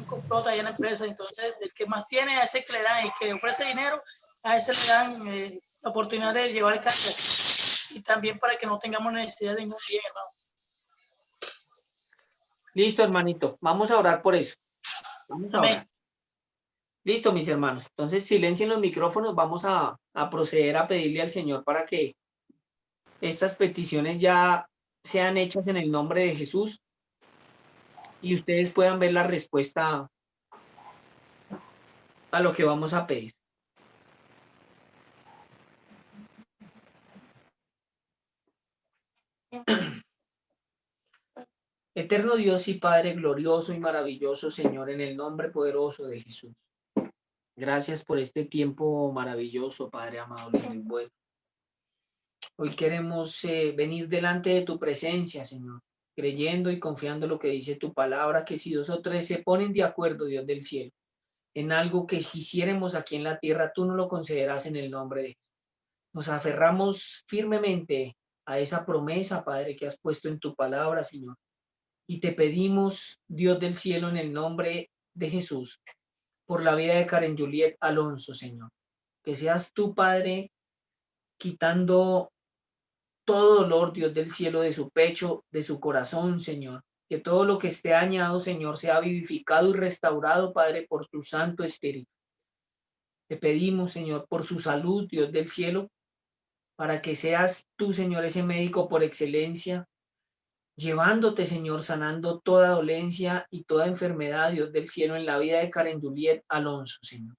un complot ahí en la empresa. Entonces, el que más tiene a ese que le dan y que ofrece dinero, a ese le dan la oportunidad de llevar carga. Y también para que no tengamos necesidad de ningún bien, hermano. Listo, hermanito. Vamos a orar por eso. Vamos a orar. Listo, mis hermanos. Entonces, silencien los micrófonos. Vamos a proceder a pedirle al Señor para que estas peticiones ya sean hechas en el nombre de Jesús y ustedes puedan ver la respuesta a lo que vamos a pedir. Eterno Dios y Padre glorioso y maravilloso, Señor, en el nombre poderoso de Jesús. Gracias por este tiempo maravilloso, Padre amado y muy bueno. Hoy queremos venir delante de tu presencia, Señor, creyendo y confiando en lo que dice tu palabra, que si 2 o 3 se ponen de acuerdo, Dios del cielo, en algo que quisiéramos aquí en la tierra, tú nos lo concederás en el nombre de Jesús. Nos aferramos firmemente a esa promesa, Padre, que has puesto en tu palabra, Señor. Y te pedimos, Dios del cielo, en el nombre de Jesús, por la vida de Karen Juliet Alonso, Señor. Que seas tú, Padre, quitando todo dolor, Dios del cielo, de su pecho, de su corazón, Señor. Que todo lo que esté dañado, Señor, sea vivificado y restaurado, Padre, por tu Santo Espíritu. Te pedimos, Señor, por su salud, Dios del cielo, para que seas tú, Señor, ese médico por excelencia, llevándote, Señor, sanando toda dolencia y toda enfermedad, Dios del cielo, en la vida de Karen Juliet Alonso, Señor.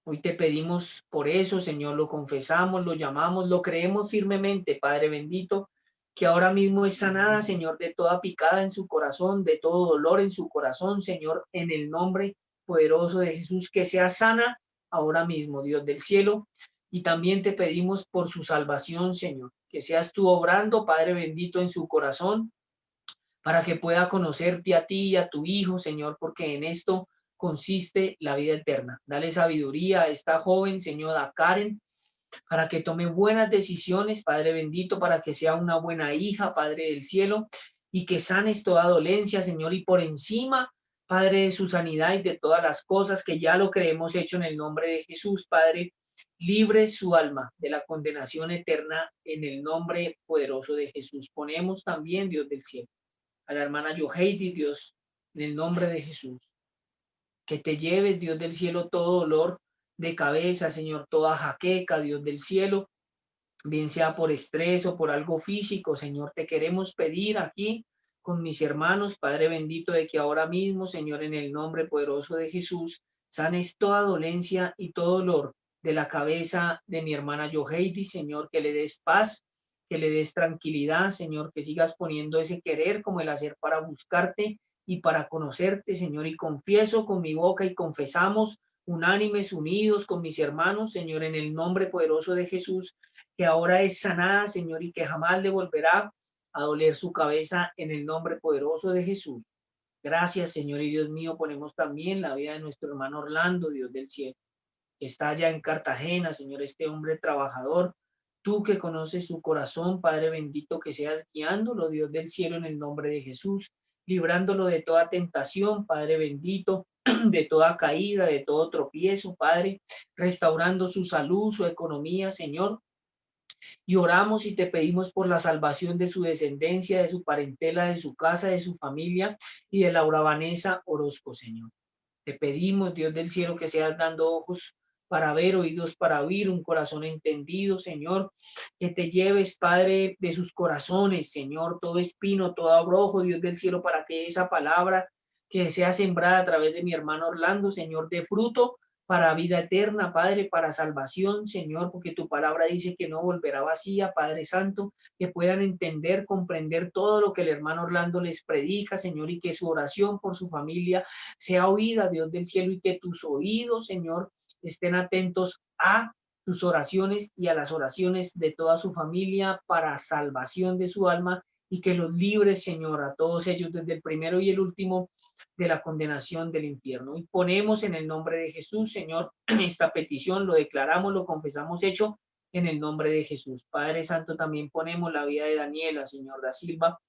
Hoy te pedimos por eso, Señor, lo confesamos, lo llamamos, lo creemos firmemente, Padre bendito, que ahora mismo es sanada, Señor, de toda picada en su corazón, de todo dolor en su corazón, Señor, en el nombre poderoso de Jesús, que sea sana ahora mismo, Dios del cielo. Y también te pedimos por su salvación, Señor, que seas tú obrando, Padre bendito, en su corazón, para que pueda conocerte a ti y a tu Hijo, Señor, porque en esto consiste la vida eterna. Dale sabiduría a esta joven, Señor, a Karen, para que tome buenas decisiones, Padre bendito, para que sea una buena hija, Padre del cielo, y que sanes toda dolencia, Señor, y por encima, Padre, de su sanidad y de todas las cosas que ya lo creemos hecho en el nombre de Jesús, Padre, libre su alma de la condenación eterna en el nombre poderoso de Jesús. Ponemos también, Dios del cielo, a la hermana Yoheidi, Dios, en el nombre de Jesús. Que te lleves, Dios del cielo, todo dolor de cabeza, Señor, toda jaqueca, Dios del cielo, bien sea por estrés o por algo físico, Señor, te queremos pedir aquí con mis hermanos, Padre bendito, de que ahora mismo, Señor, en el nombre poderoso de Jesús, sanes toda dolencia y todo dolor de la cabeza de mi hermana Yoheidi, Señor, que le des paz, que le des tranquilidad, Señor, que sigas poniendo ese querer como el hacer para buscarte y para conocerte, Señor, y confieso con mi boca y confesamos unánimes, unidos con mis hermanos, Señor, en el nombre poderoso de Jesús, que ahora es sanada, Señor, y que jamás le volverá a doler su cabeza en el nombre poderoso de Jesús. Gracias, Señor y Dios mío, ponemos también la vida de nuestro hermano Orlando, Dios del cielo, que está allá en Cartagena, Señor, este hombre trabajador. Tú que conoces su corazón, Padre bendito, que seas guiándolo, Dios del cielo, en el nombre de Jesús, librándolo de toda tentación, Padre bendito, de toda caída, de todo tropiezo, Padre, restaurando su salud, su economía, Señor. Y oramos y te pedimos por la salvación de su descendencia, de su parentela, de su casa, de su familia y de Laura Vanessa Orozco, Señor. Te pedimos, Dios del cielo, que seas dando ojos para ver, oídos para oír, un corazón entendido, Señor, que te lleves, Padre, de sus corazones, Señor, todo espino, todo abrojo, Dios del cielo, para que esa palabra que sea sembrada a través de mi hermano Orlando, Señor, dé fruto para vida eterna, Padre, para salvación, Señor, porque tu palabra dice que no volverá vacía, Padre Santo, que puedan entender, comprender todo lo que el hermano Orlando les predica, Señor, y que su oración por su familia sea oída, Dios del cielo, y que tus oídos, Señor, estén atentos a sus oraciones y a las oraciones de toda su familia para salvación de su alma, y que los libres, Señor, a todos ellos, desde el primero y el último, de la condenación del infierno. Y ponemos en el nombre de Jesús, Señor, esta petición, lo declaramos, lo confesamos hecho en el nombre de Jesús. Padre Santo, también ponemos la vida de Daniela, Señor da Silva,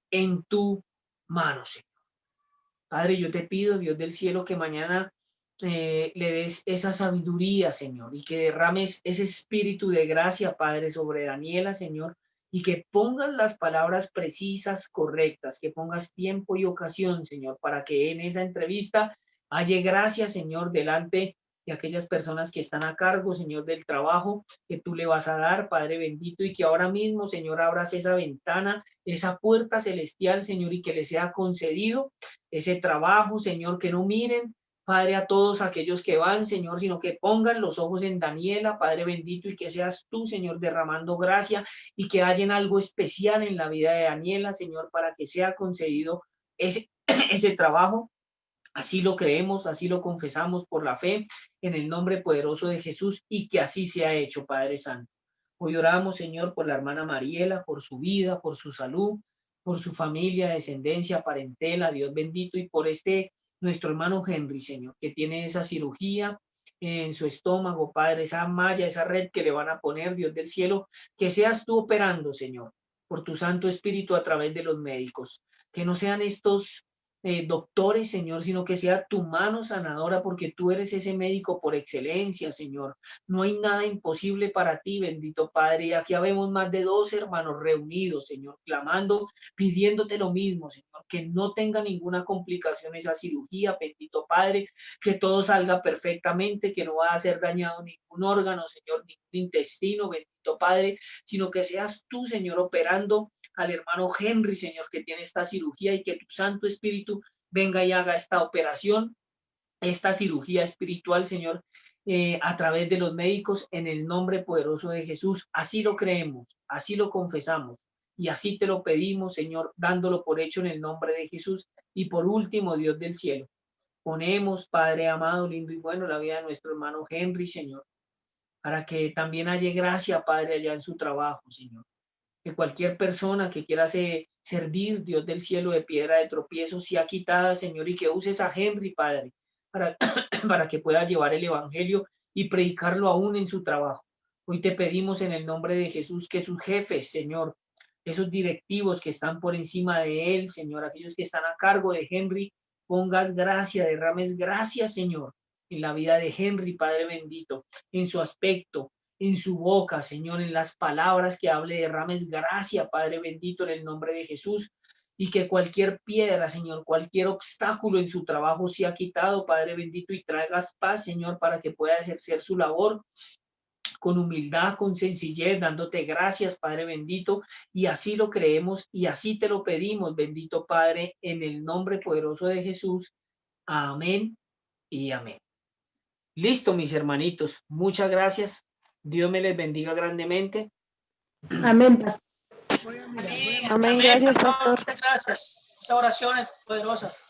en tu mano, Señor. Padre, yo te pido, Dios del cielo, que mañana le des esa sabiduría, Señor, y que derrames ese espíritu de gracia, Padre, sobre Daniela, Señor, y que pongas las palabras precisas, correctas, que pongas tiempo y ocasión, Señor, para que en esa entrevista haya gracia, Señor, delante de aquellas personas que están a cargo, Señor, del trabajo que tú le vas a dar, Padre bendito, y que ahora mismo, Señor, abras esa ventana, esa puerta celestial, Señor, y que le sea concedido ese trabajo, Señor, que no miren, Padre, a todos aquellos que van, Señor, sino que pongan los ojos en Daniela, Padre bendito, y que seas tú, Señor, derramando gracia y que hayan algo especial en la vida de Daniela, Señor, para que sea concedido ese trabajo. Así lo creemos, así lo confesamos por la fe, en el nombre poderoso de Jesús, y que así sea hecho, Padre Santo. Hoy oramos, Señor, por la hermana Mariela, por su vida, por su salud, por su familia, descendencia, parentela, Dios bendito, y por nuestro hermano Henry, Señor, que tiene esa cirugía en su estómago, Padre, esa malla, esa red que le van a poner, Dios del cielo, que seas tú operando, Señor, por tu Santo Espíritu a través de los médicos, que no sean estos doctores, Señor, sino que sea tu mano sanadora, porque tú eres ese médico por excelencia, Señor. No hay nada imposible para ti, bendito Padre. Y aquí habemos más de 2 hermanos reunidos, Señor, clamando, pidiéndote lo mismo, Señor, que no tenga ninguna complicación esa cirugía, bendito Padre, que todo salga perfectamente, que no va a ser dañado ningún órgano, Señor, ningún intestino, bendito Padre, sino que seas tú, Señor, operando al hermano Henry, Señor, que tiene esta cirugía, y que tu Santo Espíritu venga y haga esta operación, esta cirugía espiritual, Señor, a través de los médicos, en el nombre poderoso de Jesús. Así lo creemos, así lo confesamos y así te lo pedimos, Señor, dándolo por hecho en el nombre de Jesús. Y por último, Dios del cielo, ponemos, Padre amado, lindo y bueno, la vida de nuestro hermano Henry, Señor, para que también haya gracia, Padre, allá en su trabajo, Señor. Que cualquier persona que quiera servir, Dios del cielo, de piedra de tropiezo, sea quitada, Señor, y que uses a Henry, Padre, para que pueda llevar el evangelio y predicarlo aún en su trabajo. Hoy te pedimos en el nombre de Jesús que sus jefes, Señor, esos directivos que están por encima de él, Señor, aquellos que están a cargo de Henry, pongas gracia, derrames gracia, Señor, en la vida de Henry, Padre bendito, en su aspecto, en su boca, Señor, en las palabras que hable, derrames gracia, Padre bendito, en el nombre de Jesús, y que cualquier piedra, Señor, cualquier obstáculo en su trabajo sea quitado, Padre bendito, y traigas paz, Señor, para que pueda ejercer su labor con humildad, con sencillez, dándote gracias, Padre bendito, y así lo creemos y así te lo pedimos, bendito Padre, en el nombre poderoso de Jesús. Amén y amén. Listo, mis hermanitos, muchas gracias. Dios me les bendiga grandemente. Amén, pastor. Amén, gracias, pastor. Gracias. Esas oraciones poderosas.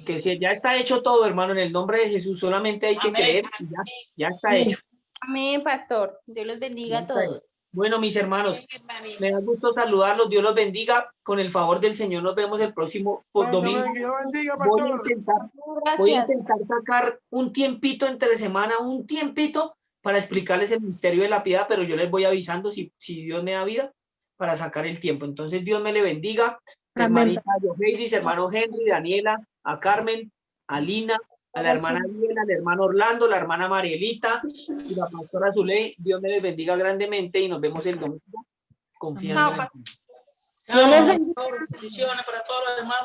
Que si ya está hecho todo, hermano, en el nombre de Jesús, solamente hay que creer y ya está hecho. Amén, pastor. Dios los bendiga a todos. Bueno, mis hermanos, me da gusto saludarlos. Dios los bendiga. Con el favor del Señor, nos vemos el próximo domingo. Voy a intentar sacar un tiempito entre semana, un tiempito para explicarles el misterio de la piedad, pero yo les voy avisando si Dios me da vida para sacar el tiempo. Entonces, Dios me le bendiga. Hermanita Yoheidis, hermano Henry, Daniela, a Carmen, a Lina, a la hermana Diana, al hermano Orlando, la hermana Marielita y la pastora Zuley. Dios me les bendiga grandemente y nos vemos el domingo. Confiando en Dios. Bendiciones para todos los hermanos.